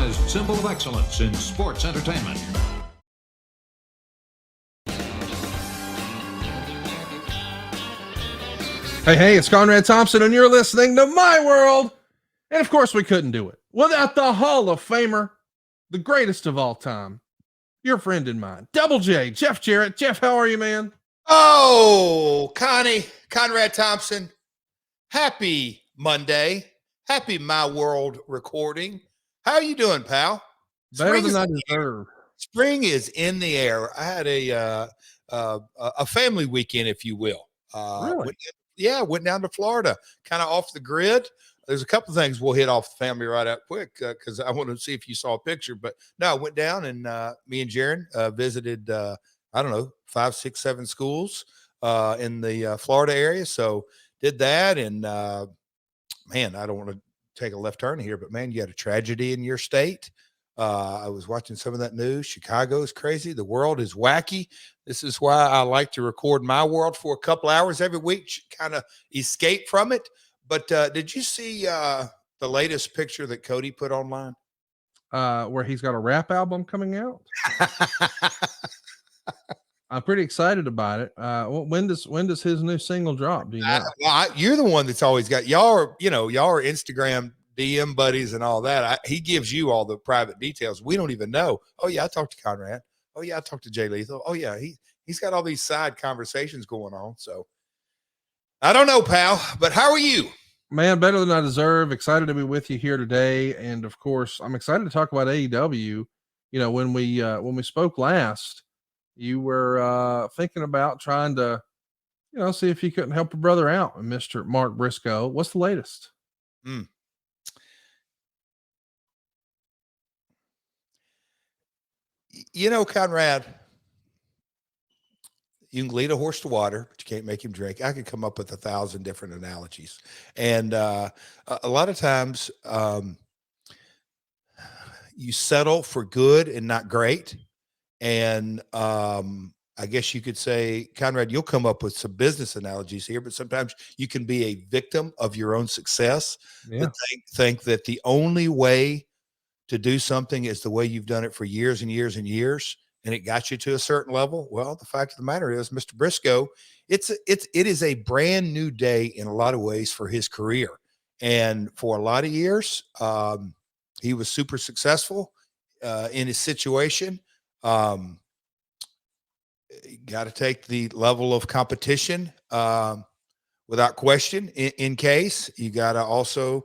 recognized symbol of excellence in sports entertainment. Hey, it's Conrad Thompson, and you're listening to My World. And of course, we couldn't do it without the Hall of Famer, the greatest of all time, your friend and mine, Double J, Jeff Jarrett. Jeff, how are you, man? Oh, Conrad Thompson, happy Monday. Happy My World recording. How are you doing, pal? Better than I deserve. Spring is in the air. I had a family weekend, if you will. Really? Went down to Florida, kind of off the grid. There's a couple of things we'll hit off the family right out quick because I want to see if you saw a picture. But no, I went down and me and JArrett visited, 5, 6, 7 schools in the Florida area. So did that. And man, I don't want to take a left turn here, but man, you had a tragedy in your state. I was watching some of that news. Chicago is crazy. The world is wacky. This is why I like to record My World for a couple hours every week, kind of escape from it. But did you see the latest picture that Cody put online? Where he's got a rap album coming out. I'm pretty excited about it. When does his new single drop? Do you know? You're the one that's always got y'all are Instagram DM buddies and all that. He gives you all the private details. We don't even know. Oh yeah, I talked to Conrad. Oh yeah, I talked to Jay Lethal. Oh yeah, he's got all these side conversations going on. So I don't know, pal, but how are you? Man, better than I deserve. Excited to be with you here today. And of course, I'm excited to talk about AEW. You know, when we spoke last, you were thinking about trying to, see if you couldn't help a brother out, Mr. Mark Briscoe. What's the latest? Conrad, you can lead a horse to water, but you can't make him drink. I could come up with 1,000 different analogies. And a lot of times you settle for good and not great. And I guess you could say, Conrad, you'll come up with some business analogies here, but sometimes you can be a victim of your own success. Yeah. Think that the only way to do something is the way you've done it for years and years and years, and it got you to a certain level. Well, the fact of the matter is, Mr. Briscoe, it is a brand new day in a lot of ways for his career. And for a lot of years, he was super successful in his situation. Got to take the level of competition without question. In case you got to also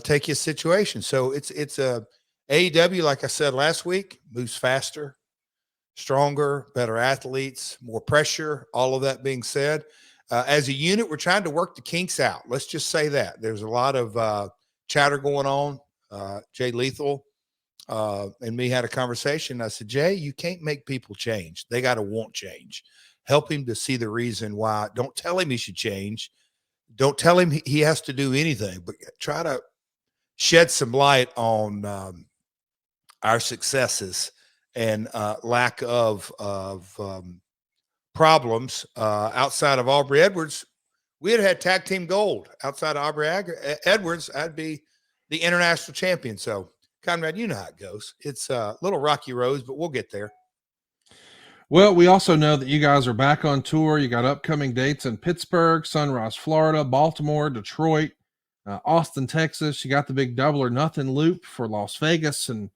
take his situation. So it's a AEW, like I said last week, moves faster, stronger, better athletes, more pressure. All of that being said, as a unit, we're trying to work the kinks out. Let's just say that there's a lot of chatter going on. Jay Lethal and me had a conversation. I said, Jay, you can't make people change. They got to want change. Help him to see the reason why. Don't tell him he should change. Don't tell him he has to do anything, but try to shed some light on our successes and lack of problems outside of Aubrey Edwards. We had tag team gold outside of Aubrey Edwards. I'd be the international champion. So, Conrad, you know how it goes. It's a little rocky roads, but we'll get there. Well, we also know that you guys are back on tour. You got upcoming dates in Pittsburgh, Sunrise, Florida, Baltimore, Detroit, Austin, Texas. You got the big Double or Nothing loop for Las Vegas. And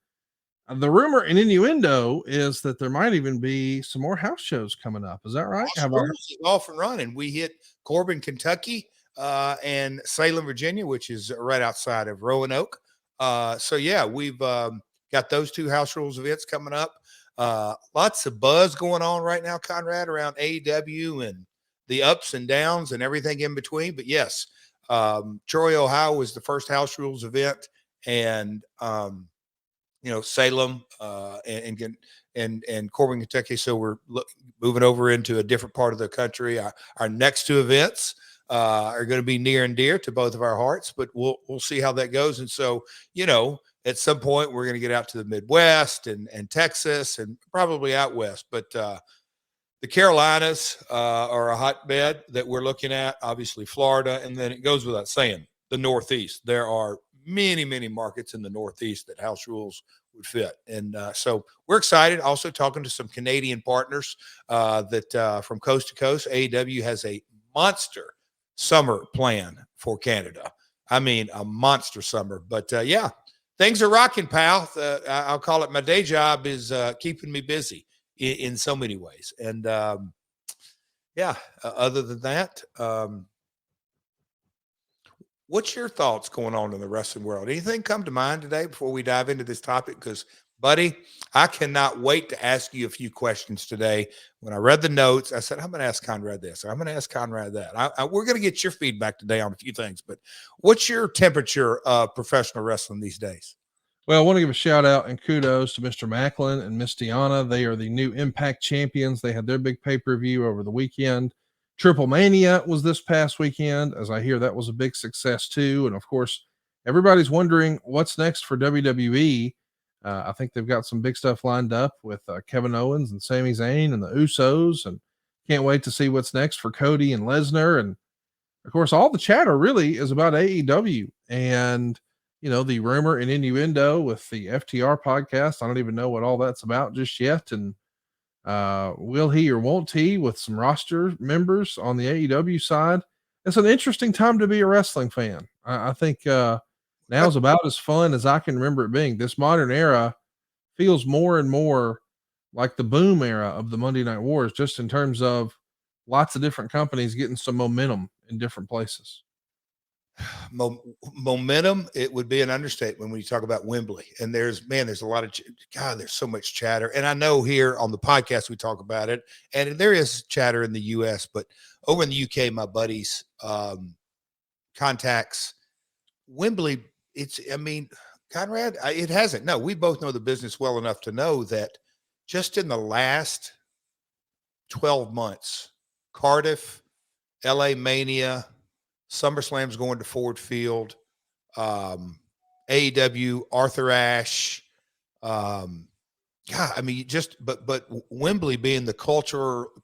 the rumor and innuendo is that there might even be some more house shows coming up. Is that right? Off and running. We hit Corbin, Kentucky, and Salem, Virginia, which is right outside of Roanoke. So yeah, we've got those 2 house rules events coming up. Lots of buzz going on right now, Conrad, around AEW and the ups and downs and everything in between. But yes, Troy, Ohio was the first house rules event, and Salem and Corbin, Kentucky. So we're moving over into a different part of the country. Our next 2 events are going to be near and dear to both of our hearts, but we'll see how that goes. And so, at some point we're going to get out to the Midwest and Texas and probably out West, but the Carolinas are a hotbed that we're looking at, obviously Florida. And then it goes without saying the Northeast. There are many markets in the Northeast that house rules would fit. And so we're excited. Also talking to some Canadian partners that from coast to coast. AEW has a monster summer plan for Canada. I mean, a monster summer. But yeah, things are rocking, pal. I'll call it my day job is keeping me busy in so many ways. And yeah, other than that, what's your thoughts going on in the wrestling world? Anything come to mind today before we dive into this topic? Because, buddy, I cannot wait to ask you a few questions today. When I read the notes, I said, I'm going to ask Conrad this, or I'm going to ask Conrad that. We're going to get your feedback today on a few things, but what's your temperature of professional wrestling these days? Well, I want to give a shout out and kudos to Mr. Macklin and Miss Deanna. They are the new Impact champions. They had their big pay-per-view over the weekend. Triple Mania was this past weekend, as I hear that was a big success too. And of course, everybody's wondering what's next for WWE. I think they've got some big stuff lined up with Kevin Owens and Sami Zayn and the Usos, and can't wait to see what's next for Cody and Lesnar. And of course, all the chatter really is about AEW and, you know, the rumor and innuendo with the FTR podcast. I don't even know what all that's about just yet. And will he or won't he with some roster members on the AEW side? It's an interesting time to be a wrestling fan. I think now's about as fun as I can remember it being. This modern era feels more and more like the boom era of the Monday Night Wars, just in terms of lots of different companies getting some momentum in different places. Momentum, it would be an understatement when you talk about Wembley. And there's a lot of there's so much chatter. And I know here on the podcast we talk about it, and there is chatter in the US, but over in the UK, my buddies contacts Wembley. Conrad, it hasn't. No, we both know the business well enough to know that just in the last 12 months, Cardiff, LA Mania, SummerSlam's going to Ford Field, AEW, Arthur Ashe. But Wembley being the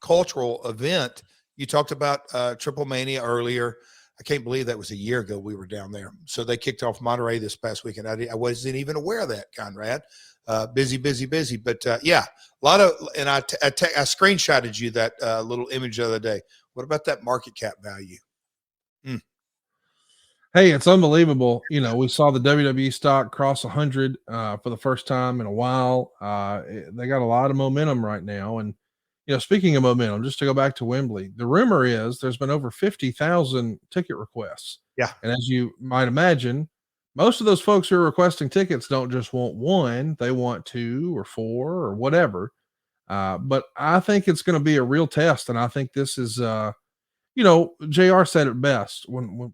cultural event. You talked about Triple Mania earlier. I can't believe that was a year ago we were down there. So they kicked off Monterey this past weekend. I wasn't even aware of that, Conrad. Busy. But yeah, a lot of, and I screenshotted you that little image the other day. What about that market cap value? Hey, it's unbelievable. You know, we saw the WWE stock cross 100 for the first time in a while. They got a lot of momentum right now. And, you know, speaking of momentum, just to go back to Wembley, the rumor is there's been over 50,000 ticket requests. Yeah. And as you might imagine, most of those folks who are requesting tickets don't just want one, they want 2 or 4 or whatever. But I think it's going to be a real test. And I think this is, you know, JR said it best when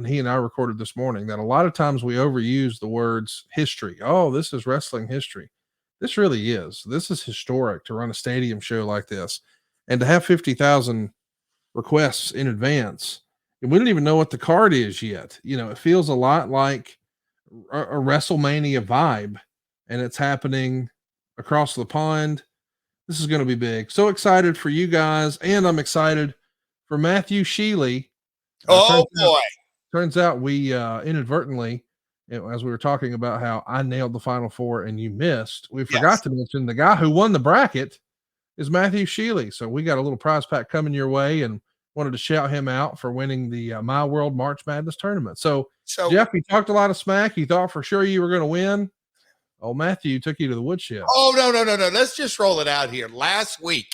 he and I recorded this morning, that a lot of times we overuse the words history. Oh, this is wrestling history. This really is. This is historic to run a stadium show like this. And to have 50,000 requests in advance, and we don't even know what the card is yet. You know, it feels a lot like a WrestleMania vibe, and it's happening across the pond. This is going to be big. So excited for you guys, and I'm excited for Matthew Sheely. Turns out we inadvertently, as we were talking about how I nailed the Final Four and you missed, we forgot to mention the guy who won the bracket is Matthew Sheely. So we got a little prize pack coming your way, and wanted to shout him out for winning the My World March Madness tournament. So Jeff, you talked a lot of smack. You thought for sure you were going to win. Oh, Matthew took you to the woodshed. Oh, no. Let's just roll it out here. Last week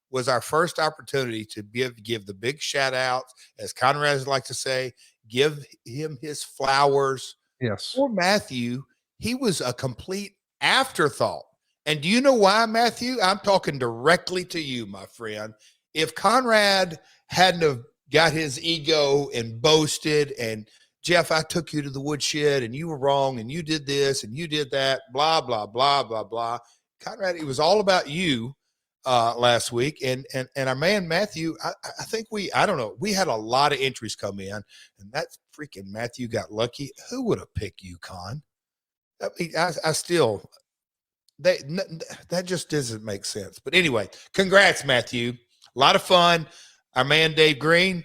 was our first opportunity to give the big shout out, as Conrad likes to say, give him his flowers. Yes. Poor Matthew, he was a complete afterthought. And do you know why, Matthew? I'm talking directly to you, my friend. If Conrad hadn't have got his ego and boasted, and Jeff, I took you to the woodshed and you were wrong and you did this and you did that, blah, blah, blah, blah, blah. Conrad, it was all about you last week. And our man, Matthew, I think we had a lot of entries come in, and that freaking Matthew got lucky. Who would have picked you, Con? I mean, that just doesn't make sense. But anyway, congrats, Matthew. A lot of fun. Our man, Dave Green,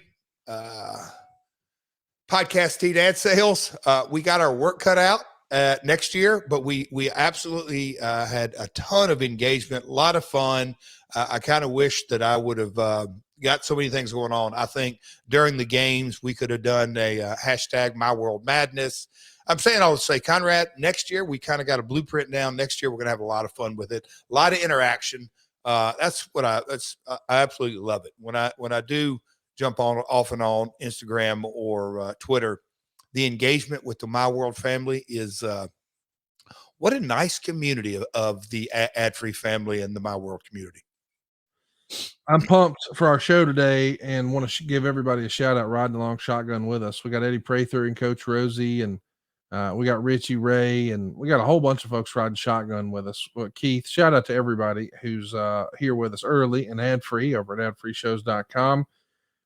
podcast teed ad sales. We got our work cut out next year, but we absolutely had a ton of engagement, a lot of fun. I kind of wish that I would have got so many things going on. I think during the games, we could have done a hashtag My World Madness. I'm saying, I would say, Conrad, next year, we kind of got a blueprint down. Next year, we're going to have a lot of fun with it, a lot of interaction. That's what I absolutely love it. When I do jump on off and on Instagram or Twitter, the engagement with the My World family is what a nice community of the ad-free family and the My World community. I'm pumped for our show today and want to give everybody a shout out riding along shotgun with us. We got Eddie Prather and Coach Rosie, and we got Richie Ray, and we got a whole bunch of folks riding shotgun with us. Well, Keith, shout out to everybody who's here with us early and ad-free over at adfreeshows.com.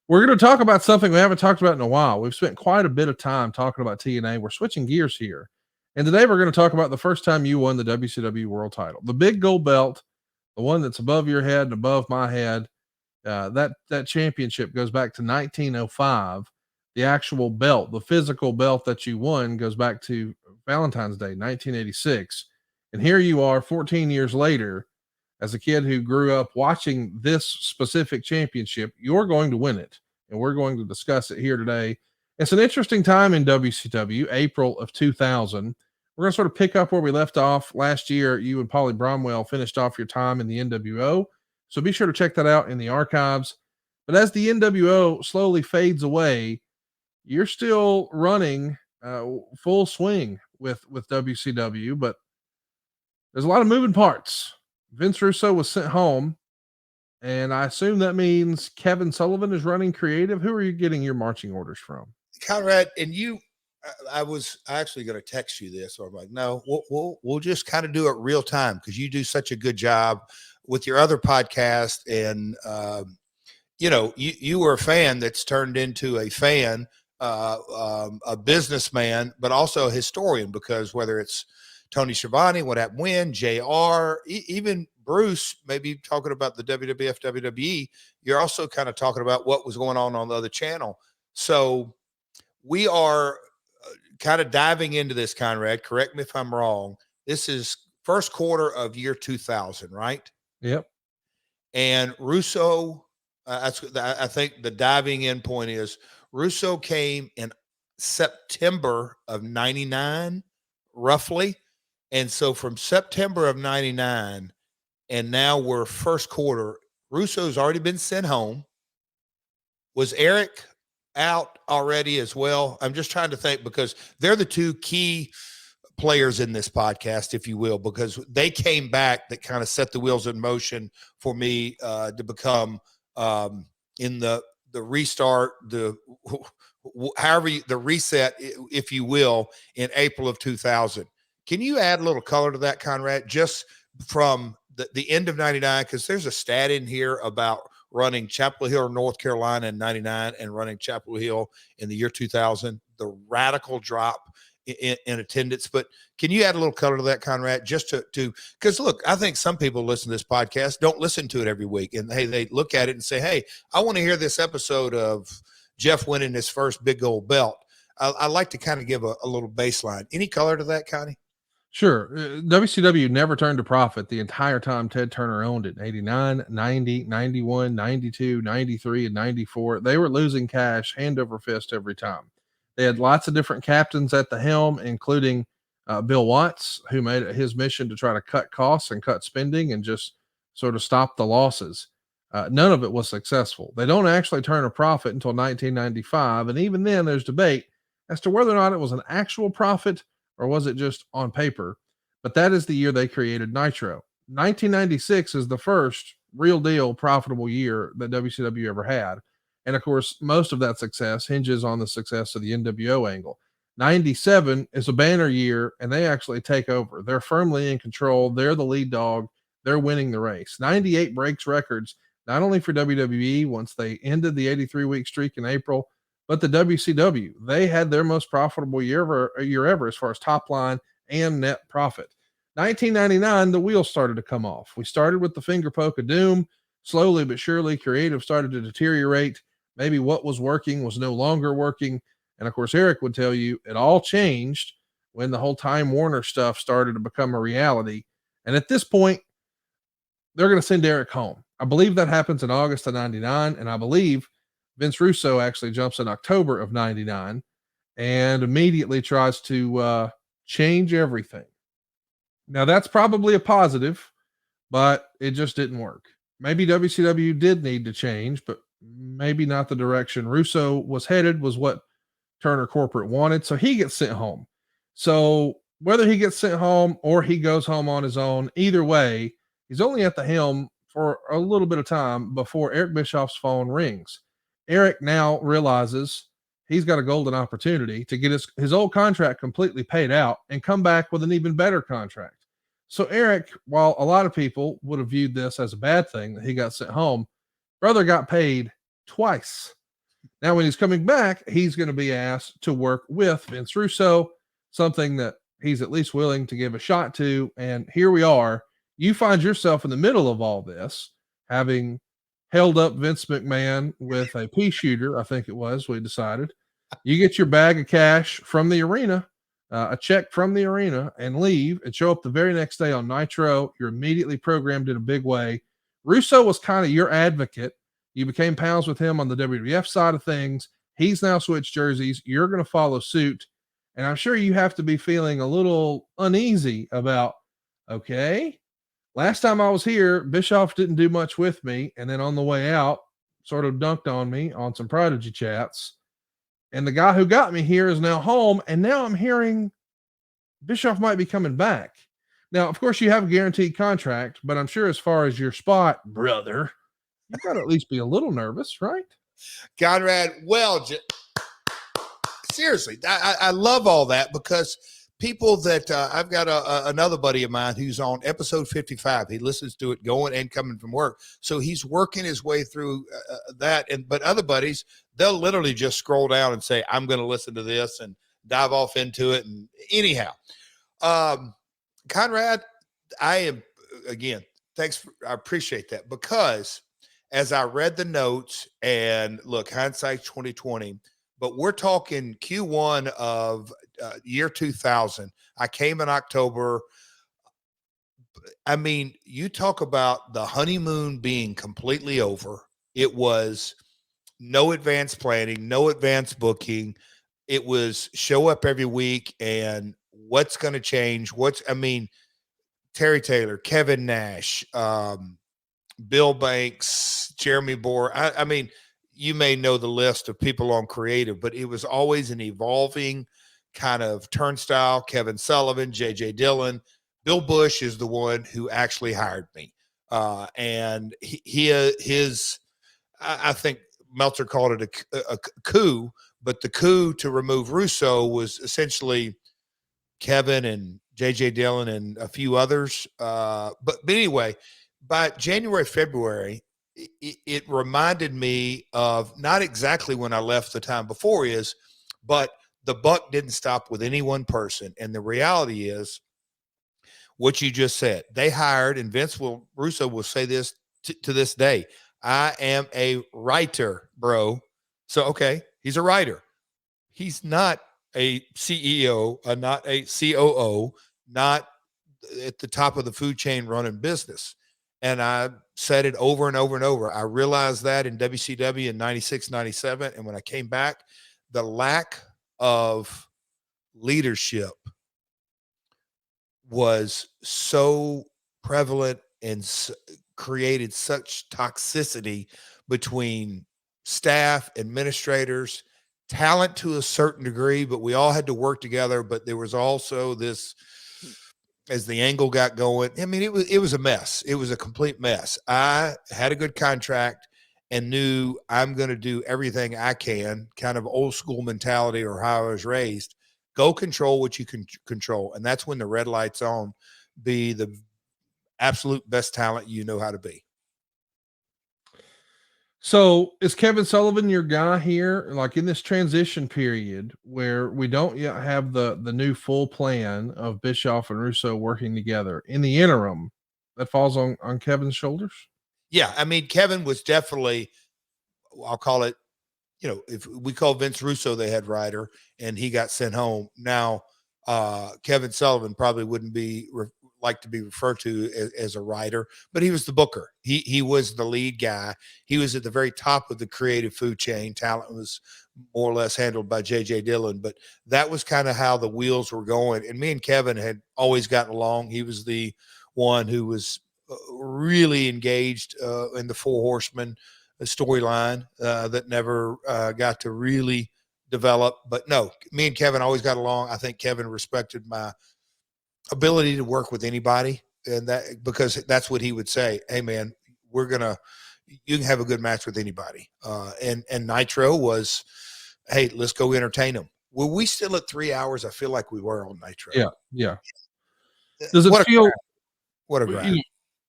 We're going to talk about something we haven't talked about in a while. We've spent quite a bit of time talking about TNA. We're switching gears here. And today we're going to talk about the first time you won the WCW world title, the big gold belt, the one that's above your head and above my head. That championship goes back to 1905. The actual belt, the physical belt that you won, goes back to Valentine's Day, 1986. And here you are 14 years later, as a kid who grew up watching this specific championship. You're going to win it, and we're going to discuss it here today. It's an interesting time in WCW, April of 2000. We're going to sort of pick up where we left off last year. You and Paulie Bromwell finished off your time in the NWO. So be sure to check that out in the archives. But as the NWO slowly fades away, you're still running full swing with WCW, but there's a lot of moving parts. Vince Russo was sent home, and I assume that means Kevin Sullivan is running creative. Who are you getting your marching orders from? Conrad, and you, I was actually going to text you this, or I'm like, no, we'll just kind of do it real time because you do such a good job with your other podcast. And, you were a fan that's turned into a fan, a businessman, but also a historian, because whether it's Tony Schiavone, what happened when, JR, even Bruce, maybe talking about the WWF, WWE, you're also kind of talking about what was going on the other channel. So we are kind of diving into this, Conrad. Correct me if I'm wrong. This is first quarter of year 2000, right? Yep. And Russo, I think the diving in point is Russo came in September of 99, roughly. And so from September of 99, and now we're first quarter, Russo's already been sent home. Was Eric out already as well? I'm just trying to think, because they're the two key players in this podcast, if you will, because they came back that kind of set the wheels in motion for me to become in the restart, the reset, if you will, in April of 2000. Can you add a little color to that, Conrad, just from the end of 99? Because there's a stat in here about running Chapel Hill, North Carolina in 99 and running Chapel Hill in the year 2000, the radical drop in attendance. But can you add a little color to that, Conrad, just to because look, I think some people listen to this podcast, don't listen to it every week. And hey, they look at it and say, hey, I want to hear this episode of Jeff winning his first big gold belt. I like to kind of give a little baseline. Any color to that, Connie? Sure. WCW never turned a profit the entire time Ted Turner owned it. 89, 90, 91, 92, 93, and 94. They were losing cash hand over fist every time. They had lots of different captains at the helm, including Bill Watts, who made it his mission to try to cut costs and cut spending and just sort of stop the losses. None of it was successful. They don't actually turn a profit until 1995. And even then there's debate as to whether or not it was an actual profit or was it just on paper. But that is the year they created Nitro. 1996 is the first real deal profitable year that WCW ever had. And of course, most of that success hinges on the success of the NWO angle. 97 is a banner year, and they actually take over. They're firmly in control. They're the lead dog. They're winning the race. 98 breaks records, not only for WWE once they ended the 83-week streak in April, but the WCW. They had their most profitable year ever as far as top line and net profit. 1999, the wheels started to come off. We started with the finger poke of doom. Slowly but surely, creative started to deteriorate. Maybe what was working was no longer working. And of course, Eric would tell you it all changed when the whole Time Warner stuff started to become a reality. And at this point, they're going to send Eric home. I believe that happens in August of 99. And I believe Vince Russo actually jumps in October of 99 and immediately tries to change everything. Now, that's probably a positive, but it just didn't work. Maybe WCW did need to change, but maybe not the direction Russo was headed was what Turner Corporate wanted. So he gets sent home. So whether he gets sent home or he goes home on his own, either way, he's only at the helm for a little bit of time before Eric Bischoff's phone rings. Eric now realizes he's got a golden opportunity to get his old contract completely paid out and come back with an even better contract. So Eric, while a lot of people would have viewed this as a bad thing that he got sent home, brother got paid twice. Now, when he's coming back, he's going to be asked to work with Vince Russo, something that he's at least willing to give a shot to. And here we are. You find yourself in the middle of all this, having held up Vince McMahon with a pea shooter, I think it was, we decided. You get your bag of cash from the arena, a check from the arena, and leave and show up the very next day on Nitro. You're immediately programmed in a big way. Russo was kind of your advocate. You became pals with him on the WWF side of things. He's now switched jerseys. You're going to follow suit. And I'm sure you have to be feeling a little uneasy about, okay, last time I was here, Bischoff didn't do much with me. And then on the way out, sort of dunked on me on some Prodigy chats. And the guy who got me here is now home. And now I'm hearing Bischoff might be coming back. Now, of course, you have a guaranteed contract, but I'm sure as far as your spot, brother, you got to at least be a little nervous, right? Conrad, well, seriously, I love all that because people that I've got another buddy of mine who's on episode 55. He listens to it going and coming from work. So he's working his way through that. But other buddies, they'll literally just scroll down and say, I'm going to listen to this and dive off into it. And anyhow, Conrad, I am, again, thanks. I appreciate that because as I read the notes and look, hindsight 2020, but we're talking Q1 of year 2000. I came in October. I mean, you talk about the honeymoon being completely over. It was no advanced planning, no advanced booking. It was show up every week and what's going to change. Terry Taylor, Kevin Nash, Bill Banks, Jeremy Bohr. I mean, you may know the list of people on creative, but it was always an evolving kind of turnstile. Kevin Sullivan, J.J. Dillon, Bill Bush is the one who actually hired me. And I think Meltzer called it a coup, but the coup to remove Russo was essentially Kevin and J.J. Dillon and a few others. But anyway, by January, February, it reminded me of not exactly when I left the time before but the buck didn't stop with any one person. And the reality is what you just said. They hired, and Russo will say this to this day, I am a writer, bro. So, okay, he's a writer. He's not a CEO, not a COO, not at the top of the food chain running business. And I said it over and over and over. I realized that in WCW in 96, 97. And when I came back, the lack of leadership was so prevalent and created such toxicity between staff, administrators, talent to a certain degree, but we all had to work together. But there was also this, as the angle got going, I mean, it was a mess. It was a complete mess. I had a good contract and knew I'm going to do everything I can, kind of old school mentality or how I was raised. Go control what you can control. And that's when the red light's on. Be the absolute best talent you know how to be. So is Kevin Sullivan your guy here? Like in this transition period where we don't yet have the new full plan of Bischoff and Russo working together, in the interim, that falls on Kevin's shoulders? Yeah. I mean, Kevin was definitely, I'll call it, if we call Vince Russo the head writer and he got sent home, now Kevin Sullivan probably wouldn't be like to be referred to as a writer, but he was the booker. He was the lead guy. He was at the very top of the creative food chain. Talent was more or less handled by J.J. Dillon, but that was kind of how the wheels were going. And me and Kevin had always gotten along. He was the one who was really engaged in the Four Horsemen storyline that never got to really develop. But no, me and Kevin always got along. I think Kevin respected my ability to work with anybody, and that because that's what he would say. Hey man, you can have a good match with anybody. And Nitro was, hey, let's go entertain them. Were we still at 3 hours? I feel like we were on Nitro. Yeah. Does it feel what a grab?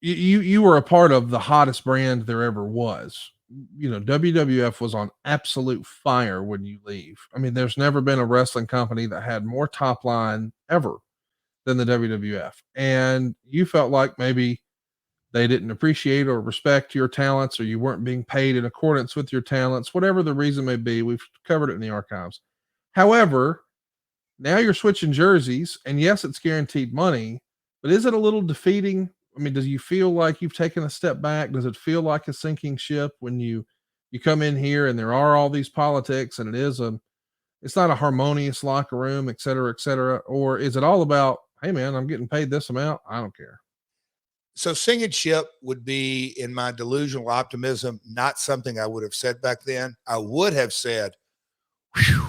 You were a part of the hottest brand there ever was. WWF was on absolute fire when you leave. I mean, there's never been a wrestling company that had more top line ever than the WWF. And you felt like maybe they didn't appreciate or respect your talents, or you weren't being paid in accordance with your talents, whatever the reason may be. We've covered it in the archives. However, now you're switching jerseys, and yes, it's guaranteed money, but is it a little defeating? I mean, does you feel like you've taken a step back? Does it feel like a sinking ship when you come in here and there are all these politics, and it's not a harmonious locker room, et cetera, et cetera? Or is it all about, hey man, I'm getting paid this amount, I don't care? So singing ship would be, in my delusional optimism, not something I would have said back then. I would have said, whew,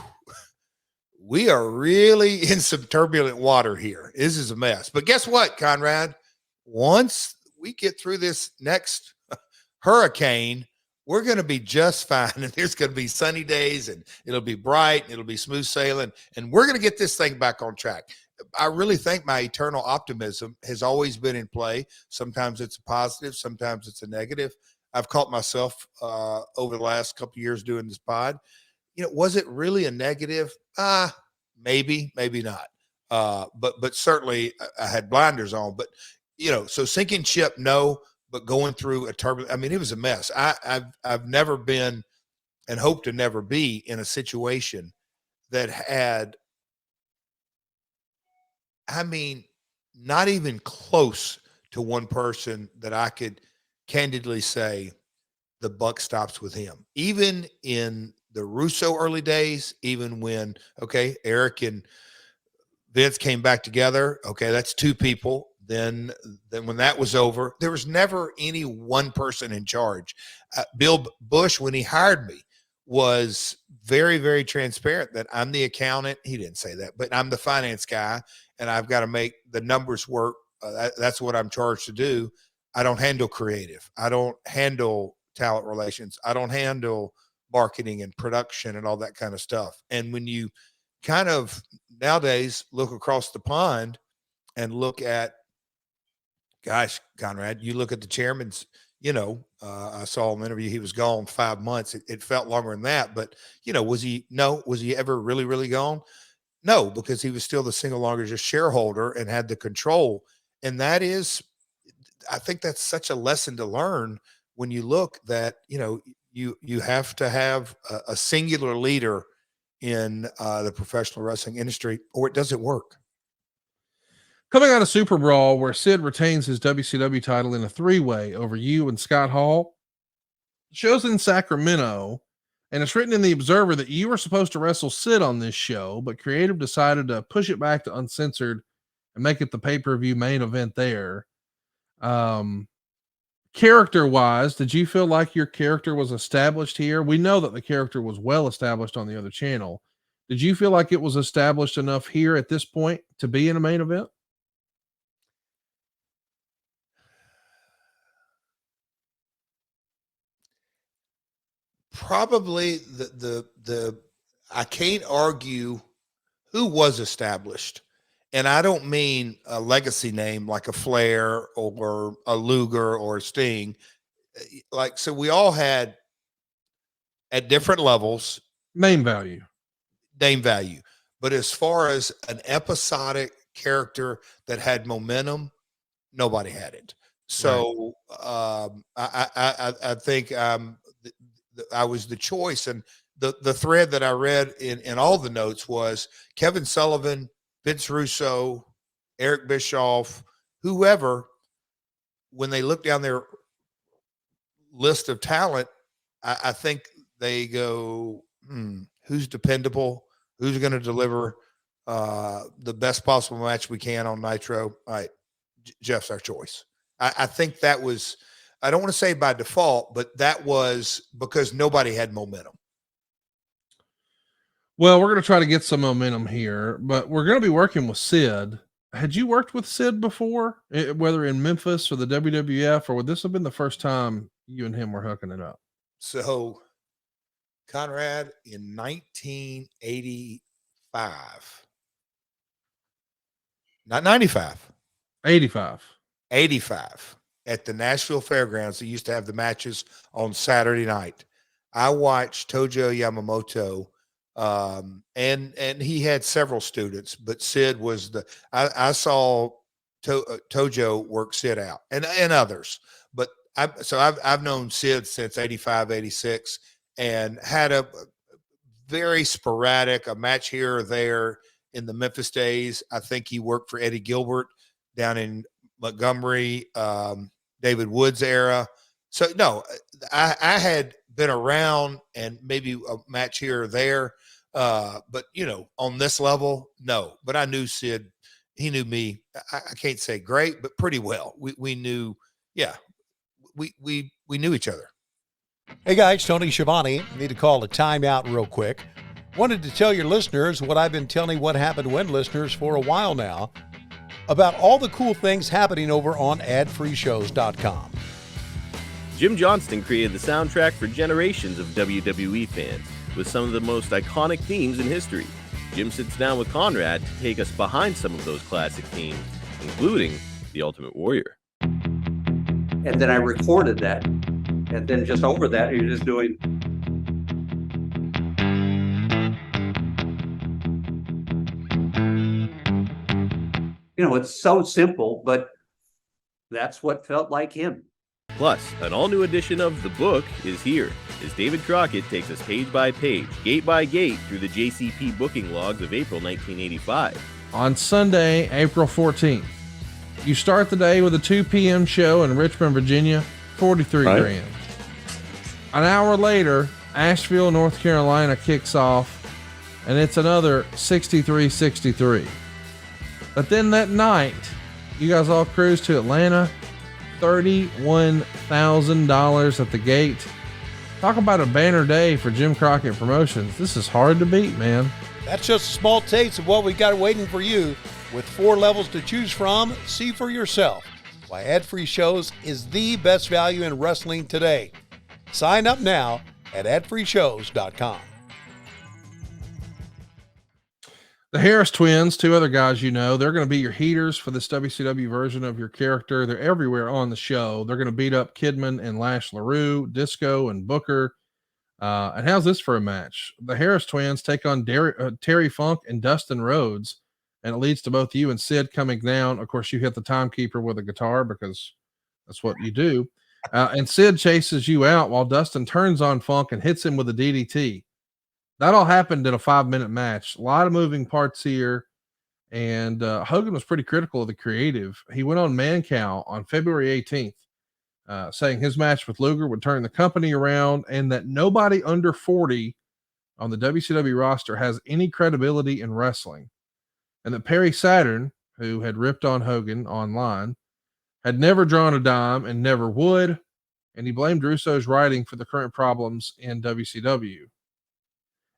we are really in some turbulent water here. This is a mess. But guess what, Conrad? Once we get through this next hurricane, we're going to be just fine. And there's going to be sunny days, and it'll be bright, and it'll be smooth sailing, and we're going to get this thing back on track. I really think my eternal optimism has always been in play. Sometimes it's a positive, sometimes it's a negative. I've caught myself over the last couple of years doing this pod. Was it really a negative? Maybe, maybe not. But certainly I had blinders on. But so sinking ship, no. But going through a turbulent, I mean, it was a mess. I've never been, and hope to never be, in a situation that had, I mean, not even close to one person that I could candidly say the buck stops with him. Even in the Russo early days, even when, okay, Eric and Vince came back together. Okay, that's two people. Then when that was over, there was never any one person in charge. Bill Bush, when he hired me, was very, very transparent that I'm the accountant. He didn't say that, but I'm the finance guy, and I've got to make the numbers work. That's what I'm charged to do. I don't handle creative. I don't handle talent relations. I don't handle marketing and production and all that kind of stuff. And when you kind of nowadays look across the pond and look at, gosh, Conrad, you look at the chairman's, I saw him interview. He was gone 5 months. It felt longer than that, but was he ever really, really gone? No, because he was still the single largest shareholder and had the control. And that is, I think that's such a lesson to learn when you look that, you have to have a singular leader in the professional wrestling industry, or it doesn't work. Coming out of Super Brawl, where Sid retains his WCW title in a 3-way over you and Scott Hall, shows in Sacramento, and it's written in the Observer that you were supposed to wrestle Sid on this show, but creative decided to push it back to uncensored and make it the pay-per-view main event there. Character-wise, did you feel like your character was established here? We know that the character was well established on the other channel. Did you feel like it was established enough here at this point to be in a main event? Probably the I can't argue who was established. And I don't mean a legacy name like a Flair or a Luger or a Sting. So we all had, at different levels, Name value. But as far as an episodic character that had momentum, nobody had it. So right. I think I was the choice, and the thread that I read in all the notes was Kevin Sullivan, Vince Russo, Eric Bischoff, whoever, when they look down their list of talent, I think they go, who's dependable, who's going to deliver the best possible match we can on Nitro. All right, Jeff's our choice. I think that was, I don't want to say by default, but that was because nobody had momentum. Well, we're going to try to get some momentum here, but we're going to be working with Sid. Had you worked with Sid before, whether in Memphis or the WWF, or would this have been the first time you and him were hooking it up? So, Conrad, in 1985, not 95, 85 at the Nashville Fairgrounds, they used to have the matches on Saturday night. I watched Tojo Yamamoto, and he had several students, but Sid was I saw Tojo work Sid out and others, but I've known Sid since 85, 86, and had a very sporadic, a match here or there in the Memphis days. I think he worked for Eddie Gilbert down in Montgomery, David Woods era. So no, I had been around and maybe a match here or there. But on this level, no, but I knew Sid, he knew me. I can't say great, but pretty well. We knew, we knew each other. Hey guys, Tony Schiavone. Need to call a timeout real quick. Wanted to tell your listeners what I've been telling What Happened When listeners for a while now about all the cool things happening over on adfreeshows.com. Jim Johnston created the soundtrack for generations of WWE fans with some of the most iconic themes in history. Jim sits down with Conrad to take us behind some of those classic themes, including The Ultimate Warrior. And then I recorded that. And then just over that, you're just doing. It's so simple, but that's what felt like him. Plus, an all-new edition of The Book is here, as David Crockett takes us page by page, gate by gate, through the JCP booking logs of April 1985. On Sunday, April 14th, you start the day with a 2 p.m. show in Richmond, Virginia, 43 grand. An hour later, Asheville, North Carolina kicks off, and it's another 63.63. But then that night, you guys all cruise to Atlanta, $31,000 at the gate. Talk about a banner day for Jim Crockett Promotions. This is hard to beat, man. That's just a small taste of what we got waiting for you. With 4 levels to choose from, see for yourself why ad-free shows is the best value in wrestling today. Sign up now at adfreeshows.com. The Harris twins, 2 other guys they're going to be your heaters for this WCW version of your character. They're everywhere on the show. They're going to beat up Kidman and Lash LaRue, Disco and Booker. And how's this for a match? The Harris twins take on Terry Funk and Dustin Rhodes, and it leads to both you and Sid coming down. Of course, you hit the timekeeper with a guitar because that's what you do. And Sid chases you out while Dustin turns on Funk and hits him with a DDT. That all happened in a 5-minute match. A lot of moving parts here. And Hogan was pretty critical of the creative. He went on Mancow on February 18th, saying his match with Luger would turn the company around and that nobody under 40 on the WCW roster has any credibility in wrestling. And that Perry Saturn, who had ripped on Hogan online, had never drawn a dime and never would. And he blamed Russo's writing for the current problems in WCW.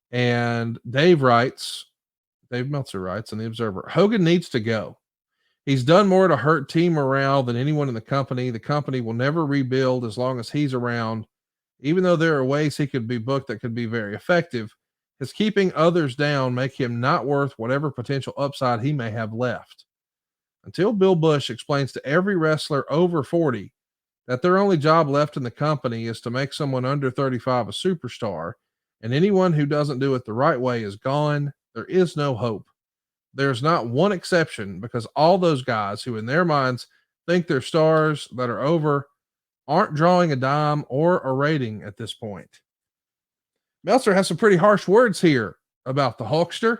And Dave Meltzer writes in The Observer, Hogan needs to go. He's done more to hurt team morale than anyone in the company. The company will never rebuild as long as he's around. Even though there are ways he could be booked that could be very effective, his keeping others down make him not worth whatever potential upside he may have left. Until Bill Bush explains to every wrestler over 40 that their only job left in the company is to make someone under 35 a superstar, and anyone who doesn't do it the right way is gone, there is no hope. There's not one exception, because all those guys who in their minds think they're stars that are over aren't drawing a dime or a rating at this point. Meltzer has some pretty harsh words here about the Hulkster.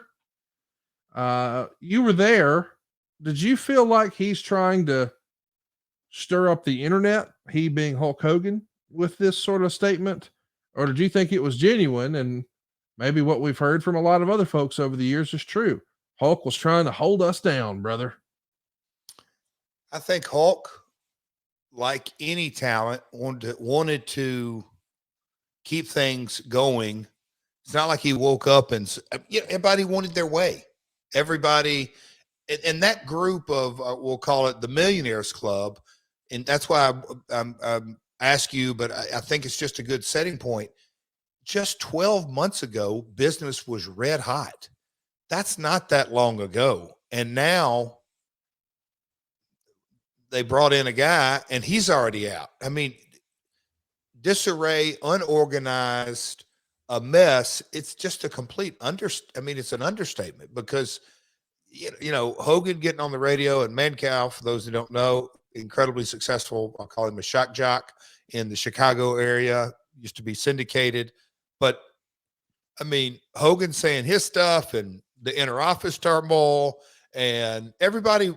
You were there. Did you feel like he's trying to stir up the internet, he being Hulk Hogan, with this sort of statement? Or did you think it was genuine and maybe what we've heard from a lot of other folks over the years is true? Hulk was trying to hold us down, brother. I think Hulk, like any talent, wanted to keep things going. It's not like he woke up and everybody wanted their way. Everybody, and that group of we'll call it the Millionaires Club, and that's why I ask you, but I think it's just a good setting point. Just 12 months ago, business was red hot. That's not that long ago, and now they brought in a guy, and he's already out. I mean, disarray, unorganized, a mess. It's just a complete it's an understatement because, Hogan getting on the radio and Mancow, for those who don't know, incredibly successful. I'll call him a shock jock in the Chicago area, used to be syndicated. But, Hogan saying his stuff and the inner office turmoil and everybody,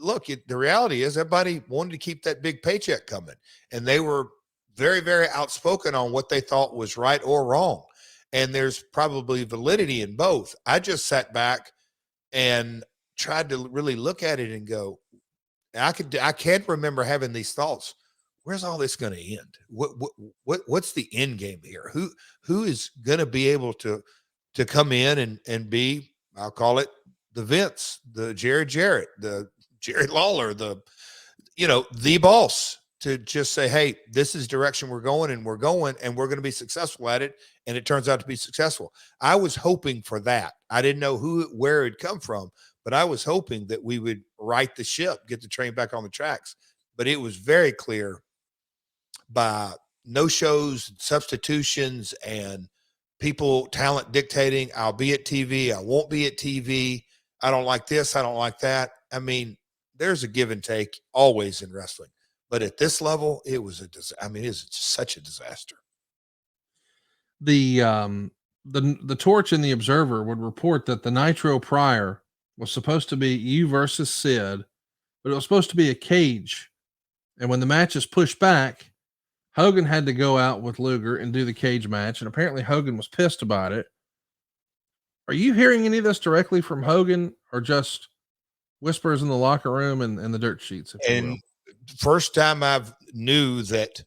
look, the reality is everybody wanted to keep that big paycheck coming. And they were very, very outspoken on what they thought was right or wrong. And there's probably validity in both. I just sat back and tried to really look at it and go, I can't remember having these thoughts. Where's all this going to end? What's the end game here? Who is going to be able to come in and be, I'll call it the Vince, the JArrett, the Jerry Lawler, the boss, to just say, hey, this is direction we're going and we're going to be successful at it. And it turns out to be successful. I was hoping for that. I didn't know where it'd come from, but I was hoping that we would right the ship, get the train back on the tracks. But it was very clear by no shows, substitutions, and talent dictating, I'll be at TV, I won't be at TV. I don't like this, I don't like that. There's a give and take always in wrestling. But at this level, it was it's just such a disaster. The Torch and the Observer would report that the Nitro prior was supposed to be you versus Sid, but it was supposed to be a cage. And when the match is pushed back, Hogan had to go out with Luger and do the cage match. And apparently Hogan was pissed about it. Are you hearing any of this directly from Hogan or just whispers in the locker room and the dirt sheets? And first time I've knew that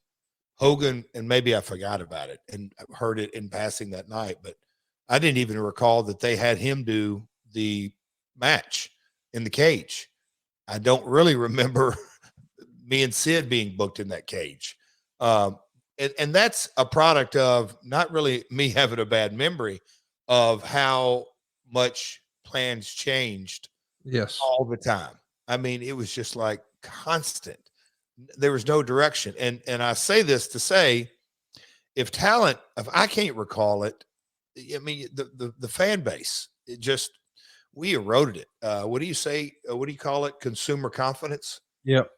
Hogan, and maybe I forgot about it and heard it in passing that night, but I didn't even recall that they had him do the match in the cage. I don't really remember me and Sid being booked in that cage. And that's a product of not really me having a bad memory of how much plans changed. Yes. All the time. It was just like constant. There was no direction. And I say this to say, if I can't recall it, the fan base, we eroded it. What do you say? What do you call it? Consumer confidence. Yep.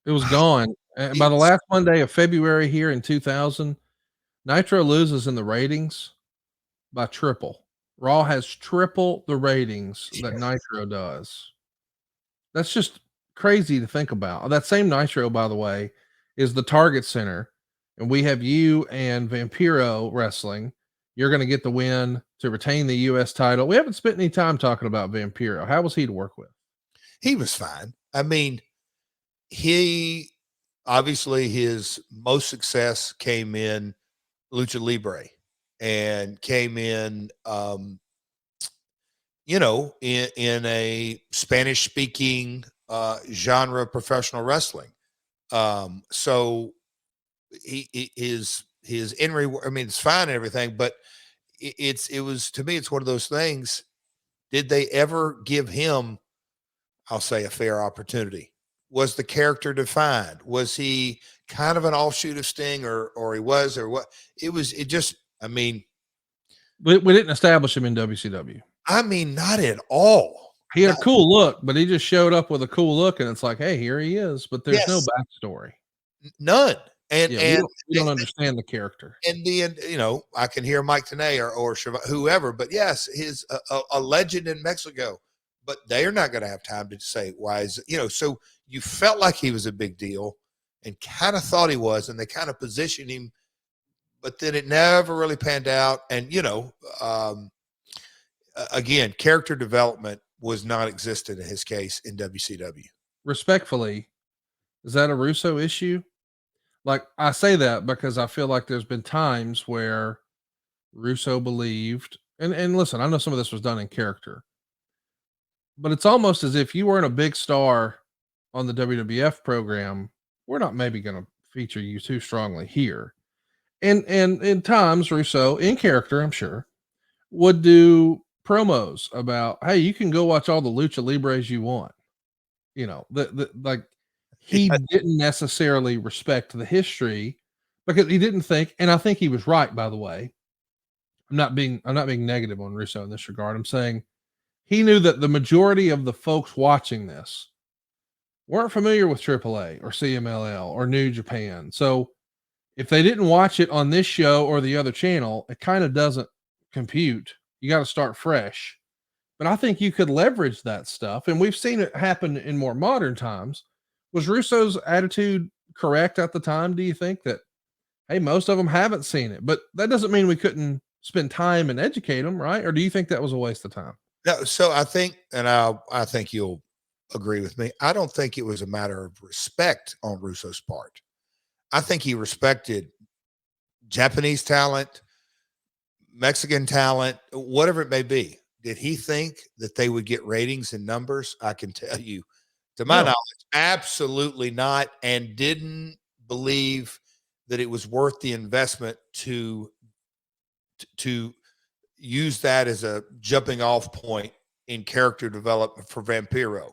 It was gone. By the last Monday of February here in 2000, Nitro loses in the ratings by triple. Raw has triple the ratings that Nitro does. That's just crazy to think about. That same Nitro, by the way, is the Target Center, and we have you and Vampiro wrestling. You're going to get the win to retain the U.S. title. We haven't spent any time talking about Vampiro. How was he to work with? He was fine. He obviously his most success came in Lucha Libre and came in, in a Spanish speaking genre of professional wrestling. So his in-ring, it's fine and everything, but it was, to me, it's one of those things. Did they ever give him, I'll say, a fair opportunity? Was the character defined? Was he kind of an offshoot of Sting or what? We didn't establish him in WCW. Not at all. He had a cool look, but he just showed up with a cool look and it's like, hey, here he is. But there's no backstory. None. And Yeah, we don't understand the character. and then, I can hear Mike Tenay or whoever, but yes, he's a legend in Mexico, but they are not going to have time to say why is, so you felt like he was a big deal and kind of thought he was, and they kind of positioned him, but then it never really panned out. And, again, character development was non-existent in his case in WCW. Respectfully, is that a Russo issue? Like, I say that because I feel like there's been times where Russo believed, and listen, I know some of this was done in character, but it's almost as if you weren't a big star on the WWF program, we're not maybe going to feature you too strongly here. And in times Russo, in character, I'm sure, would do promos about, hey, you can go watch all the lucha libres you want. Like, he didn't necessarily respect the history because he didn't think, and I think he was right, by the way. I'm not being negative on Russo in this regard. I'm saying he knew that the majority of the folks watching this weren't familiar with AAA or CMLL or New Japan. So if they didn't watch it on this show or the other channel, it kind of doesn't compute. You got to start fresh. But I think you could leverage that stuff. And we've seen it happen in more modern times. Was Russo's attitude correct at the time? Do you think that, hey, most of them haven't seen it, but that doesn't mean we couldn't spend time and educate them, right? Or do you think that was a waste of time? No, so I think, and I think you'll agree with me, I don't think it was a matter of respect on Russo's part. I think he respected Japanese talent, Mexican talent, whatever it may be. Did he think that they would get ratings and numbers? I can tell you, to my knowledge, absolutely not, and didn't believe that it was worth the investment to use that as a jumping off point in character development for Vampiro.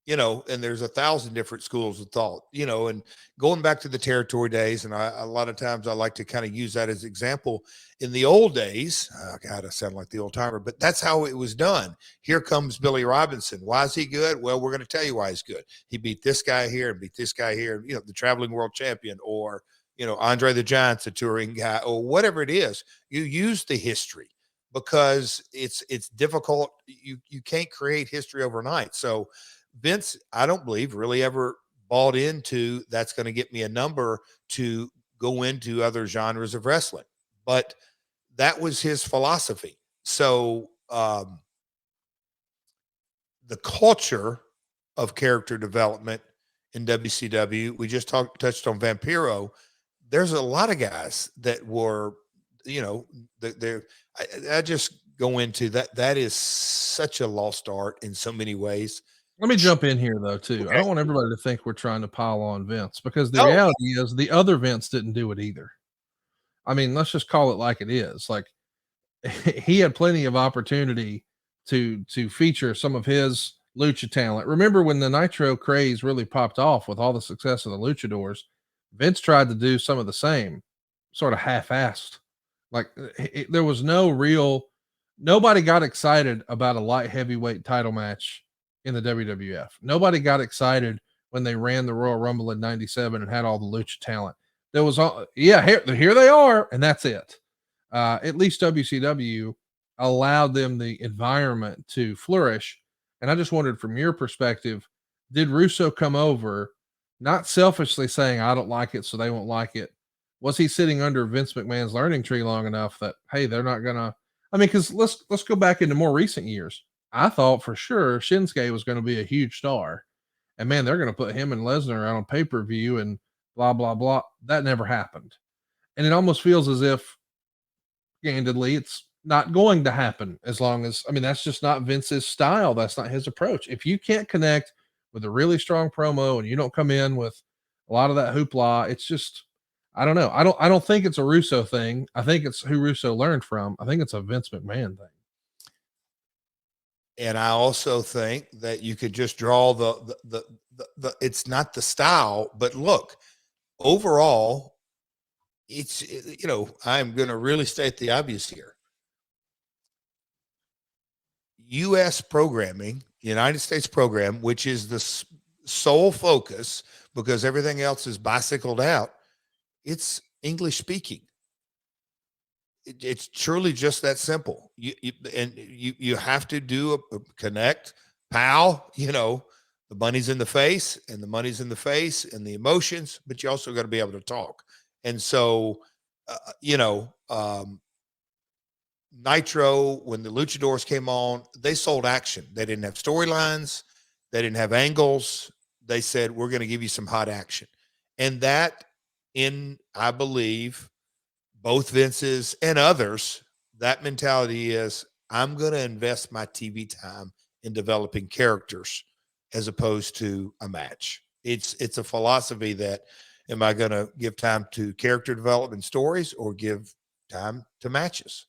And there's 1,000 different schools of thought, and going back to the territory days. And a lot of times I like to kind of use that as example. In the old days, God, I sound like the old timer, but that's how it was done. Here comes Billy Robinson. Why is he good? Well, we're going to tell you why he's good. He beat this guy here and beat this guy here, the traveling world champion, or, Andre the Giant's a touring guy, or whatever it is. You use the history because it's difficult. You can't create history overnight. So Vince, I don't believe, really ever bought into that's going to get me a number to go into other genres of wrestling. But that was his philosophy. So the culture of character development in WCW, we just touched on Vampiro. There's a lot of guys that were, I just go into that. That is such a lost art in so many ways. Let me jump in here, though, too. Okay. I don't want everybody to think we're trying to pile on Vince, because the reality is the other Vince didn't do it either. I mean, let's just call it like it is. Like, he had plenty of opportunity to feature some of his lucha talent. Remember when the Nitro craze really popped off with all the success of the luchadors? Vince tried to do some of the same, sort of half-assed. Like, there was nobody got excited about a light heavyweight title match in the WWF. Nobody got excited when they ran the Royal Rumble in '97 and had all the lucha talent. There was here they are, and that's it. At least WCW allowed them the environment to flourish. And I just wondered, from your perspective, did Russo come over not selfishly saying, I don't like it, so they won't like it? Was he sitting under Vince McMahon's learning tree long enough that, hey, they're not gonna, because let's go back into more recent years. I thought for sure Shinsuke was going to be a huge star, and man, they're going to put him and Lesnar out on pay-per-view and blah, blah, blah. That never happened. And it almost feels as if, candidly, it's not going to happen, as long as, that's just not Vince's style. That's not his approach. If you can't connect with a really strong promo and you don't come in with a lot of that hoopla, it's just, I don't know. I don't think it's a Russo thing. I think it's who Russo learned from. I think it's a Vince McMahon thing. And I also think that you could just draw the it's not the style, but look, overall, it's, I'm going to really state the obvious here. U.S. programming, United States program, which is the sole focus because everything else is bicycled out. it's English speaking. It's truly just that simple. You have to do a connect, pal. The money's in the face, and the emotions, but you also got to be able to talk. And so, Nitro, when the luchadors came on, they sold action. They didn't have storylines. They didn't have angles. They said, we're going to give you some hot action. And that, I believe, both Vince's and others, that mentality is, I'm going to invest my TV time in developing characters as opposed to a match. It's a philosophy that, am I going to give time to character development stories or give time to matches?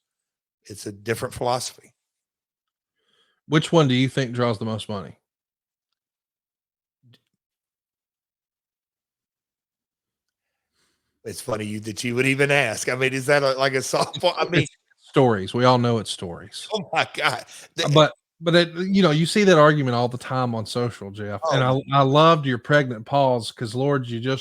It's a different philosophy. Which one do you think draws the most money? It's funny that you would even ask. I mean, is that like a softball? I mean, it's stories. We all know it's stories. Oh my God. But you see that argument all the time on social, Jeff. Oh. And I loved your pregnant pause because, Lord, you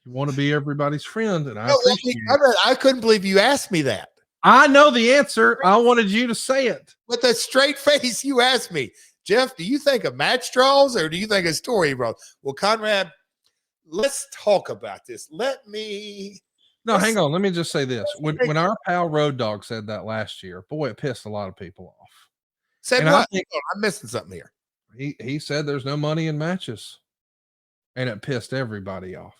want to be everybody's friend. And I appreciate it. I couldn't believe you asked me that. I know the answer. I wanted you to say it. With a straight face, you asked me, Jeff, do you think a match draws or do you think a story draws? Well, Conrad, let's talk about this. Hang on. Let me just say this. When our pal Road Dogg said that last year, boy, it pissed a lot of people off. Said and what? I'm missing something here. He said there's no money in matches. And it pissed everybody off.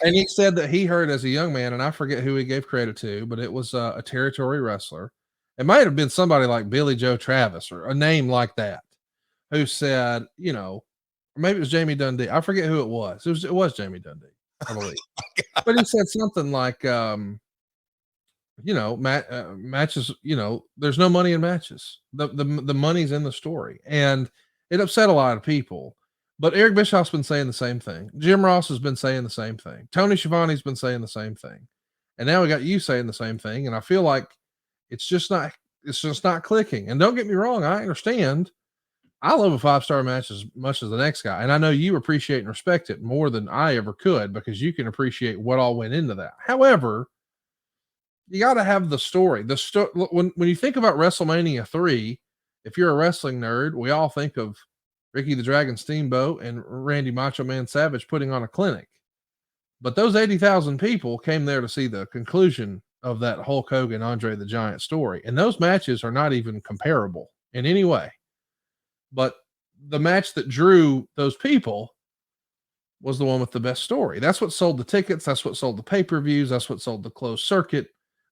And he said that he heard as a young man, and I forget who he gave credit to, but it was a territory wrestler. It might have been somebody like Billy Joe Travis or a name like that, who said, or maybe it was Jamie Dundee. I forget who it was. It was Jamie Dundee, I believe. But he said something like, matches, there's no money in matches. The money's in the story. And it upset a lot of people. But Eric Bischoff's been saying the same thing. Jim Ross has been saying the same thing. Tony Schiavone's been saying the same thing. And now we got you saying the same thing. And I feel like it's just not clicking. And don't get me wrong, I understand. I love a 5-star match as much as the next guy. And I know you appreciate and respect it more than I ever could because you can appreciate what all went into that. However, you got to have the story. When you think about WrestleMania 3, if you're a wrestling nerd, we all think of Ricky the Dragon Steamboat and Randy Macho Man Savage putting on a clinic. But those 80,000 people came there to see the conclusion of that Hulk Hogan, Andre the Giant story. And those matches are not even comparable in any way. But the match that drew those people was the one with the best story. That's what sold the tickets. That's what sold the pay-per-views. That's what sold the closed circuit.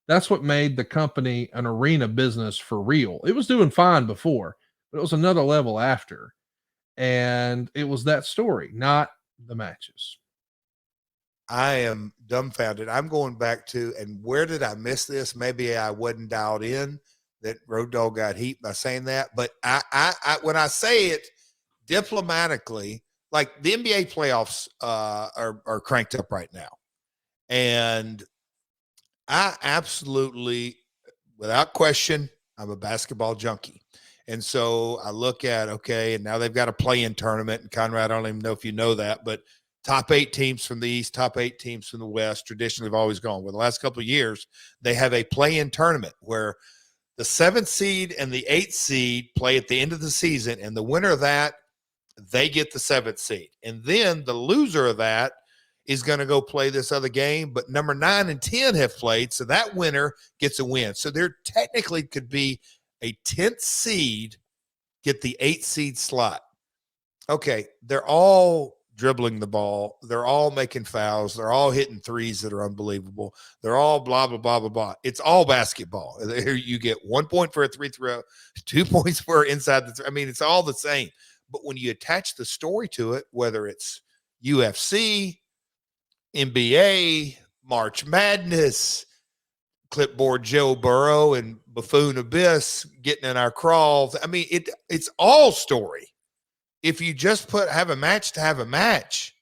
That's what made the company an arena business for real. It was doing fine before, but it was another level after. And it was that story, not the matches. I am dumbfounded. I'm going back to, and where did I miss this? Maybe I wasn't dialed in that Road Dogg got heat by saying that. But I when I say it diplomatically, like the NBA playoffs are cranked up right now. And I absolutely, without question, I'm a basketball junkie. And so I look at, okay, and now they've got a play-in tournament. And Conrad, I don't even know if you know that, but top 8 teams from the East, top 8 teams from the West traditionally have always gone. Well, the last couple of years, they have a play-in tournament where the 7th seed and the 8th seed play at the end of the season, and the winner of that, they get the 7th seed. And then the loser of that is going to go play this other game, but number 9 and 10 have played, so that winner gets a win. So there technically could be a 10th seed get the 8th seed slot. Okay, they're all dribbling the ball. They're all making fouls. They're all hitting threes that are unbelievable. They're all blah, blah, blah, blah, blah. It's all basketball. You get 1 point for a free throw, 2 points for inside the I mean, it's all the same. But when you attach the story to it, whether it's UFC, NBA, March Madness, Clipboard Joe Burrow and Buffoon Abyss getting in our crawls. I mean, it's all story. If you just have a match to have a match,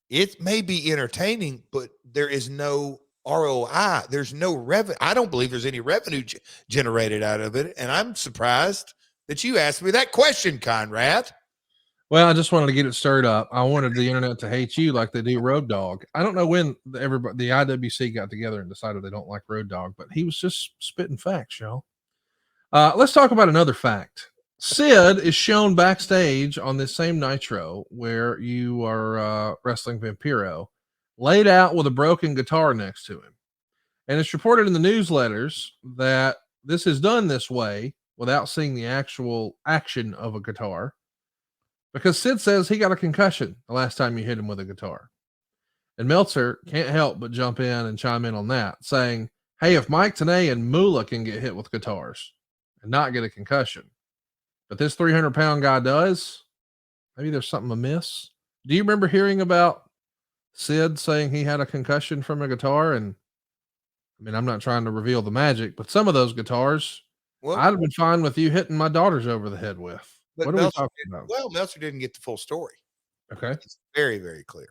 it may be entertaining, but there is no ROI. There's no revenue. I don't believe there's any revenue generated out of it. And I'm surprised that you asked me that question, Conrad. Well, I just wanted to get it stirred up. I wanted the internet to hate you like they do Road Dogg. I don't know when everybody, the IWC got together and decided they don't like Road Dogg, but he was just spitting facts, y'all. Let's talk about another fact. Sid is shown backstage on this same Nitro where you are wrestling Vampiro, laid out with a broken guitar next to him. And it's reported in the newsletters that this is done this way without seeing the actual action of a guitar, because Sid says he got a concussion the last time you hit him with a guitar. And Meltzer can't help but jump in and chime in on that, saying, hey, if Mike Tenay and Moolah can get hit with guitars and not get a concussion, but this 300-pound guy does, maybe there's something amiss. Do you remember hearing about Sid saying he had a concussion from a guitar? And I mean, I'm not trying to reveal the magic, but some of those guitars, Well, I'd have been fine with you hitting my daughters over the head with. but What are we Meltzer talking didn't- about? well, Meltzer didn't get the full story. Okay. It's very, very clear.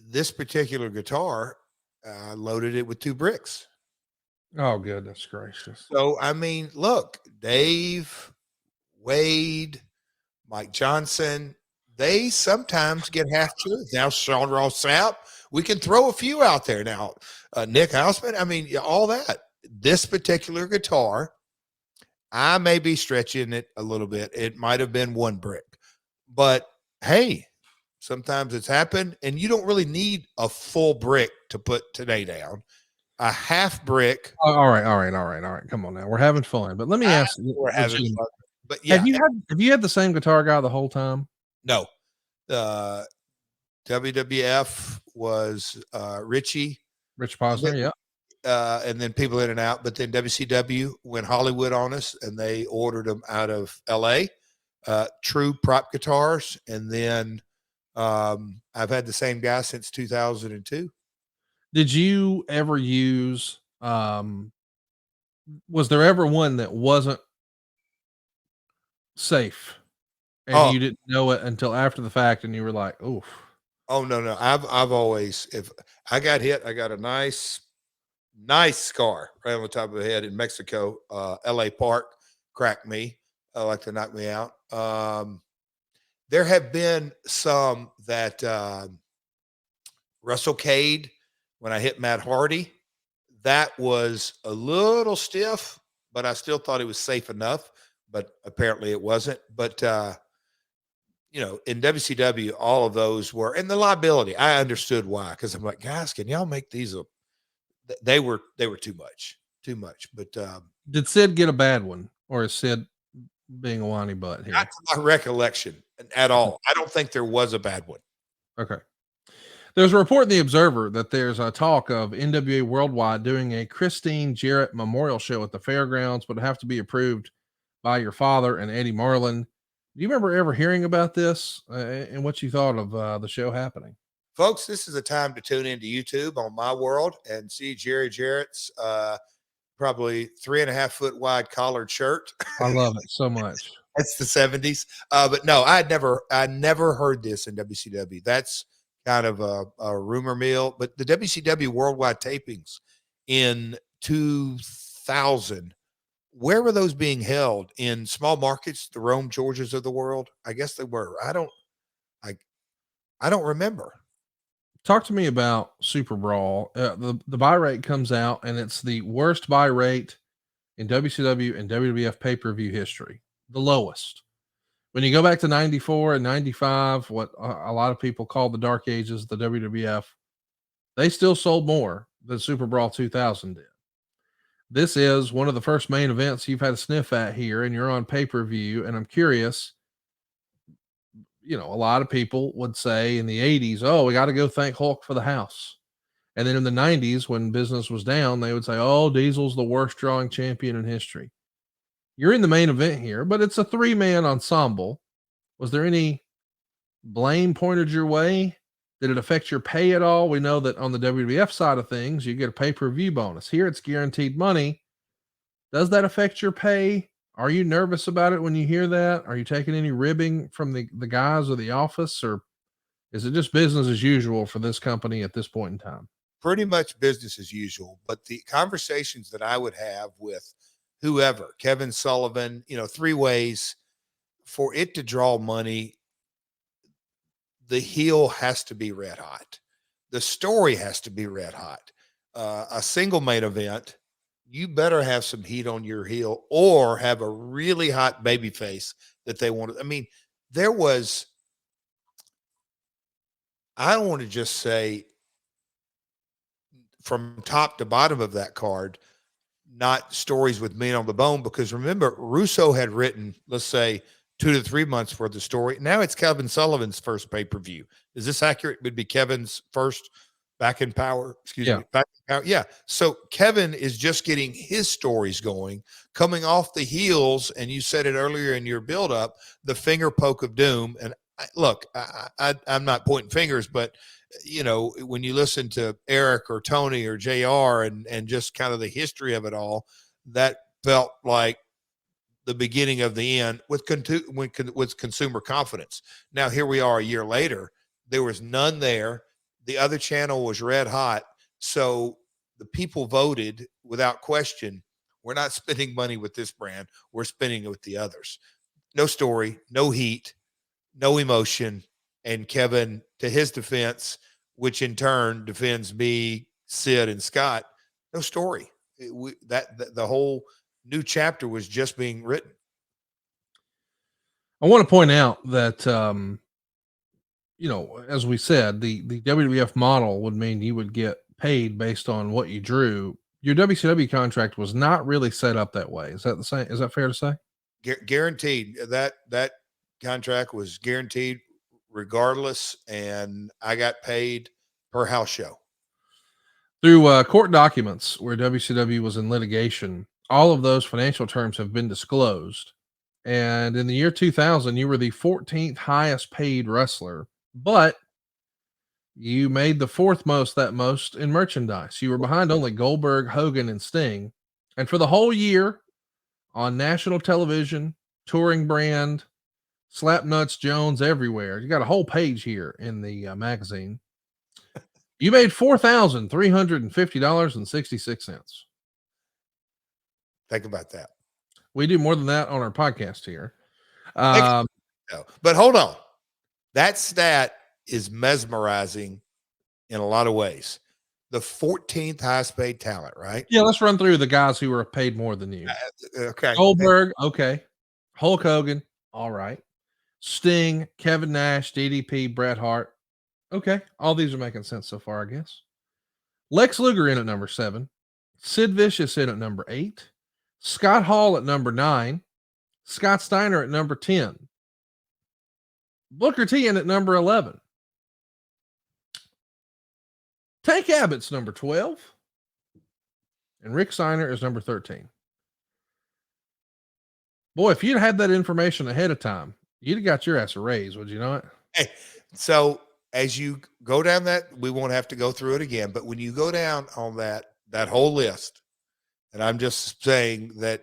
This particular guitar, I loaded it with 2 bricks. Oh, goodness gracious. So, I mean, look, Dave, Wade, Mike Johnson, they sometimes get half truth. Now, Sean Ross Sapp, we can throw a few out there now. Nick Hausman, I mean, all that. This particular guitar, I may be stretching it a little bit. It might have been 1 brick, but hey, sometimes it's happened, and you don't really need a full brick to put today down. A half brick. Oh, all right. Come on now. We're having fun. But let me ask you, We're having fun. But yeah, have you had the same guitar guy the whole time? no. WWF was Richie, Rich Posner, yeah. and then people in and out. But then WCW went Hollywood on us, and they ordered them out of LA. True prop guitars, and then I've had the same guy since 2002. Did you ever use was there ever one that wasn't safe and you didn't know it until after the fact and you were like, oof? Oh no. I've always, if I got hit, I got a nice scar right on the top of the head in Mexico. LA Park cracked me, like to knock me out. There have been some that Russell Cade, when I hit Matt Hardy, that was a little stiff, but I still thought it was safe enough, but apparently it wasn't. But you know, in WCW, all of those were, and the liability, I understood why, because I'm like, guys, can y'all make these up? They were too much. But did Sid get a bad one, or is Sid being a whiny butt here? not to my recollection at all. I don't think there was a bad one. Okay. There's a report in the Observer that there's a talk of NWA Worldwide doing a Christine JArrett memorial show at the fairgrounds, but it have to be approved by your father and Eddie Marlin. Do you remember ever hearing about this and what you thought of the show happening? Folks, this is a time to tune into YouTube on My World and see Jerry Jarrett's probably 3.5 foot wide collared shirt. I love it so much. That's the 70s. But no, I never heard this in WCW. That's kind of a rumor mill. But the WCW worldwide tapings in 2000, where were those being held? In small markets, the Rome, Georgias of the world? I guess they were. I don't remember. Talk to me about Super Brawl. The buy rate comes out, and it's the worst buy rate in WCW and WWF pay-per-view history. The lowest. When you go back to 94 and 95, what a lot of people call the dark ages, the WWF, they still sold more than Super Brawl 2000 did. This is one of the first main events you've had a sniff at here, and you're on pay-per-view, and I'm curious, you know, a lot of people would say in the 80s, oh, we got to go thank Hulk for the house. And then in the 90s, when business was down, they would say, oh, Diesel's the worst drawing champion in history. You're in the main event here, but it's a 3-man ensemble. Was there any blame pointed your way? Did it affect your pay at all? We know that on the WWF side of things, you get a pay-per-view bonus. Here it's guaranteed money. Does that affect your pay? Are you nervous about it when you hear that? Are you taking any ribbing from the guys or the office, or is it just business as usual for this company at this point in time? Pretty much business as usual. But the conversations that I would have with whoever, Kevin Sullivan, you know, 3 ways for it to draw money, the heel has to be red hot. The story has to be red hot. A single main event, you better have some heat on your heel or have a really hot baby face that they wanted. I mean, there was, I don't want to just say from top to bottom of that card, not stories with meat on the bone, because remember, Russo had written, let's say, 2 to 3 months for the story. Now it's Kevin Sullivan's first pay-per-view. Is this accurate? It would be Kevin's first Back in Power. Excuse me. Back in Power. Yeah. So Kevin is just getting his stories going, coming off the heels. And you said it earlier in your build-up, the finger poke of doom. And look, I'm not pointing fingers, but you know, when you listen to Eric or Tony or JR and just kind of the history of it all, that felt like the beginning of the end with consumer confidence. Now, here we are a year later. There was none there. The other channel was red hot. So the people voted without question. We're not spending money with this brand. We're spending it with the others. No story, no heat, no emotion. And Kevin, to his defense, which in turn defends me, Sid, and Scott, no story. The whole new chapter was just being written. I want to point out that, you know, as we said, the WWF model would mean you would get paid based on what you drew. Your WCW contract was not really set up that way. Is that the same? Is that fair to say? Guaranteed. That contract was guaranteed regardless, and I got paid per house show. Through court documents where WCW was in litigation, all of those financial terms have been disclosed. And in the year 2000, you were the 14th highest paid wrestler, but you made the fourth most in merchandise. You were behind only Goldberg, Hogan, and Sting. And for the whole year on national television, touring brand, Slapnuts Jones everywhere. You got a whole page here in the magazine. You made $4,350.66. Think about that. We do more than that on our podcast here. No, but hold on. That stat is mesmerizing in a lot of ways. The 14th highest paid talent, right? Yeah, let's run through the guys who were paid more than you. Okay. Goldberg, okay. Hulk Hogan, all right. Sting, Kevin Nash, DDP, Bret Hart. Okay, all these are making sense so far, I guess. Lex Luger in at number 7. Sid Vicious in at number 8. Scott Hall at number 9. Scott Steiner at number 10. Booker T in at number 11. Tank Abbott's number 12. And Rick Steiner is number 13. Boy, if you'd had that information ahead of time, you'd have got your ass a raise, would you not? Hey, so as you go down that, we won't have to go through it again, but when you go down on that whole list, and I'm just saying that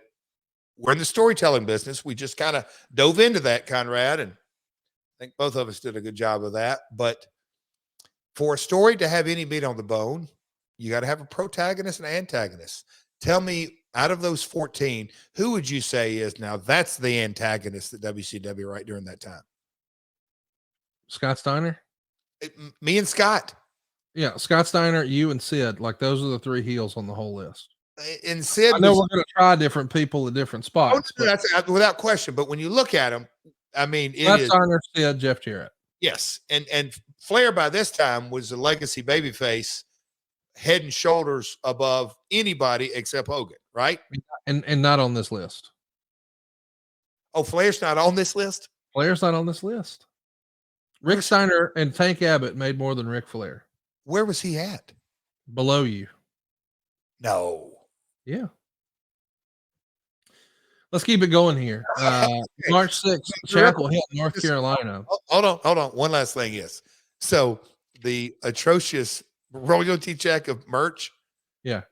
we're in the storytelling business. We just kind of dove into that, Conrad, and I think both of us did a good job of that. But for a story to have any meat on the bone, you got to have a protagonist and antagonist. Tell me, out of those 14, who would you say is now that's the antagonist at WCW right during that time? Scott Steiner? Me and Scott. Yeah, Scott Steiner, you and Sid. Like those are the 3 heels on the whole list. And Sid, I know we're going to try different people at different spots. That's without question. But when you look at them, I mean, Scott Steiner, Sid, Jeff Jarrett. Yes, and Flair by this time was a legacy babyface, head and shoulders above anybody except Hogan, right? And not on this list. Oh, Flair's not on this list? Flair's not on this list. Rick Steiner and Tank Abbott made more than Ric Flair. Where was he at? Below you. No. Yeah. Let's keep it going here. March 6th, Chapel Hill, North Carolina. Hold on. One last thing is, so the atrocious royalty check of merch. Yeah.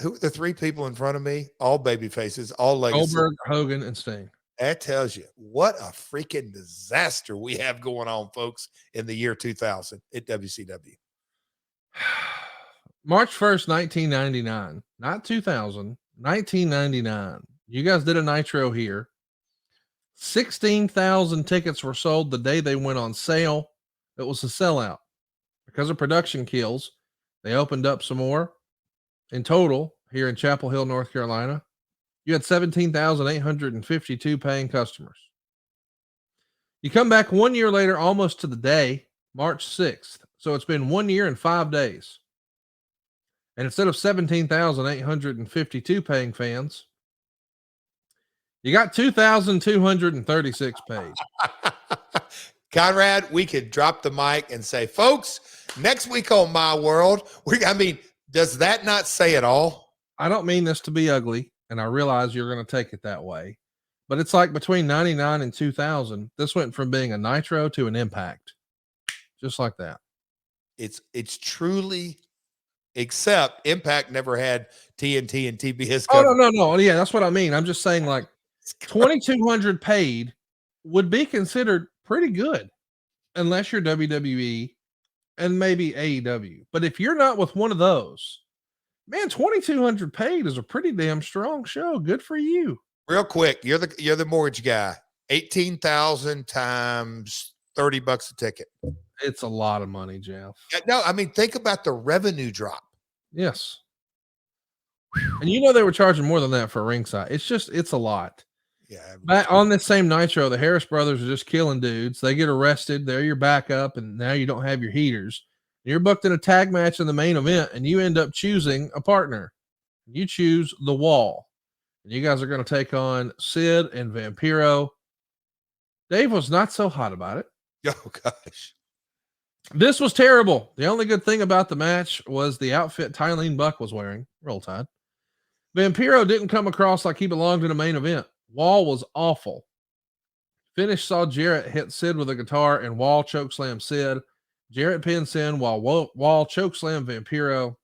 Who are the 3 people in front of me? All baby faces, all legacy. Goldberg, Hogan, and Sting. That tells you what a freaking disaster we have going on, folks, in the year 2000 at WCW. March 1st, 1999. Not 2000. 1999. You guys did a Nitro here. 16,000 tickets were sold the day they went on sale. It was a sellout. Because of production kills, they opened up some more. In total, here in Chapel Hill, North Carolina, you had 17,852 paying customers. You come back 1 year later, almost to the day, March 6th. So it's been 1 year and 5 days. And instead of 17,852 paying fans, you got 2,236 paid. Conrad, we could drop the mic and say, folks, next week on My World, does that not say it all? I don't mean this to be ugly, and I realize you're going to take it that way, but it's like between 99 and 2000, this went from being a Nitro to an Impact. Just like that. It's truly, except Impact never had TNT and TBS. Oh, no. Yeah, that's what I mean. I'm just saying, like, 2,200 paid would be considered pretty good unless you're WWE and maybe AEW. But if you're not with one of those, man, 2,200 paid is a pretty damn strong show. Good for you. Real quick, you're the mortgage guy. 18,000 times $30 a ticket. It's a lot of money, Jeff. No, I mean, think about the revenue drop. Yes. And you know they were charging more than that for ringside. It's a lot. Yeah. Back on this same Nitro, the Harris brothers are just killing dudes. They get arrested. They're your backup, and now you don't have your heaters. You're booked in a tag match in the main event, and you end up choosing a partner. You choose The Wall. And you guys are going to take on Sid and Vampiro. Dave was not so hot about it. Oh, gosh. This was terrible. The only good thing about the match was the outfit Tylene Buck was wearing. Roll Tide. Vampiro didn't come across like he belonged in a main event. Wall was awful. Finish saw JArrett hit Sid with a guitar and Wall chokeslam Sid. JArrett pins in while Wall chokeslam Vampiro.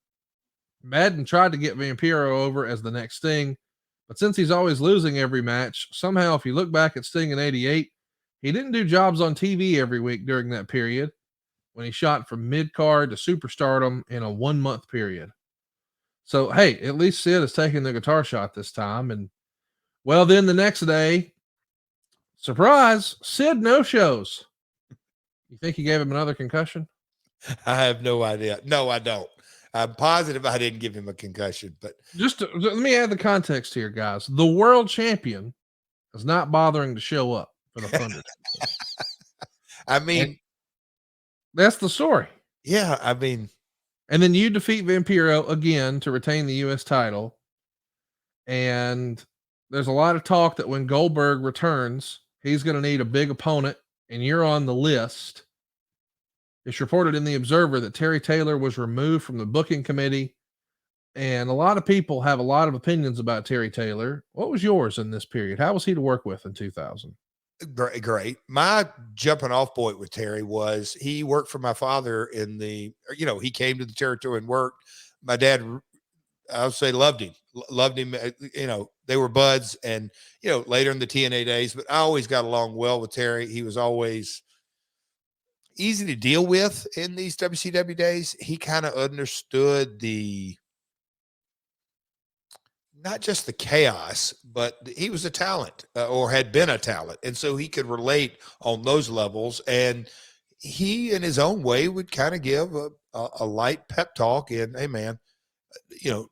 Madden tried to get Vampiro over as the next Sting, but since he's always losing every match, somehow if you look back at Sting in 88, he didn't do jobs on TV every week during that period when he shot from mid-card to superstardom in a 1 month period. So, hey, at least Sid is taking the guitar shot this time. And, well, then the next day, surprise, Sid no-shows. You think he gave him another concussion? I have no idea. No, I don't. I'm positive I didn't give him a concussion, but Let me add the context here, guys. The world champion is not bothering to show up for the Thunder. I mean, and that's the story. Yeah, I mean, and then you defeat Vampiro again to retain the U.S. title. And there's a lot of talk that when Goldberg returns, he's going to need a big opponent, and you're on the list. It's reported in the Observer that Terry Taylor was removed from the booking committee, and a lot of people have a lot of opinions about Terry Taylor. What was yours in this period? How was he to work with in 2000? Great. My jumping off point with Terry was he worked for my father he came to the territory and worked. My dad, I would say, loved him. They were buds, and, later in the TNA days, but I always got along well with Terry. He was always easy to deal with in these WCW days. He kind of understood not just the chaos, but he was a talent or had been a talent. And so he could relate on those levels. And he, in his own way, would kind of give a light pep talk and, hey, man,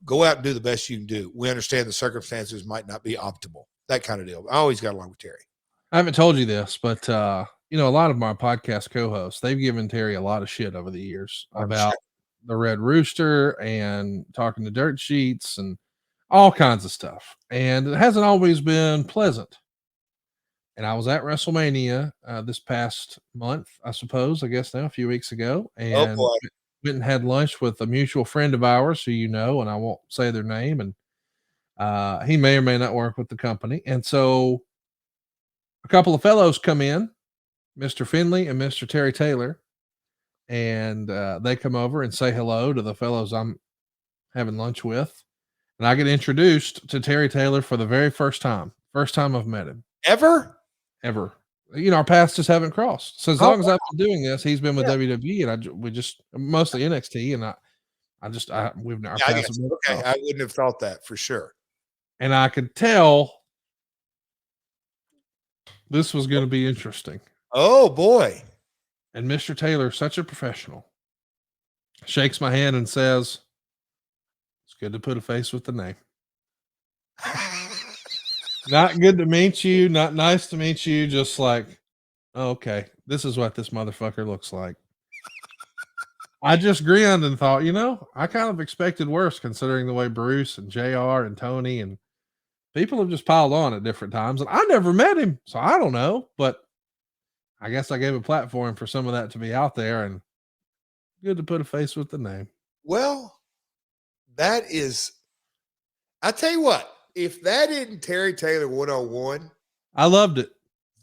go out and do the best you can do. We understand the circumstances might not be optimal, that kind of deal. I always got along with Terry. I haven't told you this, but, a lot of my podcast co-hosts, they've given Terry a lot of shit over the years about the Red Rooster and talking to dirt sheets and all kinds of stuff. And it hasn't always been pleasant. And I was at WrestleMania this past month, I guess now, a few weeks ago. And went and had lunch with a mutual friend of ours who and I won't say their name. And he may or may not work with the company. And so a couple of fellows come in, Mr. Finley and Mr. Terry Taylor, and they come over and say hello to the fellows I'm having lunch with. And I get introduced to Terry Taylor for the very first time. First time I've met him. Ever. Our paths just haven't crossed. So as long as I've been doing this, he's been with WWE, and we just mostly NXT, and we've never. Okay, I wouldn't have thought that for sure. And I could tell This was going to be interesting. Oh boy. And Mr. Taylor, such a professional, shakes my hand and says, "It's good to put a face with the name. Not good to meet you, not nice to meet you, just like, oh, okay, this is what this motherfucker looks like." I just grinned and thought, I kind of expected worse considering the way Bruce and JR and Tony and people have just piled on at different times. And I never met him, so I don't know. But I guess I gave a platform for some of that to be out there, and good to put a face with the name. Well, that is, I tell you what, if that isn't Terry Taylor 101, I loved it.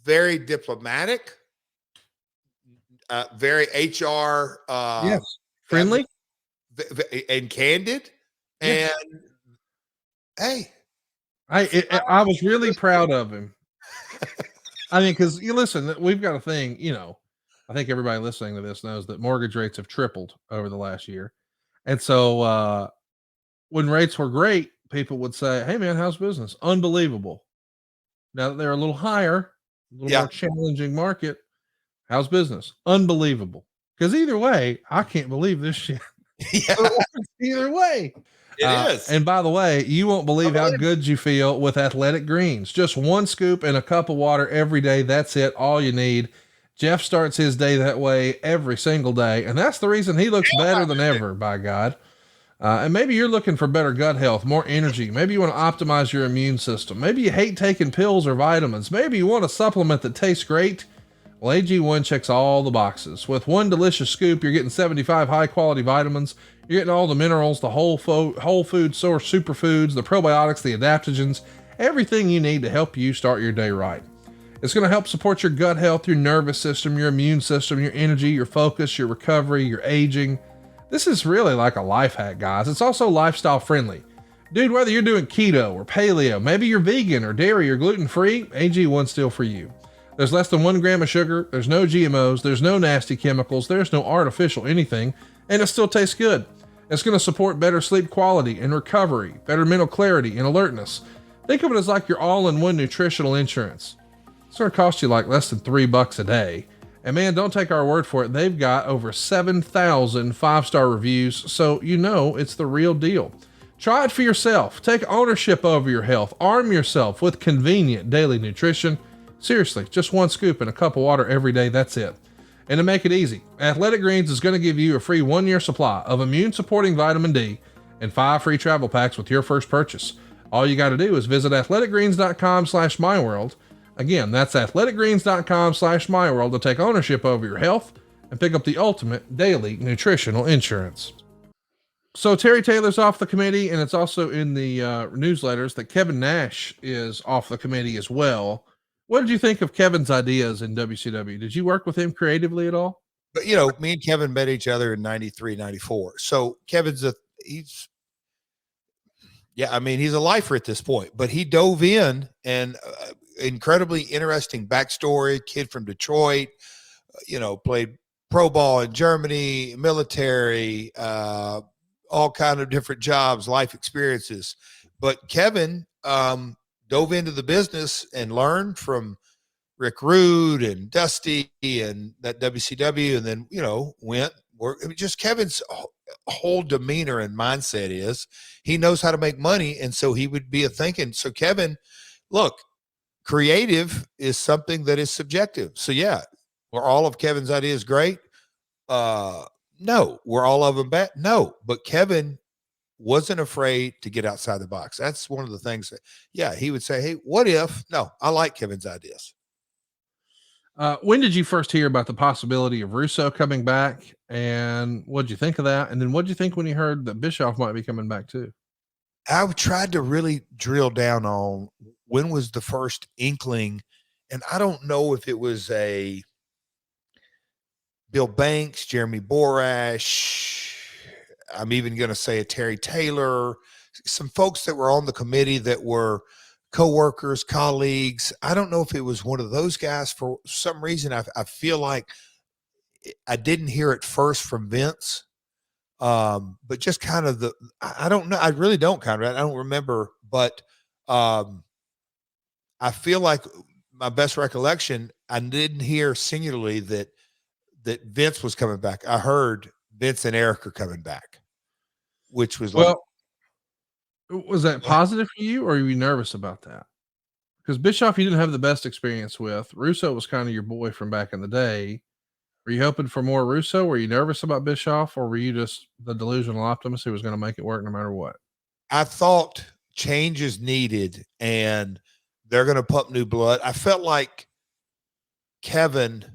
Very diplomatic, very HR, Yes, friendly and candid. Yes. And hey, I was really proud of him. I mean, because you listen, we've got a thing, I think everybody listening to this knows that mortgage rates have tripled over the last year. And so when rates were great, people would say, "Hey man, how's business?" Unbelievable. Now that they're a little higher, a little more challenging market, how's business? Unbelievable. Because either way, I can't believe this shit. Yeah. Either way. It is. And by the way, you won't believe how good you feel with Athletic Greens. Just one scoop and a cup of water every day. That's it. All you need. Jeff starts his day that way every single day. And that's the reason he looks better than ever, by God. And maybe you're looking for better gut health, more energy. Maybe you want to optimize your immune system. Maybe you hate taking pills or vitamins. Maybe you want a supplement that tastes great. Well, AG1 checks all the boxes. With one delicious scoop, you're getting 75 high-quality vitamins. You're getting all the minerals, the whole food source superfoods, the probiotics, the adaptogens, everything you need to help you start your day right. It's going to help support your gut health, your nervous system, your immune system, your energy, your focus, your recovery, your aging. This is really like a life hack, guys. It's also lifestyle friendly. Dude, whether you're doing keto or paleo, maybe you're vegan or dairy or gluten-free, AG1's still for you. There's less than 1 gram of sugar. There's no GMOs. There's no nasty chemicals. There's no artificial anything, and it still tastes good. It's going to support better sleep quality and recovery, better mental clarity and alertness. Think of it as like your all-in-one nutritional insurance. It's going to cost you like less than $3 a day. And man, don't take our word for it. They've got over 7,000 5-star reviews, so it's the real deal. Try it for yourself. Take ownership over your health. Arm yourself with convenient daily nutrition. Seriously, just one scoop and a cup of water every day. That's it. And to make it easy, Athletic Greens is going to give you a free 1-year supply of immune-supporting vitamin D and 5 free travel packs with your first purchase. All you got to do is visit athleticgreens.com/myworld. Again, that's athleticgreens.com/myworld to take ownership over your health and pick up the ultimate daily nutritional insurance. So Terry Taylor's off the committee, and it's also in the newsletters that Kevin Nash is off the committee as well. What did you think of Kevin's ideas in WCW? Did you work with him creatively at all? But, me and Kevin met each other in 93, 94. So Kevin's he's a lifer at this point, but he dove in and incredibly interesting backstory, kid from Detroit, played pro ball in Germany, military, all kind of different jobs, life experiences. But Kevin, dove into the business and learned from Rick Rude and Dusty and that WCW, and then, just Kevin's whole demeanor and mindset is he knows how to make money. And so he would be so Kevin, look, creative is something that is subjective. So yeah, were all of Kevin's ideas great? No. Were all of them bad? No. But Kevin wasn't afraid to get outside the box. That's one of the things that, he would say, hey, what if? No, I like Kevin's ideas. When did you first hear about the possibility of Russo coming back, and what'd you think of that? And then what'd you think when you heard that Bischoff might be coming back too? I tried to really drill down on when was the first inkling, and I don't know if it was a Bill Banks, Jeremy Borash, I'm even going to say a Terry Taylor, some folks that were on the committee that were coworkers, colleagues. I don't know if it was one of those guys. For some reason, I feel like I didn't hear it first from Vince, but just kind of I don't know. I really don't, Conrad. I don't remember, but I feel like my best recollection, I didn't hear singularly that Vince was coming back. I heard Vince and Eric are coming back, which was like, was that positive for you, or were you nervous about that? Because Bischoff, you didn't have the best experience with. Russo was kind of your boy from back in the day. Were you hoping for more Russo? Were you nervous about Bischoff, or were you just the delusional optimist who was going to make it work no matter what? I thought change is needed and they're going to pump new blood. I felt like Kevin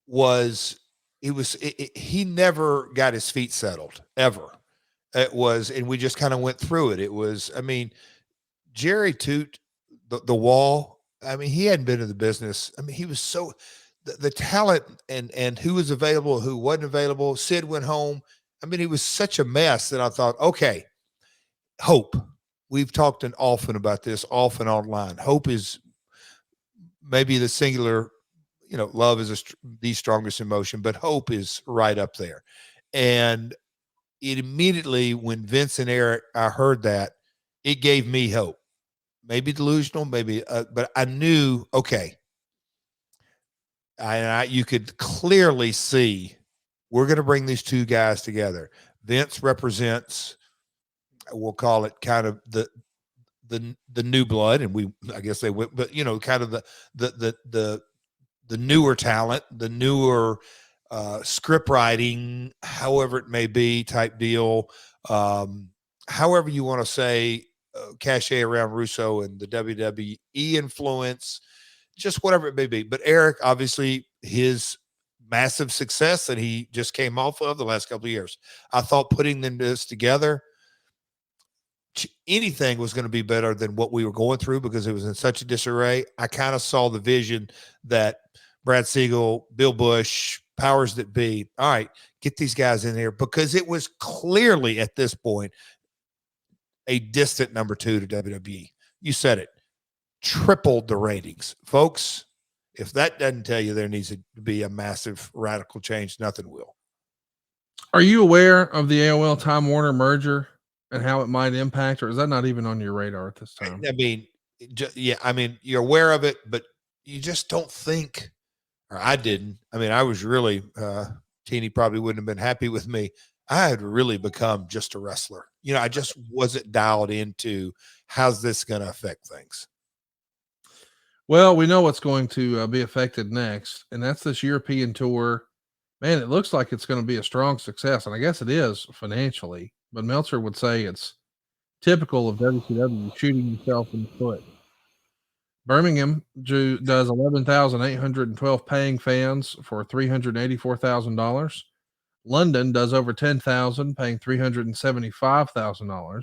he never got his feet settled ever. And we just kind of went through it. It was, I mean, Jerry Toot, the wall. I mean, he hadn't been in the business. I mean, he was so the talent and who was available, who wasn't available. Sid went home. I mean, he was such a mess that I thought, okay, hope. We've talked often about this, off and online. Hope is maybe the singular, love is the strongest emotion, but hope is right up there. And it immediately, when Vince and Eric, I heard that, it gave me hope. Maybe delusional, maybe, but I knew, okay. You could clearly see we're going to bring these two guys together. Vince represents, we'll call it kind of the new blood, and I guess they went, but kind of the newer talent, the newer script writing, however it may be, type deal. However you want to say, cachet around Russo and the WWE influence, just whatever it may be. But Eric, obviously, his massive success that he just came off of the last couple of years. I thought putting this together, anything was going to be better than what we were going through because it was in such a disarray. I kind of saw the vision that Brad Siegel, Bill Bush, powers that be, all right, get these guys in here, because it was clearly at this point a distant number 2 to WWE. You said it. Tripled the ratings. Folks, if that doesn't tell you there needs to be a massive radical change, nothing will. Are you aware of the AOL Time Warner merger and how it might impact, or is that not even on your radar at this time? I mean, I mean, you're aware of it, but you just don't think, or I didn't. I mean, I was really, Teeny probably wouldn't have been happy with me. I had really become just a wrestler. I just wasn't dialed into how's this going to affect things. Well, we know what's going to be affected next, and that's this European tour. Man, it looks like it's going to be a strong success, and I guess it is financially, but Meltzer would say it's typical of WCW shooting himself in the foot. Birmingham does 11,812 paying fans for $384,000. London does over 10,000, paying $375,000.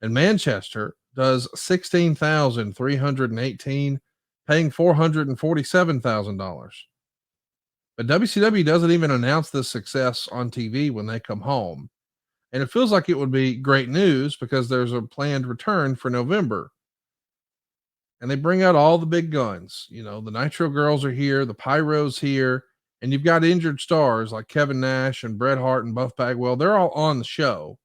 And Manchester does 16,318, paying $447,000. But WCW doesn't even announce this success on TV when they come home. And it feels like it would be great news because there's a planned return for November. And they bring out all the big guns. The Nitro Girls are here, the Pyro's here, and you've got injured stars like Kevin Nash and Bret Hart and Buff Bagwell. They're all on the show.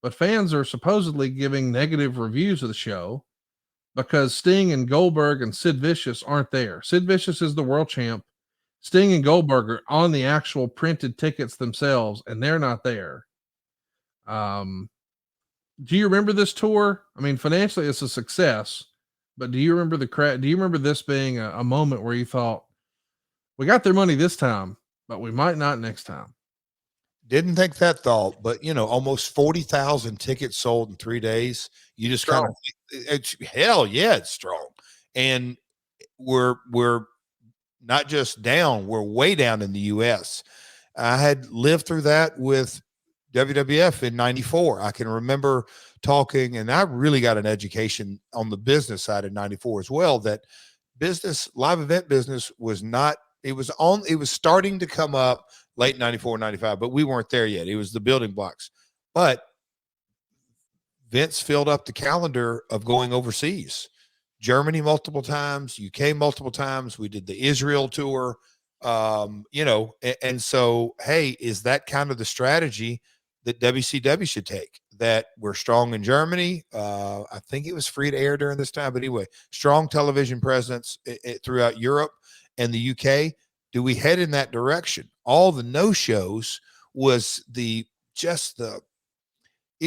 But fans are supposedly giving negative reviews of the show because Sting and Goldberg and Sid Vicious aren't there. Sid Vicious is the world champ. Sting and Goldberg are on the actual printed tickets themselves, and they're not there. Do you remember this tour? I mean, financially, it's a success, but do you remember do you remember this being a moment where you thought, we got their money this time, but we might not next time? Didn't think that thought, but almost 40,000 tickets sold in 3 days. You just kind of, hell yeah, it's strong. And we're not just down, we're way down in the US. I had lived through that with WWF in 94. I can remember talking, and I really got an education on the business side in 94 as well, that live event business was not, it was starting to come up late 94, 95, but we weren't there yet. It was the building blocks. But Vince filled up the calendar of going overseas. Germany multiple times, UK multiple times. We did the Israel tour, and so, hey, is that kind of the strategy that WCW should take? that were strong in Germany. I think it was free to air during this time, but anyway, strong television presence throughout Europe and the UK. Do we head in that direction? All the no-shows was it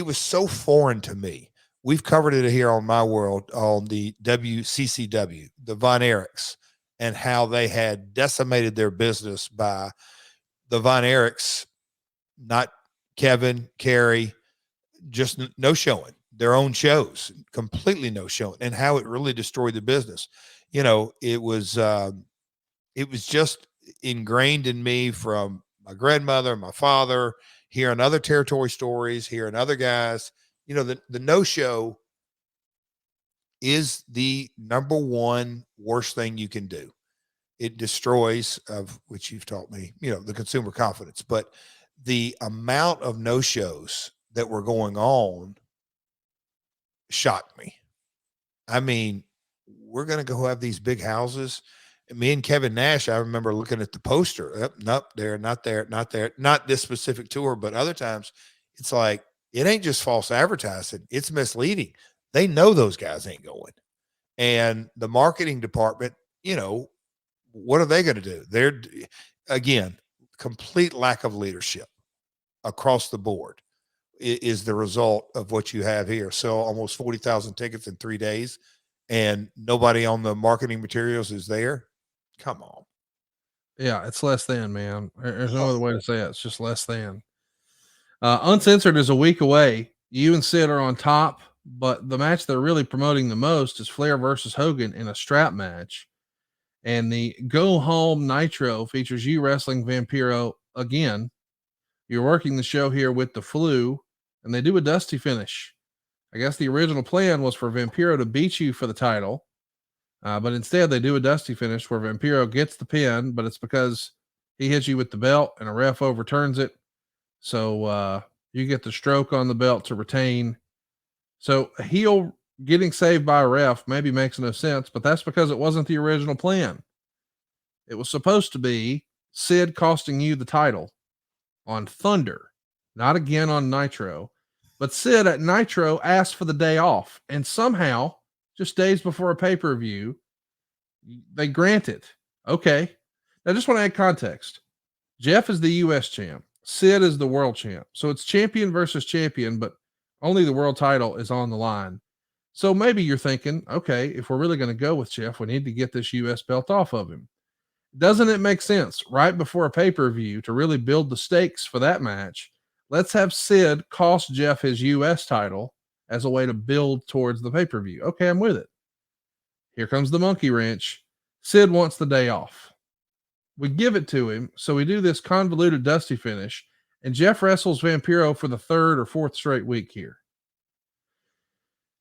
was so foreign to me. We've covered it here on My World on the WCCW, the Von Erichs, and how they had decimated their business by the Von Erichs, not Kevin, Kerry, just no showing their own shows, completely no showing, and how it really destroyed the business. You know, it was just ingrained in me from my grandmother, my father, hearing other territory stories, hearing other guys. You know, the no-show is the number one worst thing you can do. It destroys, of which you've taught me, you know, the consumer confidence. But the amount of no-shows that were going on shocked me. I mean, we're going to go have these big houses. And me and Kevin Nash, I remember looking at the poster. Nope, there, not there, not there. Not this specific tour, but other times it's like, it ain't just false advertising. It's misleading. They know those guys ain't going. And the marketing department, you know, what are they going to do? They're, again, complete lack of leadership across the board is the result of what you have here. So almost 40,000 tickets in 3 days and nobody on the marketing materials is there. Come on. Yeah, it's less than, man. There's no other way to say it. It's just less than. Uncensored is a week away. You and Sid are on top, but the match they're really promoting the most is Flair versus Hogan in a strap match. And the Go Home Nitro features you wrestling Vampiro again. You're working the show here with the Flu, and they do a dusty finish. I guess the original plan was for Vampiro to beat you for the title, but instead they do a dusty finish where Vampiro gets the pin, but it's because he hits you with the belt and a ref overturns it. So you get the stroke on the belt to retain. So a heel getting saved by a ref maybe makes no sense, but that's because it wasn't the original plan. It was supposed to be Sid costing you the title on Thunder, not again on Nitro. But Sid at Nitro asked for the day off, and somehow, just days before a pay-per-view, they grant it. Okay. Now, I just want to add context. Jeff is the U.S. champ. Sid is the world champ. So it's champion versus champion, but only the world title is on the line. So maybe you're thinking, okay, if we're really going to go with Jeff, we need to get this U.S. belt off of him. Doesn't it make sense right before a pay-per-view to really build the stakes for that match? Let's have Sid cost Jeff his U.S. title as a way to build towards the pay-per-view. Okay, I'm with it. Here comes the monkey wrench. Sid wants the day off. We give it to him, so we do this convoluted dusty finish, and Jeff wrestles Vampiro for the third or fourth straight week here.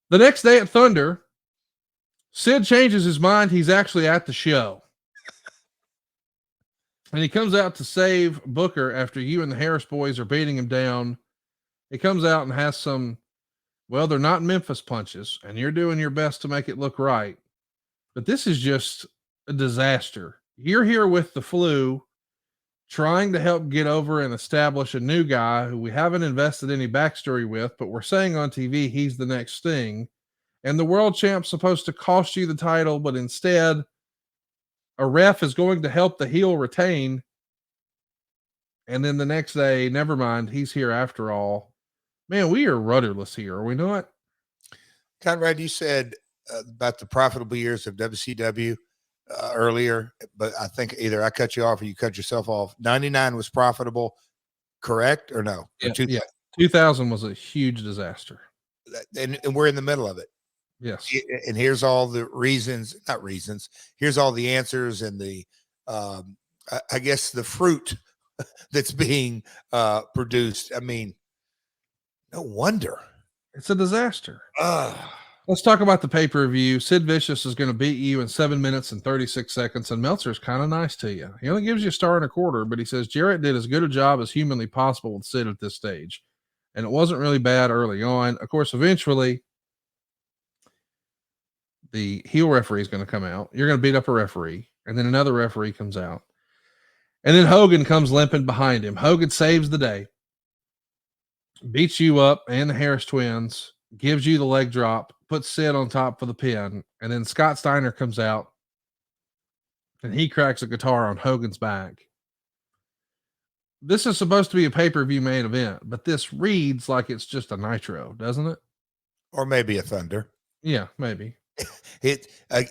The next day at Thunder, Sid changes his mind. He's actually at the show. And he comes out to save Booker after you and the Harris boys are beating him down. He comes out and has some, well, they're not Memphis punches, and you're doing your best to make it look right. But this is just a disaster. You're here with the Flu, trying to help get over and establish a new guy who we haven't invested any backstory with, but we're saying on TV he's the next Sting. And the world champ's supposed to cost you the title, but instead a ref is going to help the heel retain. And then the next day, never mind, he's here after all. Man, we are rudderless here, are we not? Conrad, you said about the profitable years of WCW earlier, but I think either I cut you off or you cut yourself off. 99 was profitable, correct or no? Yeah, 2000 was a huge disaster. And we're in the middle of it. Yes. And here's all the reasons, not reasons, here's all the answers and the, I guess the fruit that's being produced. I mean, no wonder. It's a disaster. Let's talk about the pay-per-view. Sid Vicious is going to beat you in 7 minutes and 36 seconds, and Meltzer's kind of nice to you. He only gives you a 1.25 stars, but he says JArrett did as good a job as humanly possible with Sid at this stage. And it wasn't really bad early on. Of course, eventually, the heel referee is going to come out. You're going to beat up a referee, and then another referee comes out. And then Hogan comes limping behind him. Hogan saves the day. beats you up and the Harris twins, gives you the leg drop, puts Sid on top for the pin, and then Scott Steiner comes out and he cracks a guitar on Hogan's back. This is supposed to be a pay-per-view main event, but this reads like it's just a Nitro, doesn't it? Or maybe a Thunder. Yeah, maybe.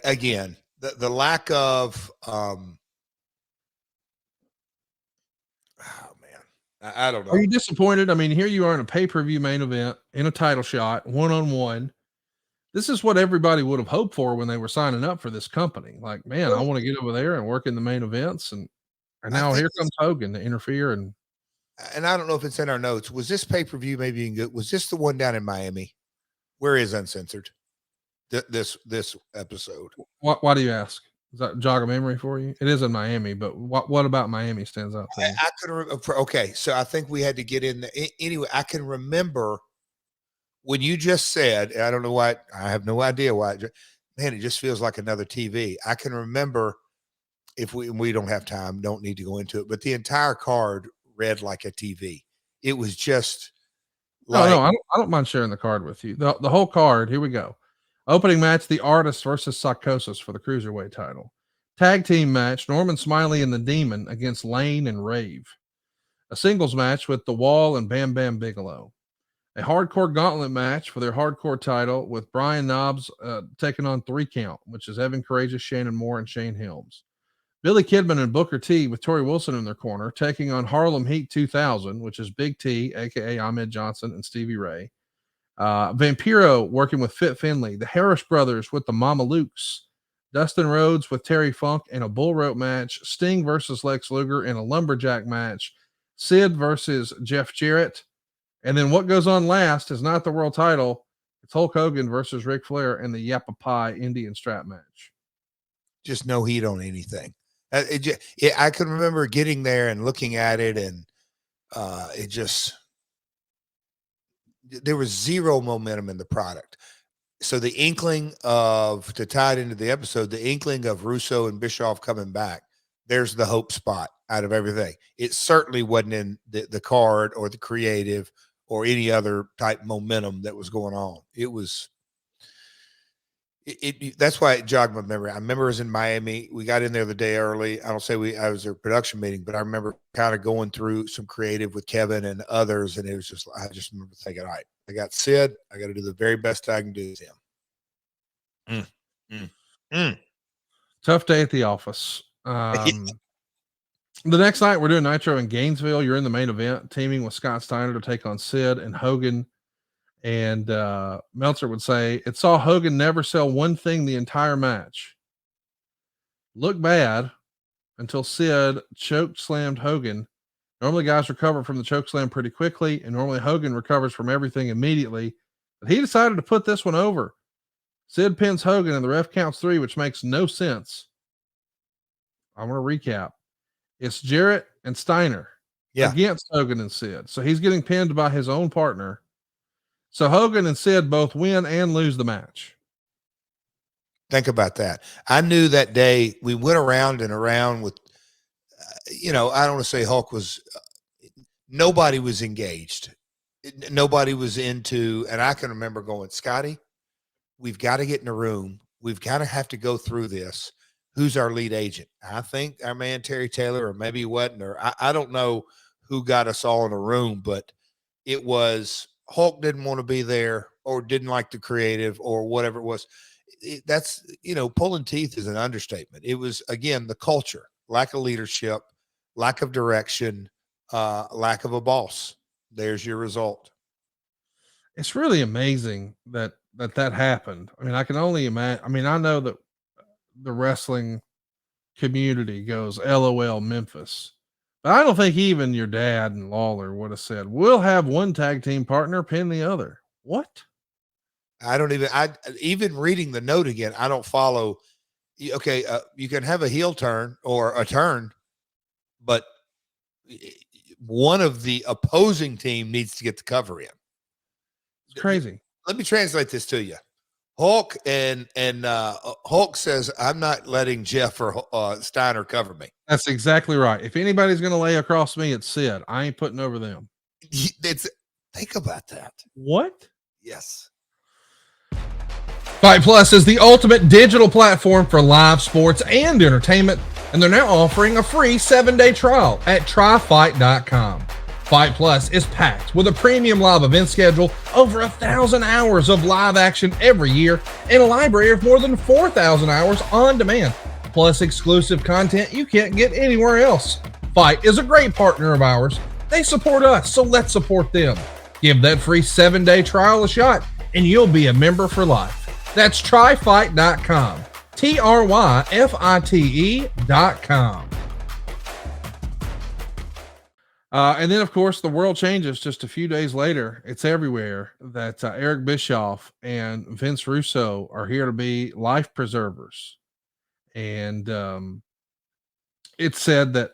Again, the lack of oh man, I don't know. Are you disappointed? I mean, here you are in a pay-per-view main event in a title shot, one-on-one. This is what everybody would have hoped for when they were signing up for this company. Like, man, I want to get over there and work in the main events, and now here comes Hogan to interfere. And I don't know if it's in our notes. Was this pay-per-view maybe good? Was this the one down in Miami? Where is Uncensored? This episode. why do you ask? Does that jog a memory for you? It is in Miami, but what about Miami stands out to you? I could remember. Okay, so I think we had to get in there. Anyway, I can remember when you just said, I don't know why, I have no idea why, man, it just feels like another TV. I can remember, if we don't have time, don't need to go into it, but the entire card read like a TV. It was just like, No, I don't mind sharing the card with you. The whole card, here we go. Opening match, The Artist versus Psychosis for the Cruiserweight title. Tag team match, Norman Smiley and the Demon against Lane and Rave. A singles match with The Wall and Bam Bam Bigelow. A hardcore gauntlet match for their hardcore title with Brian Knobbs taking on 3 Count, which is Evan Courageous, Shannon Moore, and Shane Helms. Billy Kidman and Booker T with Tori Wilson in their corner, taking on Harlem Heat 2000, which is Big T, aka Ahmed Johnson, and Stevie Ray. Vampiro working with Fit Finley, the Harris Brothers with the Mama Lukes, Dustin Rhodes with Terry Funk in a bull rope match, Sting versus Lex Luger in a lumberjack match, Sid versus Jeff Jarrett. And then what goes on last is not the world title. It's Hulk Hogan versus Ric Flair in the Yappa Pie Indian strap match. just no heat on anything. I can remember getting there and looking at it, and there was zero momentum in the product. So the inkling of, to tie it into the episode, the inkling of Russo and Bischoff coming back, there's the hope spot out of everything. It certainly wasn't in the card or the creative or any other type momentum that was going on. It was, that's why it jogged my memory. I remember it was in Miami. We got in there the day early. I don't say I was at a production meeting, but I remember kind of going through some creative with Kevin and others. And it was just, I just remember thinking, all right, I got Sid. I got to do the very best I can do with him. Tough day at the office. The next night, we're doing Nitro in Gainesville. You're in the main event, teaming with Scott Steiner to take on Sid and Hogan. And Meltzer would say, it saw Hogan never sell one thing the entire match. Looked bad until Sid choke slammed Hogan. Normally, guys recover from the choke slam pretty quickly, and normally Hogan recovers from everything immediately. But he decided to put this one over. Sid pins Hogan, and the ref counts 3, which makes no sense. I'm going to recap. It's Jarrett and Steiner against Hogan and Sid. So he's getting pinned by his own partner. So Hogan and Sid both win and lose the match. Think about that. I knew that day we went around and around with, I don't want to say Hulk was, nobody was engaged. Nobody was into, and I can remember going, Scotty, we've got to get in a room. We've got to have to go through this. Who's our lead agent? I think our man Terry Taylor, or maybe he wasn't, or I don't know who got us all in a room, but it was Hulk didn't want to be there or didn't like the creative or whatever it was. That's, pulling teeth is an understatement. It was, again, the culture, lack of leadership, lack of direction, lack of a boss. There's your result. It's really amazing that happened. I mean, I can only imagine. I mean, I know that the wrestling community goes LOL Memphis, but I don't think even your dad and Lawler would have said, we'll have one tag team partner pin the other. What? Even reading the note again, I don't follow. Okay. You can have a heel turn or a turn, but one of the opposing team needs to get the cover in. It's crazy. Let me translate this to you. Hulk and Hulk says, I'm not letting Jeff or Steiner cover me. That's exactly right. If anybody's going to lay across me, it's Sid. I ain't putting over them. Think about that. What? Yes. Fight Plus is the ultimate digital platform for live sports and entertainment, and they're now offering a free 7-day trial at tryfight.com. Fight Plus is packed with a premium live event schedule, over 1,000 hours of live action every year, and a library of more than 4,000 hours on demand, plus exclusive content you can't get anywhere else. Fight is a great partner of ours. They support us, so let's support them. Give that free 7-day trial a shot, and you'll be a member for life. That's tryfight.com. tryfite.com. And then, of course, the world changes just a few days later. It's everywhere that Eric Bischoff and Vince Russo are here to be life preservers. And it's said that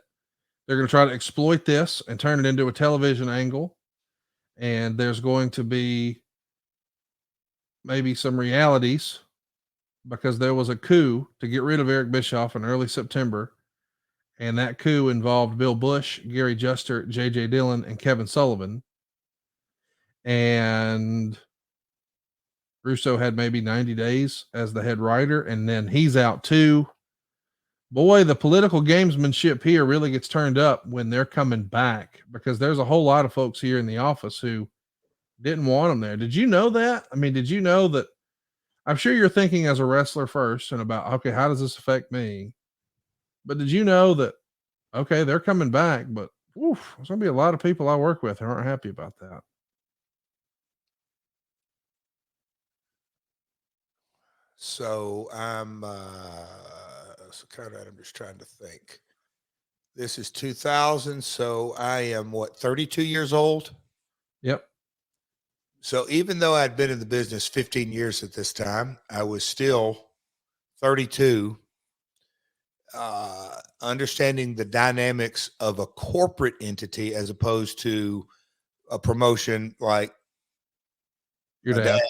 they're going to try to exploit this and turn it into a television angle. And there's going to be maybe some realities, because there was a coup to get rid of Eric Bischoff in early September. And that coup involved Bill Bush, Gary Juster, J.J. Dillon, and Kevin Sullivan. And Russo had maybe 90 days as the head writer, and then he's out too. Boy, the political gamesmanship here really gets turned up when they're coming back, because there's a whole lot of folks here in the office who didn't want them there. Did you know that? I mean, did you know that? I'm sure you're thinking as a wrestler first and about, okay, how does this affect me? But did you know that, okay, they're coming back, but there's going to be a lot of people I work with who aren't happy about that. So I'm just trying to think. This is 2000, so I am 32 years old. Yep. So even though I'd been in the business 15 years at this time, I was still 32, understanding the dynamics of a corporate entity as opposed to a promotion like your dad.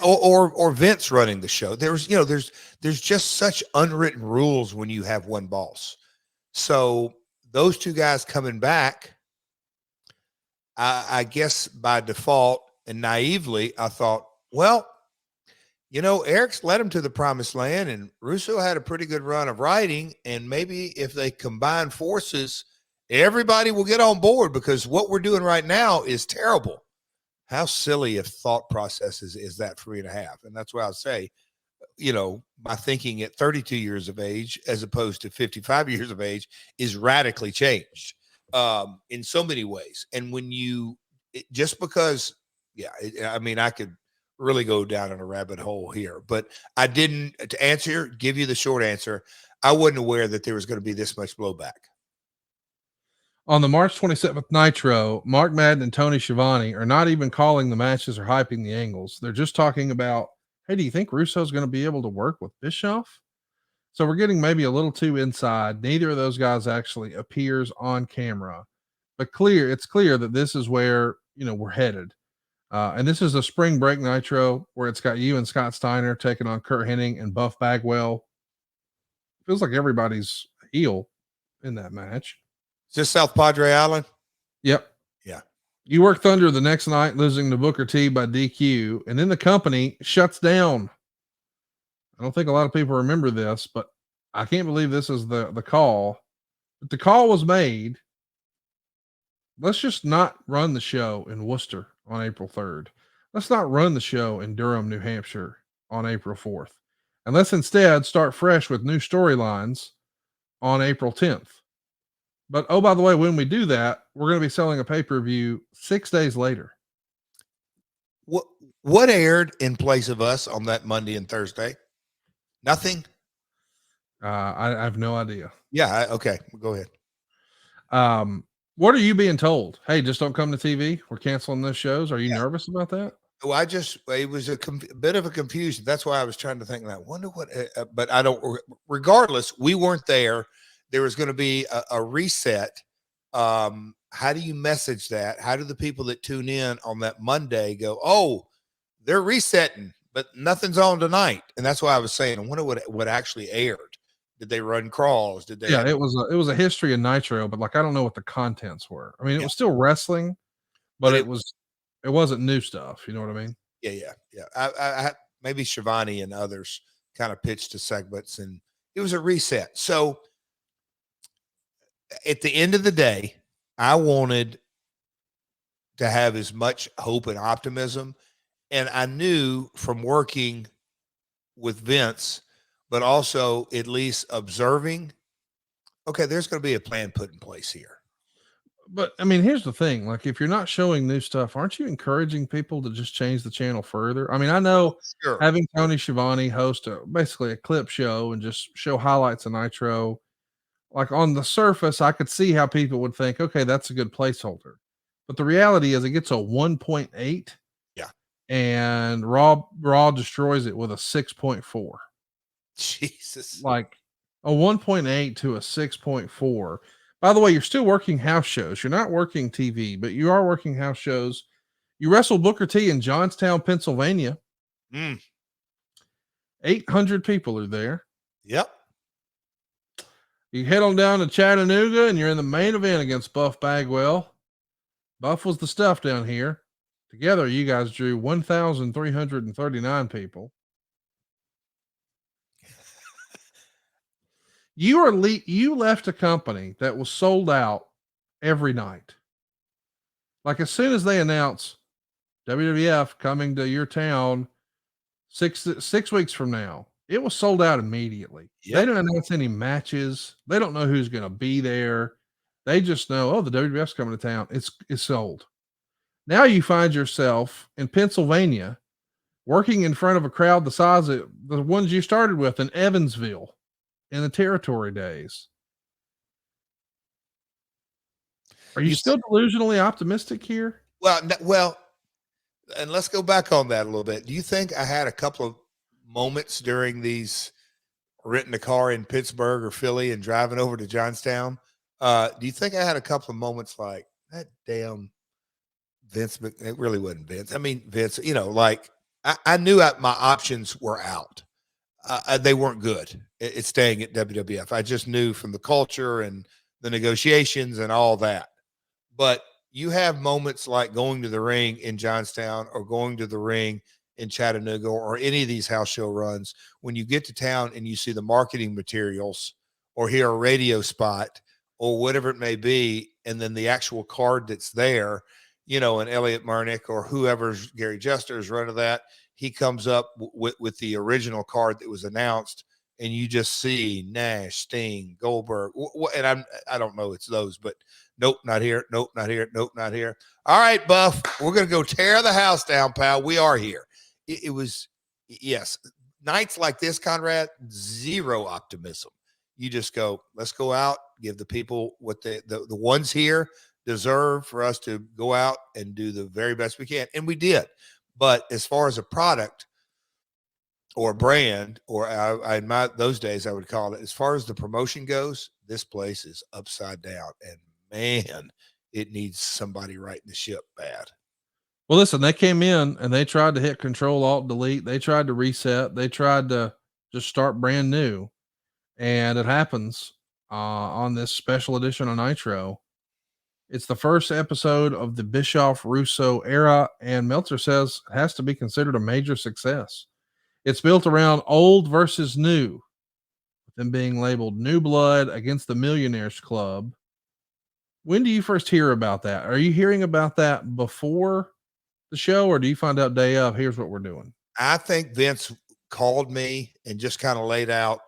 Or Vince running the show. There's just such unwritten rules when you have one boss. So those two guys coming back, I guess by default and naively, I thought, well, Eric's led him to the promised land, and Russo had a pretty good run of writing, and maybe if they combine forces, everybody will get on board, because what we're doing right now is terrible. How silly of thought processes is that 3.5? And that's why I say, my thinking at 32 years of age, as opposed to 55 years of age, is radically changed in so many ways. And when just because, I could really go down in a rabbit hole here, but I didn't, give you the short answer, I wasn't aware that there was going to be this much blowback. On the March 27th Nitro, Mark Madden and Tony Schiavone are not even calling the matches or hyping the angles. They're just talking about, hey, do you think Russo's going to be able to work with Bischoff? So we're getting maybe a little too inside. Neither of those guys actually appears on camera, but it's clear that this is where, we're headed. And this is a spring break Nitro where it's got you and Scott Steiner taking on Kurt Hennig and Buff Bagwell. Feels like everybody's heel in that match. Is this South Padre Island? Yep. Yeah. You work Thunder the next night, losing to Booker T by DQ, and then the company shuts down. I don't think a lot of people remember this, but I can't believe this is the call. But the call was made. Let's just not run the show in Worcester on April 3rd. Let's not run the show in Durham, New Hampshire on April 4th. And let's instead start fresh with new storylines on April 10th. But, oh, by the way, when we do that, we're going to be selling a pay-per-view 6 days later. What aired in place of us on that Monday and Thursday? Nothing? I have no idea. Yeah, okay. Go ahead. What are you being told? Hey, just don't come to TV. We're canceling those shows. Are you nervous about that? Oh, it was a bit of a confusion. That's why I was trying to think that. Wonder what, but I don't, regardless, we weren't there. There was going to be a reset. How do you message that? How do the people that tune in on that Monday go, oh, they're resetting, but nothing's on tonight? And that's why I was saying, I wonder what actually aired. Did they run crawls? Did they? Yeah, it was a history of Nitro, but I don't know what the contents were. I mean, it was still wrestling, but it was It wasn't new stuff. You know what I mean? Yeah. I maybe Shivani and others kind of pitched to segments, and it was a reset. So at the end of the day, I wanted to have as much hope and optimism. And I knew from working with Vince, but also at least observing, okay, there's going to be a plan put in place here. But I mean, here's the thing: like, if you're not showing new stuff, aren't you encouraging people to just change the channel further? I mean, I know Sure. having Tony Schiavone host basically a clip show and just show highlights of Nitro, like on the surface, I could see how people would think, okay, that's a good placeholder. But the reality is, it gets a 1.8. Yeah. And Raw destroys it with a 6.4. Jesus. Like a 1.8 to a 6.4. By the way, you're still working house shows. You're not working TV, but you are working house shows. You wrestled Booker T in Johnstown, Pennsylvania. 800 people are there. Yep. You head on down to Chattanooga and you're in the main event against Buff Bagwell. Buff was the stuff down here. Together, you guys drew 1,339 people. You left a company that was sold out every night. Like, as soon as they announce WWF coming to your town 6 weeks from now, it was sold out immediately. Yep. They didn't announce any matches. They don't know who's going to be there. They just know, oh, the WWF's coming to town. It's sold. Now you find yourself in Pennsylvania working in front of a crowd the size of the ones you started with in Evansville in the territory days. Are you still delusionally optimistic here? Well, and let's go back on that a little bit. Do you think I had a couple of moments during these renting a car in Pittsburgh or Philly and driving over to Johnstown? Do you think I had a couple of moments like that damn Vince? It really wasn't Vince. I mean, Vince, like I knew my options were out. They weren't good at staying at WWF. I just knew from the culture and the negotiations and all that. But you have moments like going to the ring in Johnstown or going to the ring in Chattanooga or any of these house show runs, when you get to town and you see the marketing materials or hear a radio spot or whatever it may be, and then the actual card that's there, and Elliot Murnick or whoever's Gary Jester is running that, he comes up with the original card that was announced, and you just see Nash, Sting, Goldberg, and I don't know it's those, but nope, not here. Nope, not here. Nope, not here. All right, Buff, we're going to go tear the house down, pal. We are here. It was, yes, nights like this, Conrad, zero optimism. You just go, let's go out, give the people what the ones here deserve for us to go out and do the very best we can. And we did. But as far as a product or a brand, or in those days, I would call it, as far as the promotion goes, this place is upside down. And man, it needs somebody righting the ship bad. Well, listen, they came in and they tried to hit Control Alt Delete. They tried to reset. They tried to just start brand new. And it happens on this special edition of Nitro. It's the first episode of the Bischoff Russo era, and Meltzer says it has to be considered a major success. It's built around old versus new, with them being labeled New Blood against the Millionaires Club. When do you first hear about that? Are you hearing about that before the show, or do you find out day of, here's what we're doing? I think Vince called me and just kind of laid out,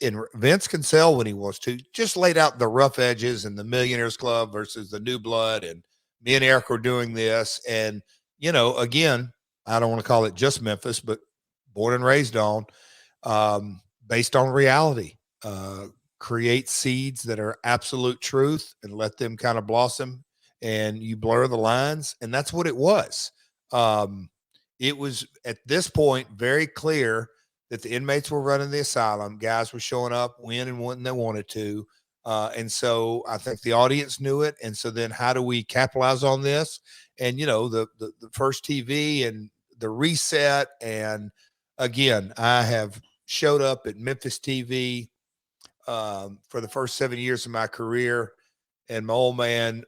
and Vince can sell when he wants to, just laid out the rough edges and the Millionaires Club versus the New Blood. And me and Eric were doing this. And, again, I don't want to call it just Memphis, but born and raised on, based on reality, create seeds that are absolute truth and let them kind of blossom, and you blur the lines. And that's what it was. It was at this point very clear that the inmates were running the asylum. Guys were showing up when and when they wanted to. And so I think the audience knew it. And so then how do we capitalize on this? And, the first TV and the reset. And again, I have showed up at Memphis TV for the first 7 years of my career. And my old man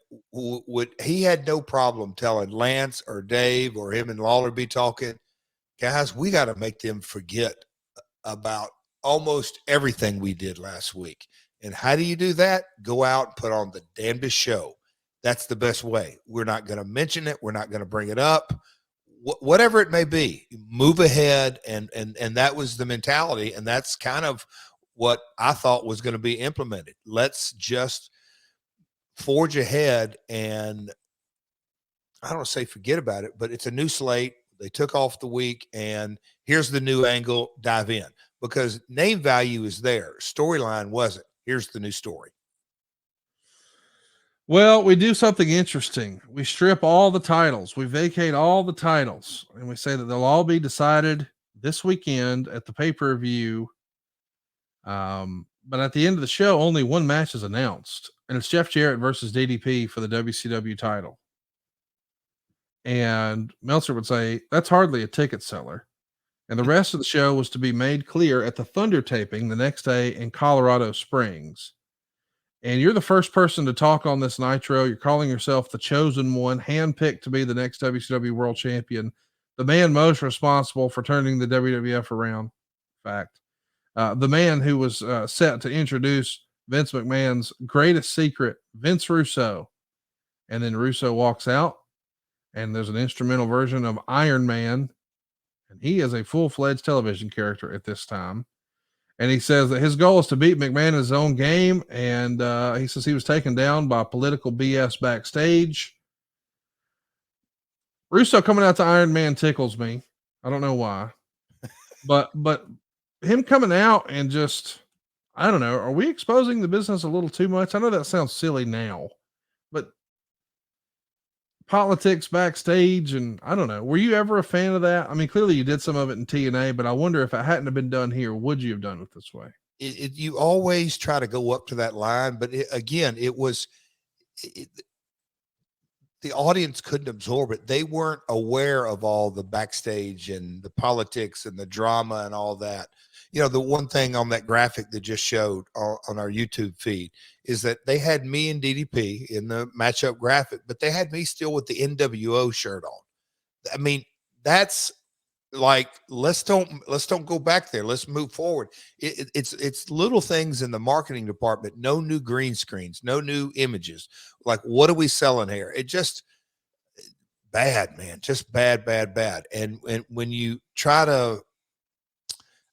he had no problem telling Lance or Dave or him and Lawler be talking, guys, we got to make them forget about almost everything we did last week. And how do you do that? Go out and put on the damnedest show. That's the best way. We're not going to mention it. We're not going to bring it up. Whatever it may be, move ahead. And that was the mentality. And that's kind of what I thought was going to be implemented. Let's just forge ahead, and I don't want to say forget about it, but it's a new slate. They took off the week, and here's the new angle, dive in, because name value is there. Storyline wasn't. Here's the new story. Well, we do something interesting. We strip all the titles. We vacate all the titles, and we say that they'll all be decided this weekend at the pay-per-view. But at the end of the show, only one match is announced, and it's Jeff Jarrett versus DDP for the WCW title. And Meltzer would say, that's hardly a ticket seller. And the rest of the show was to be made clear at the Thunder taping the next day in Colorado Springs. And you're the first person to talk on this Nitro. You're calling yourself the chosen one, handpicked to be the next WCW world champion, the man most responsible for turning the WWF around. In fact, the man who was set to introduce Vince McMahon's greatest secret, Vince Russo. And then Russo walks out, and there's an instrumental version of Iron Man, and he is a full-fledged television character at this time. And he says that his goal is to beat McMahon in his own game, and he says he was taken down by political BS backstage. Russo coming out to Iron Man tickles me. I don't know why. but him coming out and just, I don't know, are we exposing the business a little too much? I know that sounds silly now, but politics backstage, and I don't know. Were you ever a fan of that? I mean, clearly you did some of it in TNA, but I wonder if it hadn't have been done here, would you have done it this way? You always try to go up to that line, but it was the audience couldn't absorb it. They weren't aware of all the backstage and the politics and the drama and all that. You know, the one thing on that graphic that just showed on our YouTube feed is that they had me and DDP in the matchup graphic, but they had me still with the NWO shirt on. I mean, that's like, let's don't go back there. Let's move forward. It's little things in the marketing department. No new green screens, no new images. Like, what are we selling here? It just bad, man. Just bad. And when you try to,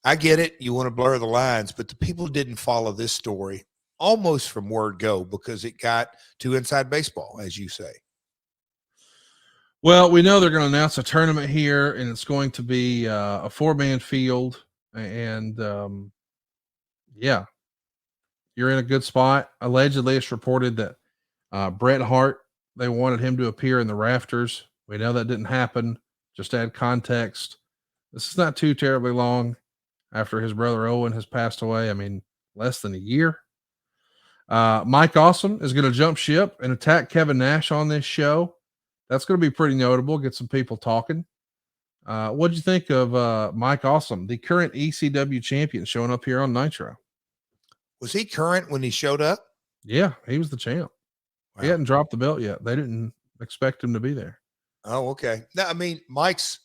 I get it, you want to blur the lines, but the people didn't follow this story almost from word go because it got too inside baseball, as you say. Well, we know they're going to announce a tournament here, and it's going to be a 4-man field. And yeah, you're in a good spot. Allegedly, it's reported that Bret Hart, they wanted him to appear in the rafters. We know that didn't happen. Just to add context, this is not too terribly long after his brother Owen has passed away. I mean, less than a year. Mike Awesome is going to jump ship and attack Kevin Nash on this show. That's going to be pretty notable. Get some people talking. What did you think of Mike Awesome, the current ECW champion, showing up here on Nitro? Was he current when he showed up? Yeah, he was the champ. Wow. He hadn't dropped the belt yet. They didn't expect him to be there. Oh, okay. No, I mean, Mike's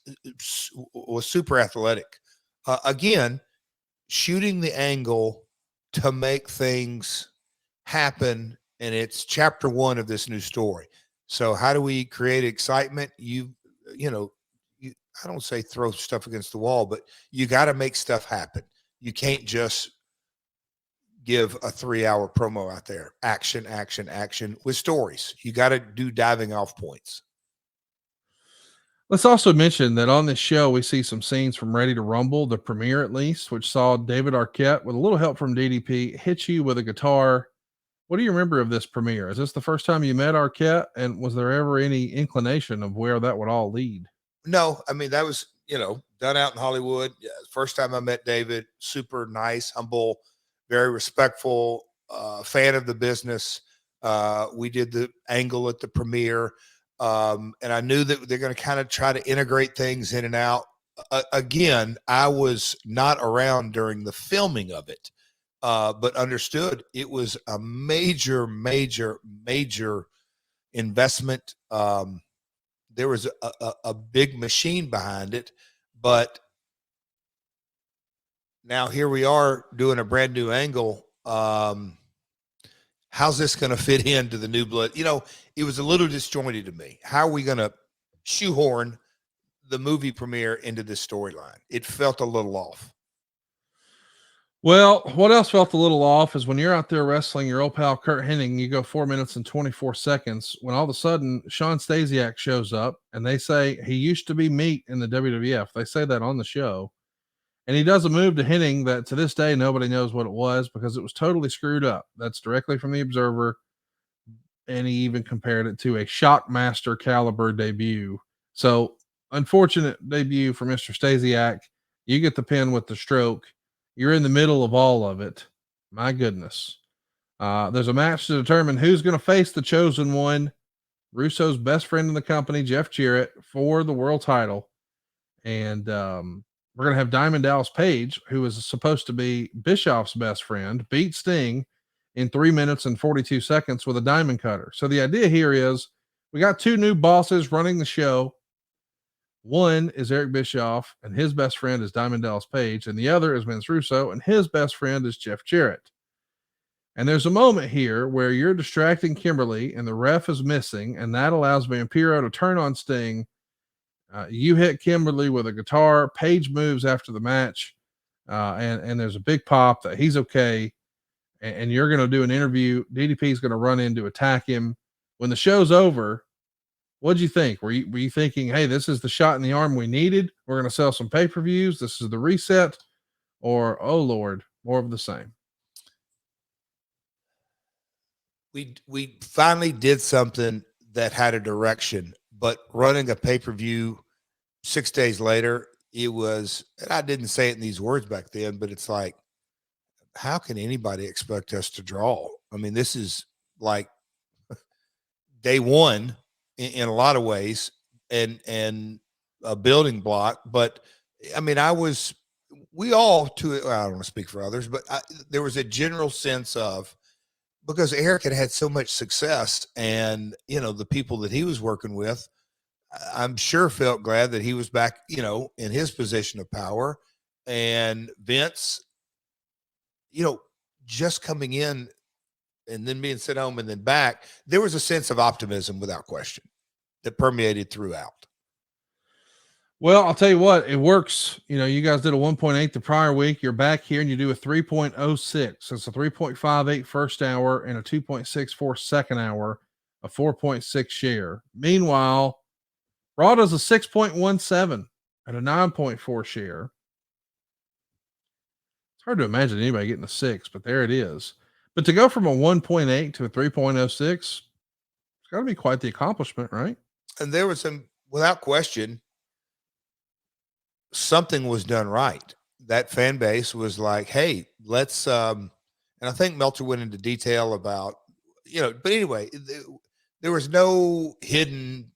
was super athletic. Again, shooting the angle to make things happen, and it's chapter 1 of this new story. So how do we create excitement? I don't say throw stuff against the wall, but you got to make stuff happen. You can't just give a 3-hour promo out there. Action with stories. You got to do diving off points. Let's also mention that on this show, we see some scenes from Ready to Rumble, the premiere at least, which saw David Arquette, with a little help from DDP, hit you with a guitar. What do you remember of this premiere? Is this the first time you met Arquette? And was there ever any inclination of where that would all lead? No, I mean, that was, done out in Hollywood. Yeah, first time I met David, super nice, humble, very respectful, fan of the business. We did the angle at the premiere. And I knew that they're going to kind of try to integrate things in and out. Again, I was not around during the filming of it. but understood it was a major investment. There was a big machine behind it, but now here we are doing a brand new angle. How's this going to fit into the new blood? You know, it was a little disjointed to me. How are we going to shoehorn the movie premiere into this storyline? It felt a little off. Well, what else felt a little off is when you're out there wrestling your old pal Kurt Hennig, you go 4 minutes and 24 seconds when all of a sudden Sean Stasiak shows up and they say he used to be meat in the WWF. They say that on the show. And he does a move to Hennig that to this day, nobody knows what it was because it was totally screwed up. That's directly from the Observer. And he even compared it to a Shockmaster caliber debut. So unfortunate debut for Mr. Stasiak. You get the pin with the stroke. You're in the middle of all of it. My goodness. There's a match to determine who's going to face the chosen one. Russo's best friend in the company, JArrett, for the world title. And we're going to have Diamond Dallas Page, who is supposed to be Bischoff's best friend, beat Sting in 3 minutes and 42 seconds with a diamond cutter. So the idea here is we got two new bosses running the show. One is Eric Bischoff, and his best friend is Diamond Dallas Page, and the other is Vince Russo, and his best friend is JArrett. And there's a moment here where you're distracting Kimberly, and the ref is missing, and that allows Vampiro to turn on Sting. You hit Kimberly with a guitar. Page moves after the match, and there's a big pop that he's okay, and you're going to do an interview. DDP is going to run in to attack him. When the show's over, what'd you think? Were you thinking, hey, this is the shot in the arm we needed? We're going to sell some pay-per-views. This is the reset. Or, oh, Lord, more of the same. We finally did something that had a direction, but running a pay-per-view 6 days later, it was, and I didn't say it in these words back then, but it's like, how can anybody expect us to draw? I mean, this is like day one in a lot of ways and a building block. But I mean, we all I don't want to speak for others, but there was a general sense of, because Eric had so much success and, you know, the people that he was working with, I'm sure felt glad that he was back, you know, in his position of power. And Vince, you know, just coming in and then being sent home and then back, there was a sense of optimism without question that permeated throughout. Well, I'll tell you what, it works. You know, you guys did a 1.8 the prior week. You're back here and you do a 3.06. So it's a 3.58 first hour and a 2.64 second hour, a 4.6 share. Meanwhile, Raw does a 6.17 and a 9.4 share. It's hard to imagine anybody getting a 6, but there it is. But to go from a 1.8 to a 3.06, it's got to be quite the accomplishment, right? And there was some, without question, something was done right. That fan base was like, hey, let's, and I think Meltzer went into detail about, you know, but anyway, there was no hidden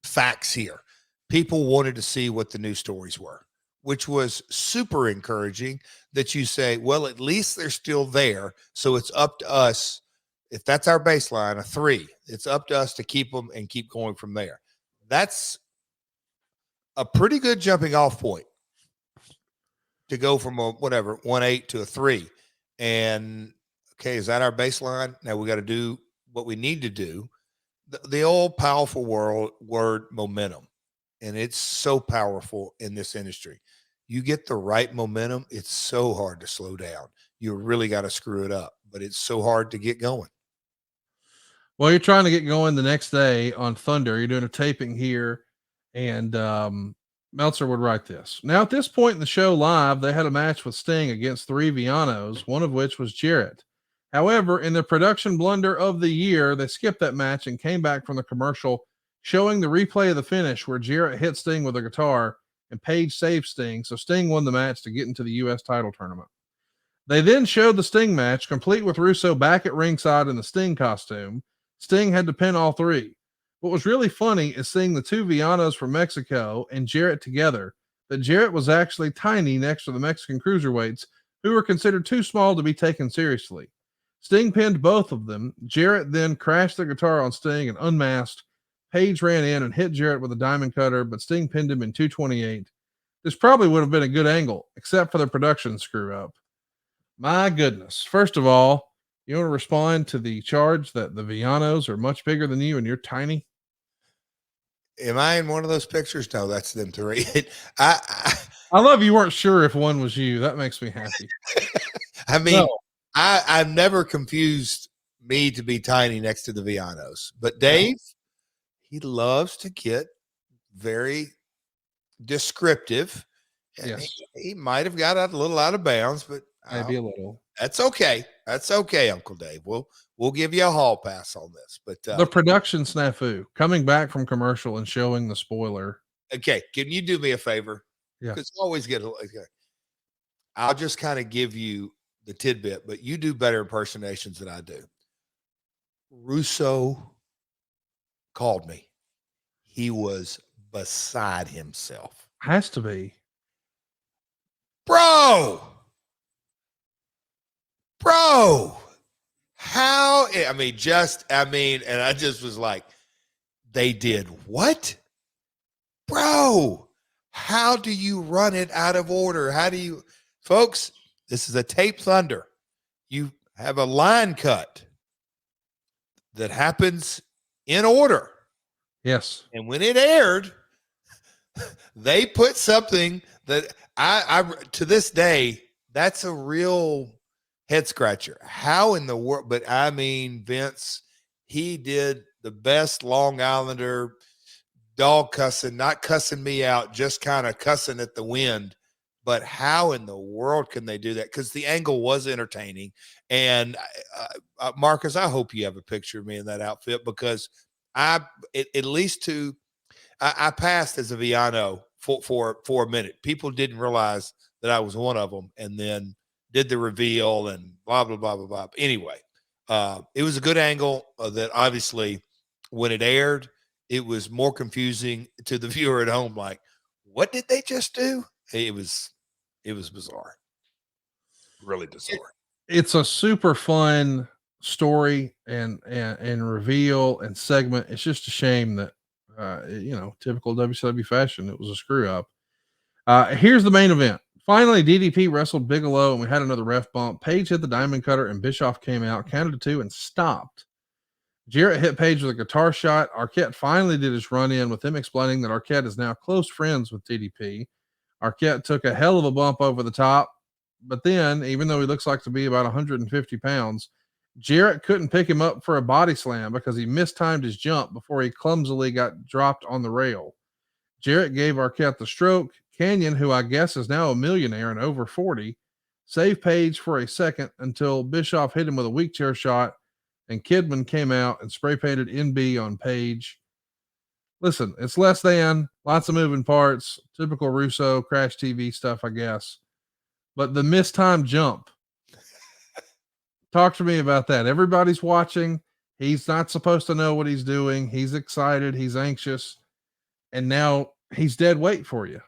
facts here. People wanted to see what the news stories were, which was super encouraging that you say, well, at least they're still there. So it's up to us. If that's our baseline, a 3, it's up to us to keep them and keep going from there. That's a pretty good jumping off point to go from a 1.8 to a 3. And okay, is that our baseline? Now we got to do what we need to do. The old powerful word momentum. And it's so powerful in this industry. You get the right momentum, it's so hard to slow down. You really got to screw it up, but it's so hard to get going. Well, you're trying to get going the next day on Thunder. You're doing a taping here, and Meltzer would write this. Now, at this point in the show live, they had a match with Sting against 3 Villanos, one of which was JArrett. However, in the production blunder of the year, they skipped that match and came back from the commercial, showing the replay of the finish where JArrett hit Sting with a guitar and Page saved Sting, so Sting won the match to get into the U.S. title tournament. They then showed the Sting match, complete with Russo back at ringside in the Sting costume. Sting had to pin all 3. What was really funny is seeing the 2 Villanos from Mexico and JArrett together, that JArrett was actually tiny next to the Mexican cruiserweights, who were considered too small to be taken seriously. Sting pinned both of them. JArrett then crashed the guitar on Sting and unmasked. Page ran in and hit JArrett with a diamond cutter, but Sting pinned him in 228. This probably would have been a good angle, except for the production screw up. My goodness. First of all, you want to respond to the charge that the Villanos are much bigger than you and you're tiny? Am I in one of those pictures? No, that's them three. I love you weren't sure if one was you. That makes me happy. I mean, No. I've never confused me to be tiny next to the Villanos, but Dave, he loves to get very descriptive. Yes. He might have got a little out of bounds, but Maybe a little. That's okay. That's okay, Uncle Dave. We'll give you a hall pass on this. But The production snafu, coming back from commercial and showing the spoiler. Okay, can you do me a favor? Yeah. Because I always get I'll just kind of give you the tidbit, but you do better impersonations than I do. Russo called me. He was beside himself. Has to be. Bro, how? I mean, and I just was like, they did what? Bro, how do you run it out of order? How do you, folks, this is a tape thunder. You have a line cut that happens in order. Yes. And when it aired, they put something that I to this day, that's a real head scratcher. How in the world? But I mean, Vince, he did the best Long Islander dog cussing, not cussing me out, just kind of cussing at the wind. But how in the world can they do that? Because the angle was entertaining. And Marcus, I hope you have a picture of me in that outfit, because I passed as a Villano for a minute. People didn't realize that I was one of them, and then did the reveal and blah, blah, blah, blah, blah. Anyway, it was a good angle that obviously when it aired, it was more confusing to the viewer at home. Like, what did they just do? It was bizarre. Really bizarre. It's a super fun story and reveal and segment. It's just a shame that, typical WCW fashion, it was a screw up. Here's the main event. Finally, DDP wrestled Bigelow, and we had another ref bump. Page hit the diamond cutter, and Bischoff came out, counted to 2, and stopped. JArrett hit Page with a guitar shot. Arquette finally did his run in, with him explaining that Arquette is now close friends with DDP. Arquette took a hell of a bump over the top, but then, even though he looks like to be about 150 pounds, JArrett couldn't pick him up for a body slam because he mistimed his jump before he clumsily got dropped on the rail. JArrett gave Arquette the stroke. Canyon, who I guess is now a millionaire and over 40, saved Page for a second until Bischoff hit him with a weak chair shot, and Kidman came out and spray painted NB on Page. Listen, it's less than, lots of moving parts, typical Russo Crash TV stuff, I guess. But the mistimed jump, talk to me about that. Everybody's watching. He's not supposed to know what he's doing. He's excited. He's anxious. And now he's dead weight for you.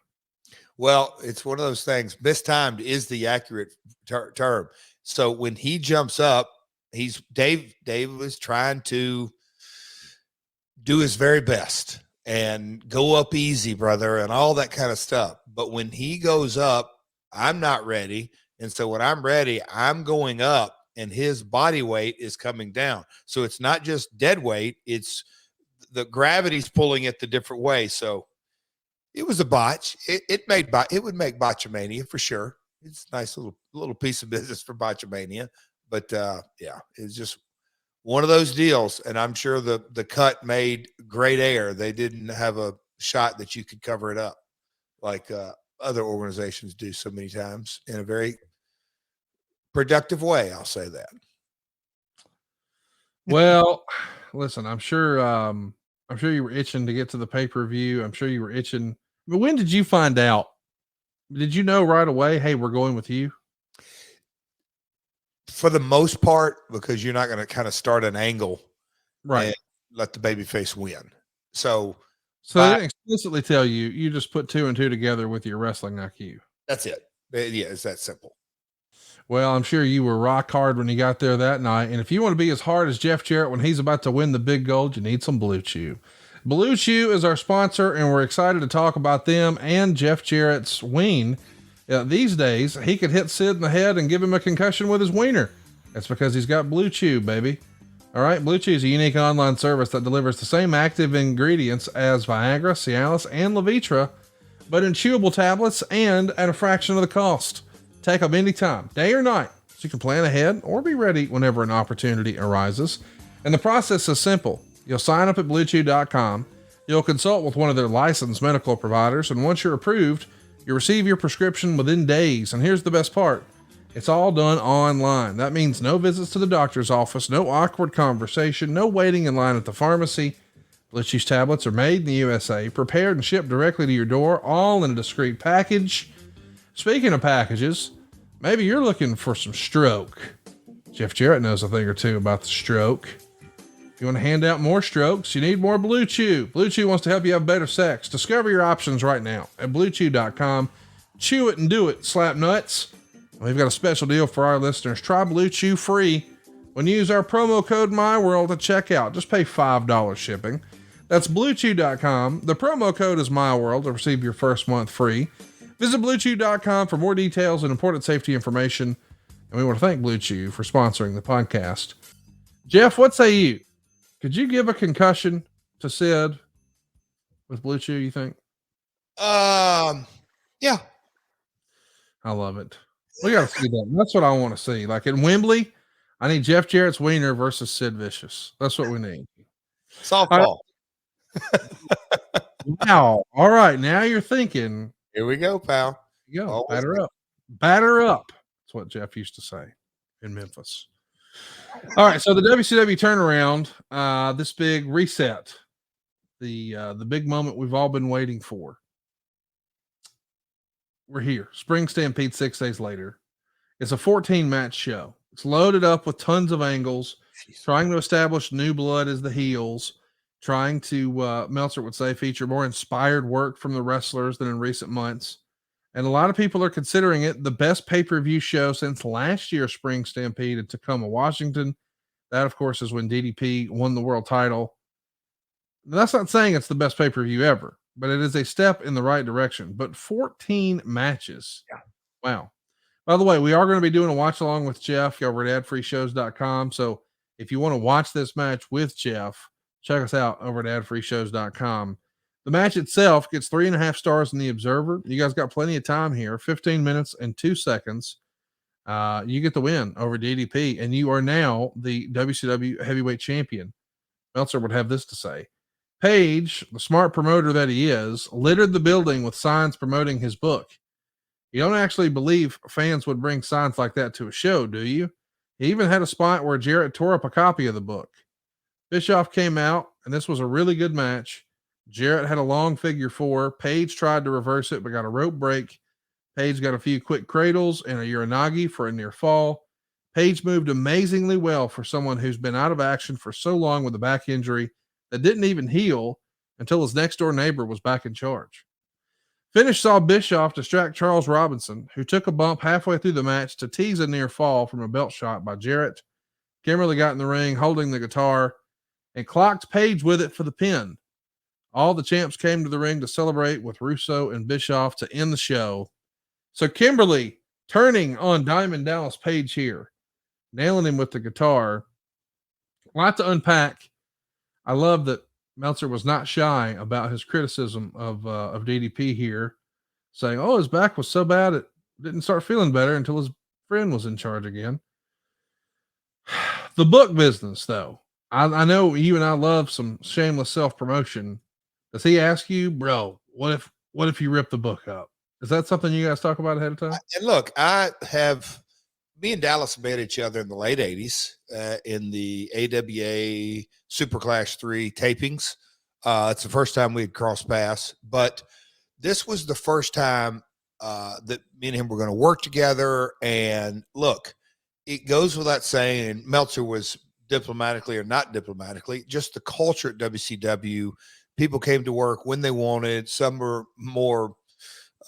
Well, it's one of those things. Mistimed is the accurate term. So when he jumps up, Dave was trying to do his very best and go up easy, brother, and all that kind of stuff. But when he goes up, I'm not ready. And so when I'm ready, I'm going up, and his body weight is coming down. So it's not just dead weight. It's the gravity's pulling it the different way. So it was a botch. It would make Botchamania for sure. It's a nice little piece of business for Botchamania. But it's just one of those deals. And I'm sure the cut made great air. They didn't have a shot that you could cover it up like other organizations do so many times in a very productive way. I'll say that. Well, listen, I'm sure you were itching to get to the pay-per-view. I'm sure you were itching. But when did you find out? Did you know right away, hey, we're going with you? For the most part, because you're not going to kind of start an angle, right, and let the babyface win. So they didn't explicitly tell you. You just put 2 and 2 together with your wrestling IQ. That's it. Yeah, it's that simple. Well, I'm sure you were rock hard when you got there that night. And if you want to be as hard as Jeff Jarrett when he's about to win the big gold, you need some Blue Chew. Blue Chew is our sponsor, and we're excited to talk about them and Jeff Jarrett's ween. These days, he could hit Sid in the head and give him a concussion with his wiener. That's because he's got Blue Chew, baby. All right, Blue Chew is a unique online service that delivers the same active ingredients as Viagra, Cialis, and Levitra, but in chewable tablets and at a fraction of the cost. Take them anytime, day or night, so you can plan ahead or be ready whenever an opportunity arises. And the process is simple. You'll sign up at BlueChew.com. You'll consult with one of their licensed medical providers, and once you're approved, you'll receive your prescription within days. And here's the best part. It's all done online. That means no visits to the doctor's office, no awkward conversation, no waiting in line at the pharmacy. Blue Chew's tablets are made in the USA, prepared and shipped directly to your door, all in a discreet package. Speaking of packages, maybe you're looking for some stroke. Jeff Jarrett knows a thing or two about the stroke. If you want to hand out more strokes, you need more Blue Chew. Blue Chew wants to help you have better sex. Discover your options right now at BlueChew.com. Chew it and do it, slap nuts. We've got a special deal for our listeners. Try Blue Chew free when you use our promo code MyWorld at checkout. Just pay $5 shipping. That's BlueChew.com. The promo code is MyWorld to receive your first month free. Visit BlueChew.com for more details and important safety information. And we want to thank Blue Chew for sponsoring the podcast. Jeff, what say you? Could you give a concussion to Sid with Blue Chew, you think? Yeah. I love it. We got to see that. That's what I want to see. Like in Wembley, I need Jeff Jarrett's wiener versus Sid Vicious. That's what we need. Softball. Wow. All right. Now you're thinking. Here we go, pal. You go. Always Batter up. Batter up. That's what Jeff used to say in Memphis. All right. So the WCW turnaround, this big reset, the big moment we've all been waiting for. We're here. Spring Stampede 6 days later. It's a 14-match show. It's loaded up with tons of angles, trying to establish new blood as the heels, trying to, Meltzer would say, feature more inspired work from the wrestlers than in recent months. And a lot of people are considering it the best pay-per-view show since last year's Spring Stampede in Tacoma, Washington. That, of course, is when DDP won the world title. That's not saying it's the best pay-per-view ever, but it is a step in the right direction. But 14 matches. Yeah. Wow. By the way, we are going to be doing a watch along with Jeff over at adfreeshows.com. So if you want to watch this match with Jeff, check us out over at adfreeshows.com. The match itself gets 3.5 stars in the Observer. You guys got plenty of time here, 15 minutes and 2 seconds. You get the win over DDP, and you are now the WCW heavyweight champion. Meltzer would have this to say. Page, the smart promoter that he is, littered the building with signs promoting his book. You don't actually believe fans would bring signs like that to a show, do you? He even had a spot where Jarrett tore up a copy of the book. Bischoff came out, and this was a really good match. Jarrett had a long figure 4. Page tried to reverse it, but got a rope break. Page got a few quick cradles and a Uranagi for a near fall. Page moved amazingly well for someone who's been out of action for so long with a back injury that didn't even heal until his next door neighbor was back in charge. Finish saw Bischoff distract Charles Robinson, who took a bump halfway through the match to tease a near fall from a belt shot by Jarrett. Kimberly got in the ring holding the guitar and clocked Page with it for the pin. All the champs came to the ring to celebrate with Russo and Bischoff to end the show. So Kimberly turning on Diamond Dallas Page here, nailing him with the guitar. A lot to unpack. I love that Meltzer was not shy about his criticism of DDP here, saying, oh, his back was so bad it didn't start feeling better until his friend was in charge again. The book business, though. I know you and I love some shameless self-promotion. Does he ask you, bro, what if you rip the book up? Is that something you guys talk about ahead of time? And look, me and Dallas met each other in the late 80s in the AWA Super Clash 3 tapings. It's the first time we had crossed paths, but this was the first time that me and him were going to work together. And look, it goes without saying, Meltzer was diplomatically or not diplomatically, just the culture at WCW. People came to work when they wanted. Some were more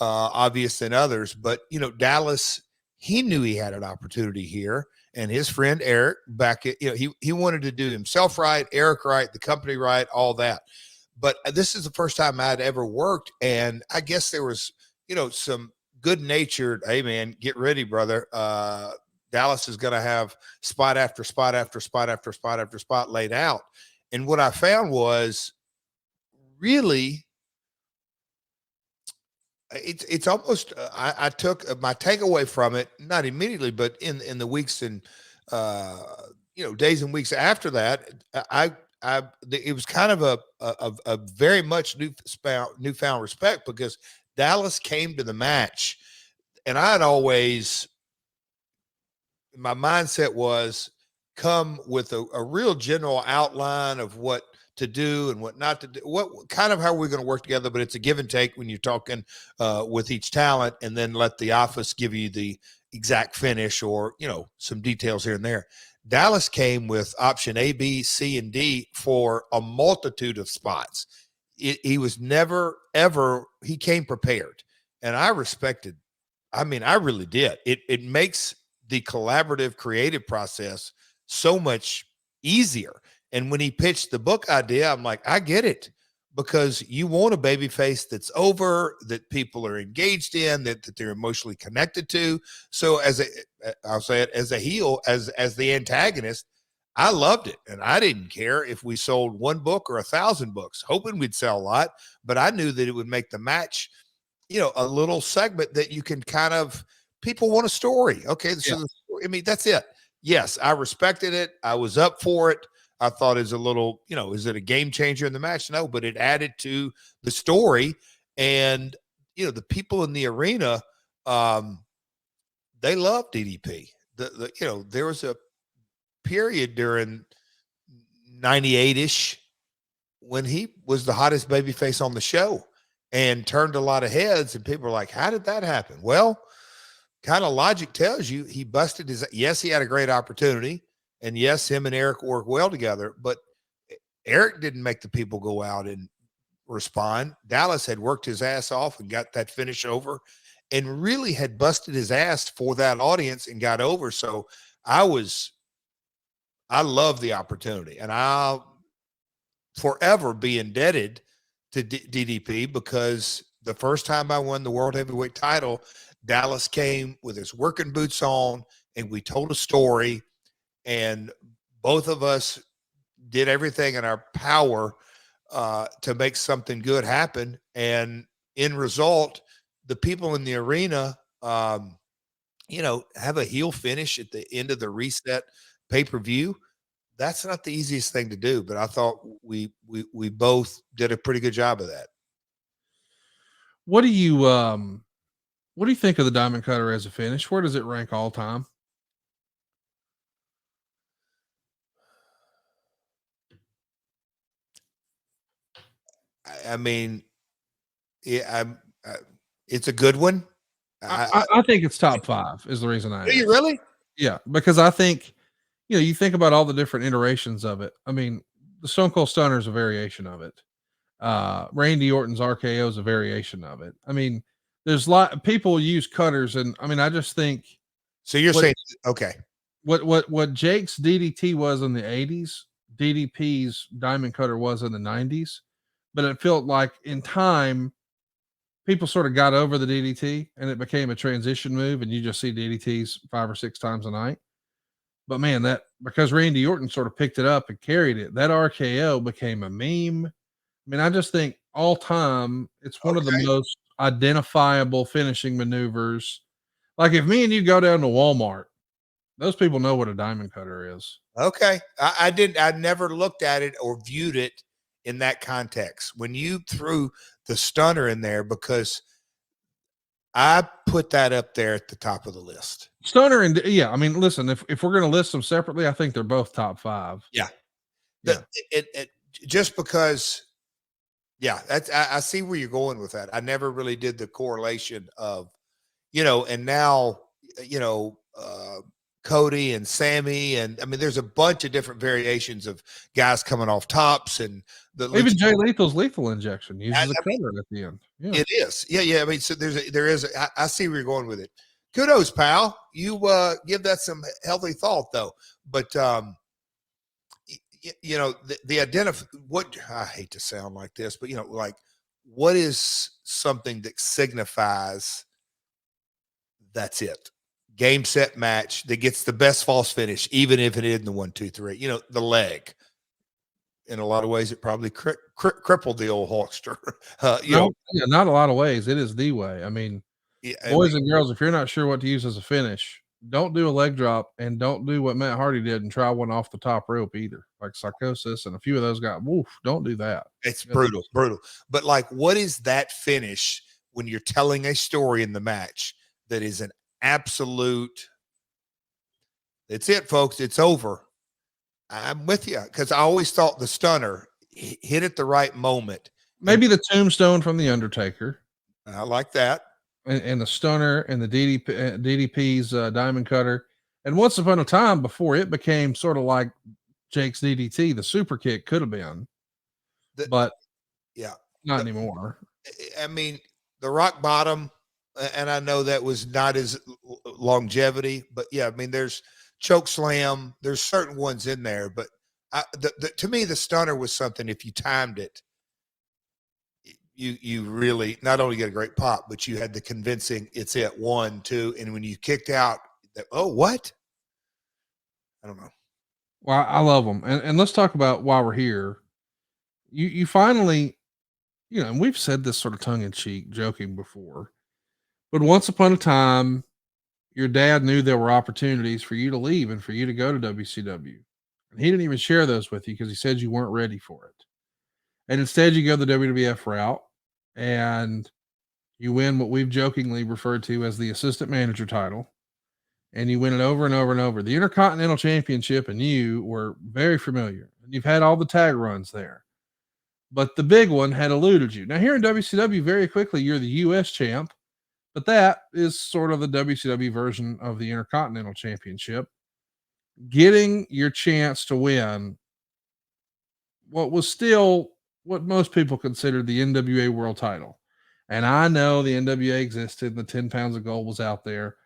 obvious than others, but Dallas, he knew he had an opportunity here. And his friend Eric back at, he wanted to do himself right, Eric right, the company right, all that. But this is the first time I'd ever worked. And I guess there was, some good natured, hey man, get ready, brother. Dallas is going to have spot after spot after spot after spot after spot laid out. And what I found was really, it's almost, I took my takeaway from it, not immediately, but in the weeks and, days and weeks after that, it was kind of a very much newfound respect, because Dallas came to the match, and I had always, my mindset was come with a real general outline of what to do and what not to do, what kind of how we're going to work together, but it's a give and take when you're talking with each talent, and then let the office give you the exact finish or, some details here and there. Dallas came with option A, B, C, and D for a multitude of spots. He was never, ever, he came prepared. And I respected, I really did. It makes the collaborative creative process so much easier. And when he pitched the book idea, I'm like, I get it, because you want a baby face that's over, that people are engaged in, that they're emotionally connected to. So I'll say it, as a heel, as the antagonist, I loved it. And I didn't care if we sold one book or 1,000 books, hoping we'd sell a lot, but I knew that it would make the match, a little segment that you can kind of, people want a story. Okay. So that's it. Yes, I respected it. I was up for it. I thought is a little, is it a game changer in the match? No, but it added to the story. And, the people in the arena, they love DDP. There was a period during 98-ish when he was the hottest babyface on the show and turned a lot of heads, and people were like, how did that happen? Well, kind of logic tells you he busted yes, he had a great opportunity. And yes, him and Eric work well together, but Eric didn't make the people go out and respond. Dallas had worked his ass off and got that finish over, and really had busted his ass for that audience and got over. So I love the opportunity, and I'll forever be indebted to DDP, because the first time I won the World Heavyweight title, Dallas came with his working boots on, and we told a story. And both of us did everything in our power to make something good happen. And in result, the people in the arena, have a heel finish at the end of the Reset pay-per-view. That's not the easiest thing to do, but I thought we both did a pretty good job of that. What do you think of the Diamond Cutter as a finish? Where does it rank all time? It's a good one. I think it's top 5 is the reason I. Do you really? Yeah, because I think, you think about all the different iterations of it. The Stone Cold Stunner is a variation of it. Randy Orton's RKO is a variation of it. There's people use cutters, and I just think. So you're saying, okay, what Jake's DDT was in the 80s, DDP's Diamond Cutter was in the 90s. But it felt like in time, people sort of got over the DDT, and it became a transition move, and you just see DDTs 5 or 6 times a night. But man, because Randy Orton sort of picked it up and carried it, that RKO became a meme. I just think all time, it's one of the most identifiable finishing maneuvers. Like if me and you go down to Walmart, those people know what a Diamond Cutter is. Okay. I never looked at it or viewed it in that context when you threw the stunner in there, because I put that up there at the top of the list. Stunner and listen, if we're going to list them separately, I think they're both top 5. Yeah. Just because, I see where you're going with that. I never really did the correlation of, and now, Cody and Sammy, and there's a bunch of different variations of guys coming off tops, and even Jay Lethal's lethal injection uses a cutter at the end. Yeah. It is, yeah. So there is. I see where you're going with it. kudos, pal. You give that some healthy thought, though. But you know, the what I hate to sound like this, but you know, like what is something that signifies that's it? Game, set, match that gets the best false finish, even if it isn't the 1, 2, 3. You know, the leg. In a lot of ways, it probably crippled the old Hulkster. Yeah, not a lot of ways. It is the way. I mean, boys and girls, if you're not sure what to use as a finish, don't do a leg drop and don't do what Matt Hardy did and try one off the top rope either. Like Psychosis and a few of those guys. Woof, don't do that. It's brutal. But like, what is that finish when you're telling a story in the match that is an absolute? That's it, folks. It's over. I'm with you because I always thought the stunner hit at the right moment. Maybe the tombstone from the Undertaker. I like that. And the stunner and the DDP's diamond cutter. And once upon a time, before it became sort of like Jake's DDT, the super kick could have been, but yeah, not anymore. I mean, the rock bottom, and I know that was not as longevity, but yeah, I mean, there's choke slam. There's certain ones in there, but to me, the stunner was something. If you timed it, you really not only get a great pop, but you had the convincing. It's it 1, 2, and when you kicked out, what? I don't know. Well, I love them, and let's talk about why we're here. You finally, you know, and we've said this sort of tongue in cheek, joking before, but once upon a time, your dad knew there were opportunities for you to leave and for you to go to WCW. And he didn't even share those with you because he said you weren't ready for it. And instead you go the WWF route and you win what we've jokingly referred to as the assistant manager title. And you win it over and over and over. The Intercontinental Championship and you were very familiar. And you've had all the tag runs there. But the big one had eluded you. Now here in WCW, very quickly, you're the US champ. But that is sort of the WCW version of the Intercontinental Championship. Getting your chance to win what was still what most people considered the NWA World title. And I know the NWA existed and the 10 pounds of gold was out there.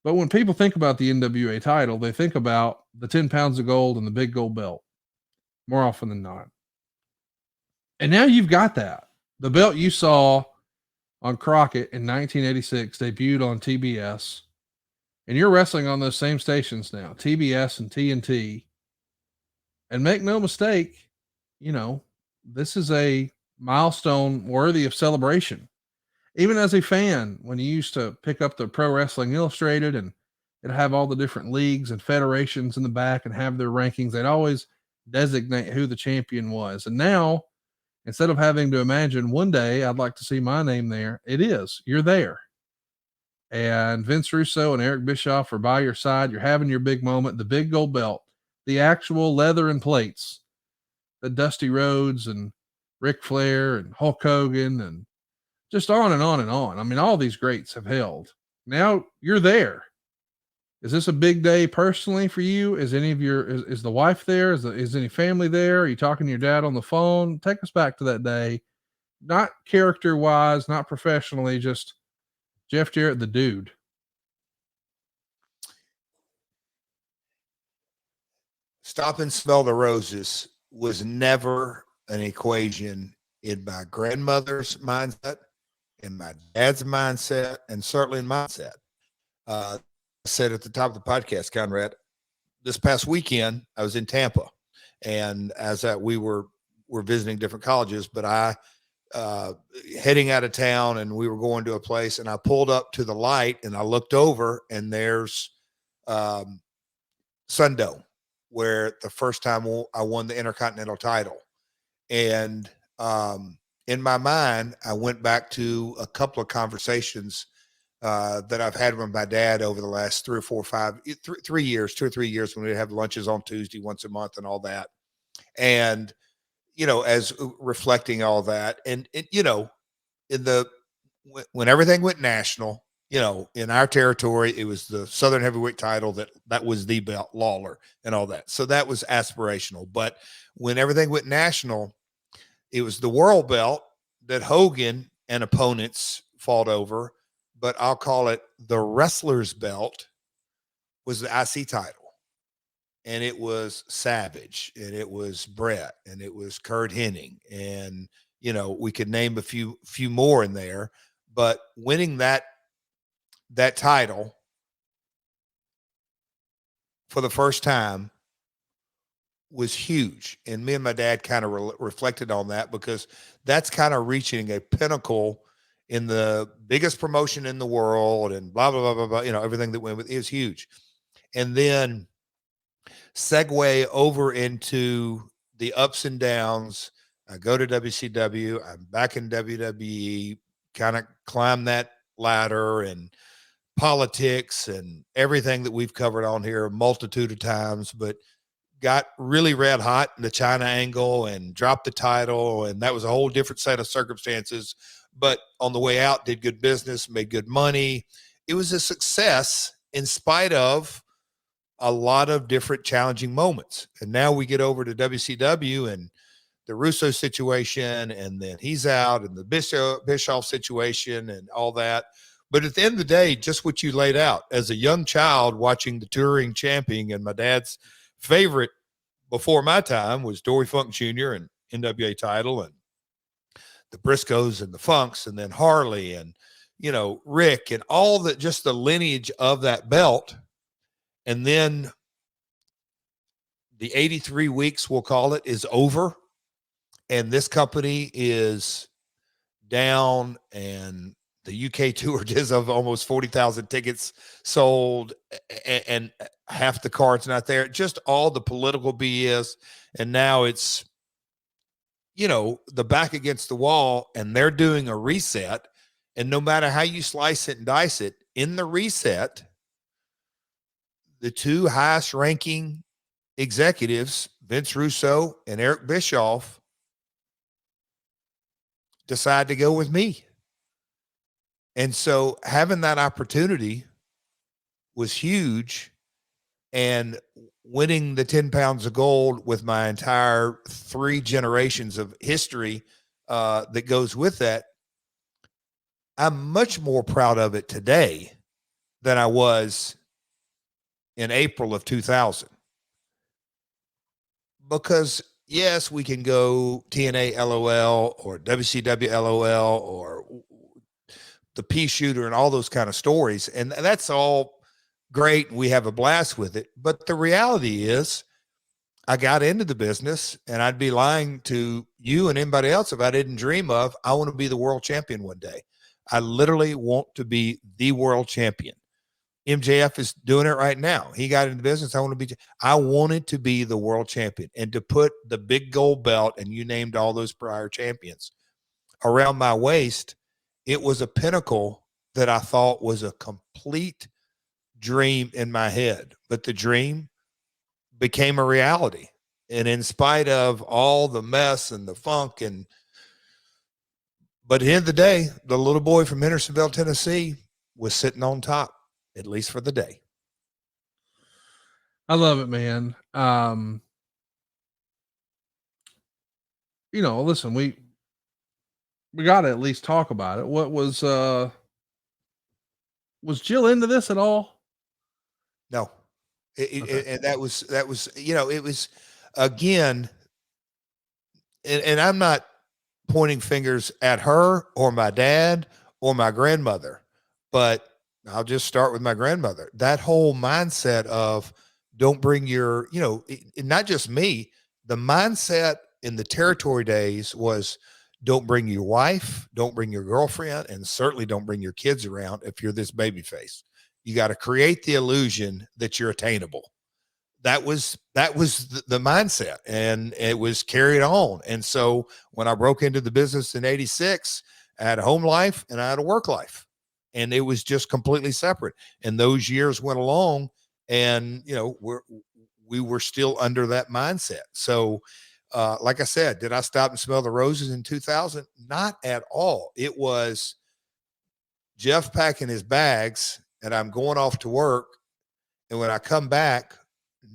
But when people think about the NWA title, they think about the 10 pounds of gold and the big gold belt more often than not. And now you've got that. The belt you saw on Crockett in 1986 debuted on TBS, and you're wrestling on those same stations now, TBS and TNT. And make no mistake, you know, this is a milestone worthy of celebration. Even as a fan, when you used to pick up the Pro Wrestling Illustrated and it'd have all the different leagues and federations in the back and have their rankings, they'd always designate who the champion was. And now, instead of having to imagine one day I'd like to see my name there, it is. You're there. And Vince Russo and Eric Bischoff are by your side. You're having your big moment, the big gold belt, the actual leather and plates that Dusty Rhodes and Ric Flair and Hulk Hogan and just on and on and on. I mean, all these greats have held. Now you're there. Is this a big day personally for you? Is any of your, is the wife there? Is any family there? Are you talking to your dad on the phone? Take us back to that day. Not character wise, not professionally, just Jeff Jarrett, the dude. Stop and smell the roses was never an equation in my grandmother's mindset, in my dad's mindset, and certainly in mindset. I said at the top of the podcast, Conrad, this past weekend, I was in Tampa, and as we were visiting different colleges, but I heading out of town, and we were going to a place, and I pulled up to the light, and I looked over, and there's Sundo, where the first time I won the Intercontinental title. And in my mind, I went back to a couple of conversations that I've had with my dad over the last 3 or 3 years, 2 or 3 years, when we have lunches on Tuesday once a month and all that. And, you know, as reflecting all that, and you know, when everything went national, you know, in our territory, it was the Southern Heavyweight title that was the belt, Lawler and all that. So that was aspirational. But when everything went national, it was the world belt that Hogan and opponents fought over. but I'll call it the wrestler's belt, was the IC title. And it was Savage, and it was Brett, and it was Kurt Hennig, and we could name a few more in there. But winning that title for the first time was huge. And me and my dad kind of reflected on that, because that's kind of reaching a pinnacle in the biggest promotion in the world, and blah, blah, blah, blah, blah, everything that went with it was huge. And then segue over into the ups and downs. I go to WCW. I'm back in WWE, kind of climb that ladder, and politics and everything that we've covered on here a multitude of times, but got really red hot in the China angle and dropped the title. And that was a whole different set of circumstances. But on the way out, did good business, made good money. It was a success in spite of a lot of different challenging moments. And now we get over to WCW and the Russo situation, and then he's out, and the Bischoff situation and all that. But at the end of the day, just what you laid out as a young child watching the touring champion, and my dad's favorite before my time was Dory Funk Jr. and NWA title, and the Briscoes and the Funks, and then Harley and, Rick, and all that, just the lineage of that belt. And then the 83 weeks, we'll call it, is over. And this company is down, and the UK tour does of almost 40,000 tickets sold, and half the cards not there. Just all the political BS. And now it's, the back against the wall, and they're doing a reset. And no matter how you slice it and dice it, in the reset, the two highest ranking executives, Vince Russo and Eric Bischoff, decide to go with me. And so having that opportunity was huge, and winning the 10 pounds of gold with my entire 3 generations of history that goes with that, I'm much more proud of it today than I was in April of 2000. Because yes, we can go TNA LOL or WCW LOL or the pea shooter and all those kind of stories. And that's all great. We have a blast with it. But the reality is, I got into the business, and I'd be lying to you and anybody else if I didn't dream of, I want to be the world champion one day. I literally want to be the world champion. MJF is doing it right now. He got into business. I wanted to be the world champion, and to put the big gold belt, and you named all those prior champions, around my waist. It was a pinnacle that I thought was a complete dream in my head, but the dream became a reality. And in spite of all the mess and the funk, but at the end of the day, the little boy from Hendersonville, Tennessee, was sitting on top, at least for the day. I love it, man. Listen, we got to at least talk about it. What was Jill into this at all? No. Okay. And that was, it was, again, and I'm not pointing fingers at her or my dad or my grandmother, but I'll just start with my grandmother. That whole mindset of don't bring your, not just me, the mindset in the territory days was don't bring your wife, don't bring your girlfriend, and certainly don't bring your kids around if you're this baby face. You got to create the illusion that you're attainable. That was the mindset, and it was carried on. And so when I broke into the business in 86, I had a home life and I had a work life, and it was just completely separate. And those years went along, and we were still under that mindset. So like I said, did I stop and smell the roses in 2000? Not at all. It was Jeff packing his bags, and I'm going off to work. And when I come back,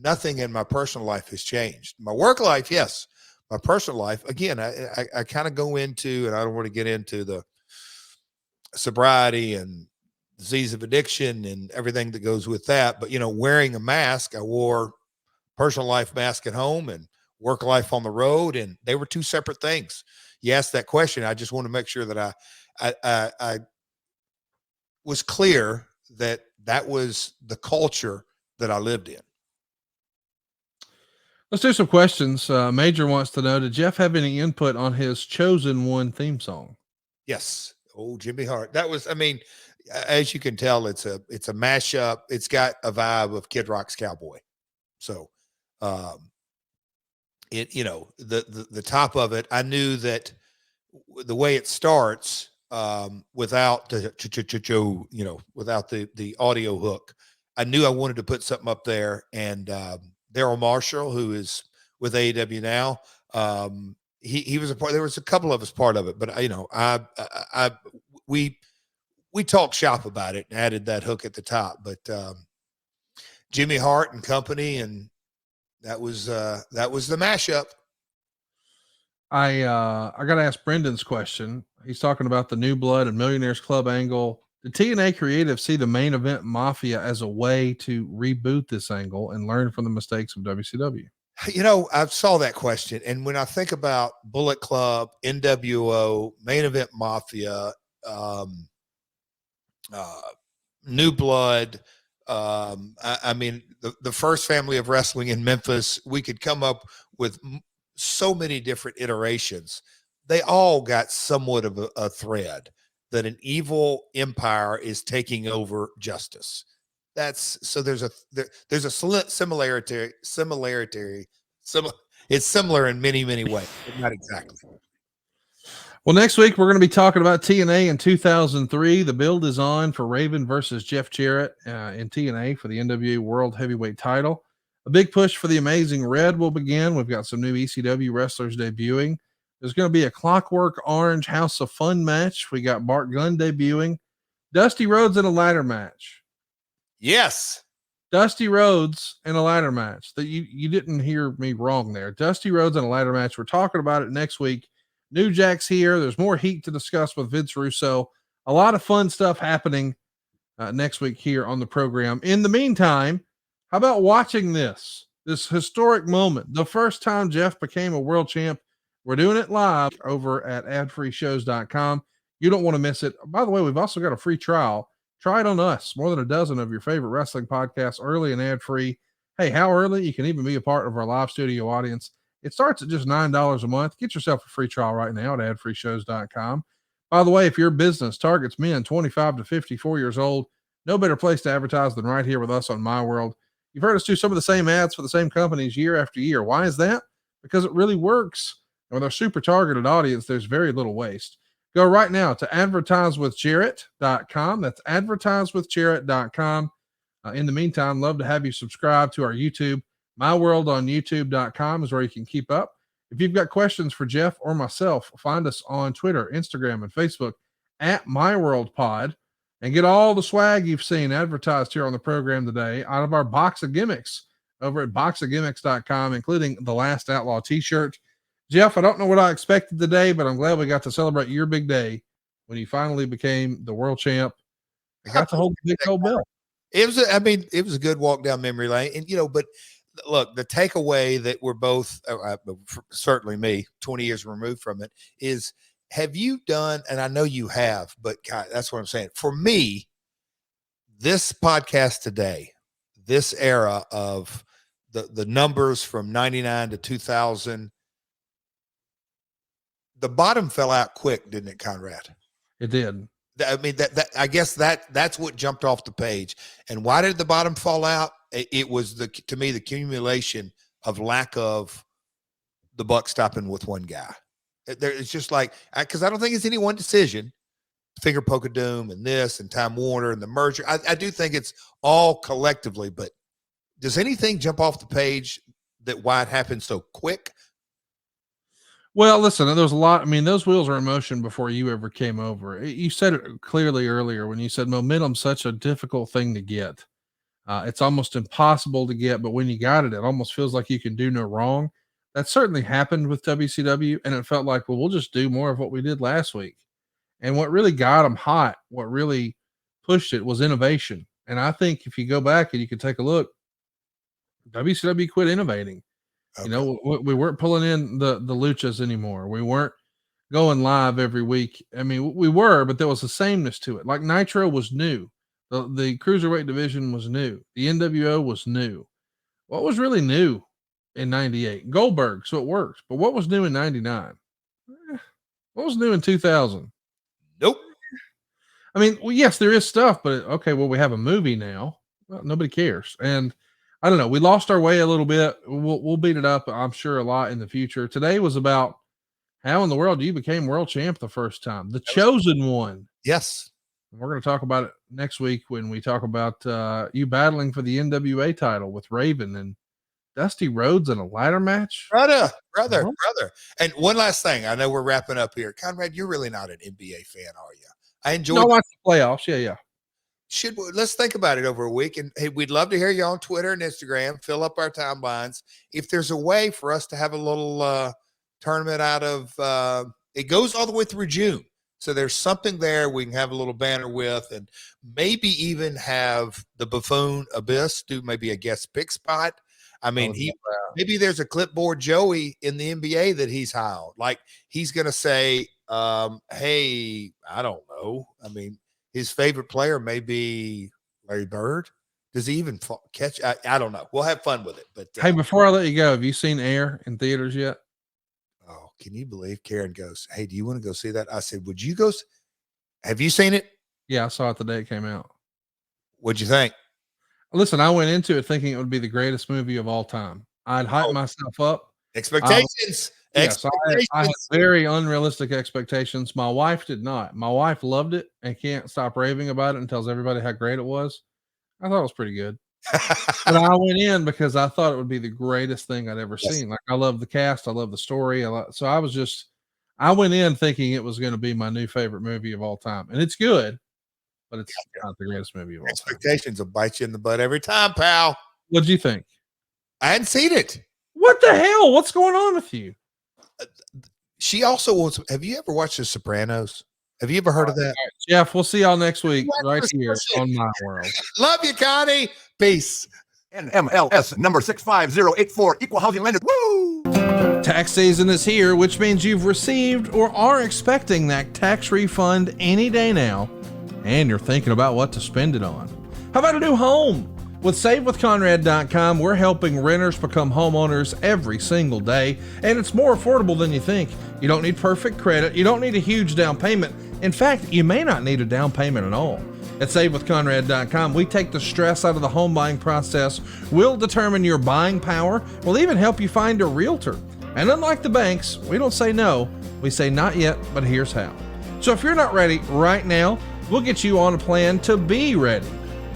nothing in my personal life has changed. My work life, yes. My personal life, again, I kind of go into, and I don't want to get into the sobriety and disease of addiction and everything that goes with that. But, wearing a mask, I wore personal life mask at home and work life on the road, and they were two separate things. You asked that question. I just want to make sure that I was clear that that was the culture that I lived in. Let's do some questions. Major wants to know, did Jeff have any input on his Chosen One theme song? Yes. Oh, Jimmy Hart. That was, as you can tell, it's a mashup. It's got a vibe of Kid Rock's Cowboy. So, the top of it, I knew that the way it starts, without without the audio hook, I knew I wanted to put something up there. And Daryl Marshall, who is with AEW now, he was a part. There was a couple of us part of it, but we talked shop about it and added that hook at the top. But Jimmy Hart and company, and that was the mashup. I got to ask Brendan's question. He's talking about the New Blood and Millionaires Club angle. Did TNA Creative see the Main Event Mafia as a way to reboot this angle and learn from the mistakes of WCW? I saw that question. And when I think about Bullet Club, NWO, Main Event Mafia, New Blood, the first family of wrestling in Memphis, we could come up with so many different iterations. They all got somewhat of a thread that an evil empire is taking over justice. There's a similarity. It's similar in many, many ways, but not exactly. Well, next week, we're going to be talking about TNA in 2003. The build is on for Raven versus Jeff Jarrett in TNA for the NWA World Heavyweight title. A big push for the Amazing Red will begin. We've got some new ECW wrestlers debuting. There's going to be a Clockwork Orange House of Fun match. We got Bart Gunn debuting. Dusty Rhodes in a ladder match. Yes. Dusty Rhodes in a ladder match. That you didn't hear me wrong there. Dusty Rhodes in a ladder match. We're talking about it next week. New Jack's here. There's more heat to discuss with Vince Russo. A lot of fun stuff happening next week here on the program. In the meantime, how about watching this historic moment? The first time Jeff became a world champ. We're doing it live over at adfreeshows.com. You don't want to miss it. By the way, we've also got a free trial. Try it on us. More than a dozen of your favorite wrestling podcasts, early and ad-free. Hey, how early? You can even be a part of our live studio audience. It starts at just $9 a month. Get yourself a free trial right now at adfreeshows.com. By the way, if your business targets men 25 to 54 years old, no better place to advertise than right here with us on My World. You've heard us do some of the same ads for the same companies year after year. Why is that? Because it really works. And with our super targeted audience, there's very little waste. Go right now to advertisewithjarrett.com. That's advertisewithjarrett.com. In the meantime, love to have you subscribe to our YouTube. MyWorldOnYouTube.com is where you can keep up. If you've got questions for Jeff or myself, find us on Twitter, Instagram, and Facebook at MyWorldPod, and get all the swag you've seen advertised here on the program today out of our box of gimmicks over at boxofgimmicks.com, including the Last Outlaw t-shirt. Jeff, I don't know what I expected today, but I'm glad we got to celebrate your big day when you finally became the world champ. I got to hold the big old bell. It was a good walk down memory lane. And, but look, the takeaway that we're both, certainly me, 20 years removed from it, is have you done, and I know you have, but God, that's what I'm saying. For me, this podcast today, this era of the numbers from 99 to 2000, the bottom fell out quick, didn't it, Conrad? It did. That I guess that's what jumped off the page. And why did the bottom fall out? It was to me the accumulation of lack of the buck stopping with one guy. It's just like, because I don't think it's any one decision. Finger Poke of Doom and this and Time Warner and the merger. I do think it's all collectively, but does anything jump off the page that why it happened so quick? Well, listen, there's a lot. I mean, those wheels are in motion before you ever came over. You said it clearly earlier when you said momentum's such a difficult thing to get. It's almost impossible to get, but when you got it, it almost feels like you can do no wrong. That certainly happened with WCW, and it felt like, well, we'll just do more of what we did last week. And what really got them hot, what really pushed it was innovation. And I think if you go back and you can take a look, WCW quit innovating. Okay. You know, we weren't pulling in the luchas anymore. We weren't going live every week. I mean, we were, but there was a sameness to it. Like Nitro was new. The cruiserweight division was new. The NWO was new. What was really new in 98? Goldberg, so it works. But what was new in 99? What was new in 2000? Nope. I mean, well, yes, there is stuff, but okay, well, we have a movie now. Well, nobody cares. And I don't know. We lost our way a little bit. We'll beat it up, I'm sure, a lot in the future. Today was about how in the world you became world champ the first time, the chosen one. Yes. We're going to talk about it next week when we talk about you battling for the NWA title with Raven and Dusty Rhodes in a ladder match. Brother. And one last thing. I know we're wrapping up here. Conrad, you're really not an NBA fan, are you? I enjoyed I watch the playoffs. Yeah. Let's think about it over a week. And hey, we'd love to hear you on Twitter and Instagram. Fill up our timelines. If there's a way for us to have a little tournament out of it goes all the way through June. So there's something there we can have a little banner with, and maybe even have the Buffoon Abyss do maybe a guest pick spot. I mean, maybe there's a clipboard Joey in the NBA that he's high on. Like he's going to say, hey, I don't know. I mean, his favorite player may be Larry Bird. Does he even catch? I don't know. We'll have fun with it. But hey, before I let you go, have you seen Air in theaters yet? Oh, can you believe Karen goes, hey, do you want to go see that? I said, would you go? Have you seen it? Yeah, I saw it the day it came out. What'd you think? Listen, I went into it thinking it would be the greatest movie of all time. I'd hyped myself up. Expectations. Yes, I had very unrealistic expectations. My wife did not. My wife loved it and can't stop raving about it and tells everybody how great it was. I thought it was pretty good. But I went in because I thought it would be the greatest thing I'd ever seen. Like I love the cast. I love the story. So I went in thinking it was going to be my new favorite movie of all time. And it's good, but it's not the greatest movie of all time. Expectations will bite you in the butt every time, pal. What'd you think? I hadn't seen it. What the hell? What's going on with you? She also wants. Have you ever watched The Sopranos? Have you ever heard of that? Jeff, we'll see y'all next week right here on My World. Love you, Connie. Peace. NMLS number 65084, equal housing lender. Woo! Tax season is here, which means you've received or are expecting that tax refund any day now, and you're thinking about what to spend it on. How about a new home? With SaveWithConrad.com, we're helping renters become homeowners every single day, and it's more affordable than you think. You don't need perfect credit. You don't need a huge down payment. In fact, you may not need a down payment at all. At SaveWithConrad.com, we take the stress out of the home buying process. We'll determine your buying power. We'll even help you find a realtor. And unlike the banks, we don't say no. We say not yet, but here's how. So if you're not ready right now, we'll get you on a plan to be ready.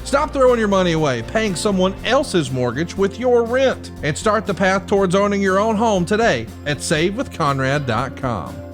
Stop throwing your money away, paying someone else's mortgage with your rent, and start the path towards owning your own home today at SaveWithConrad.com.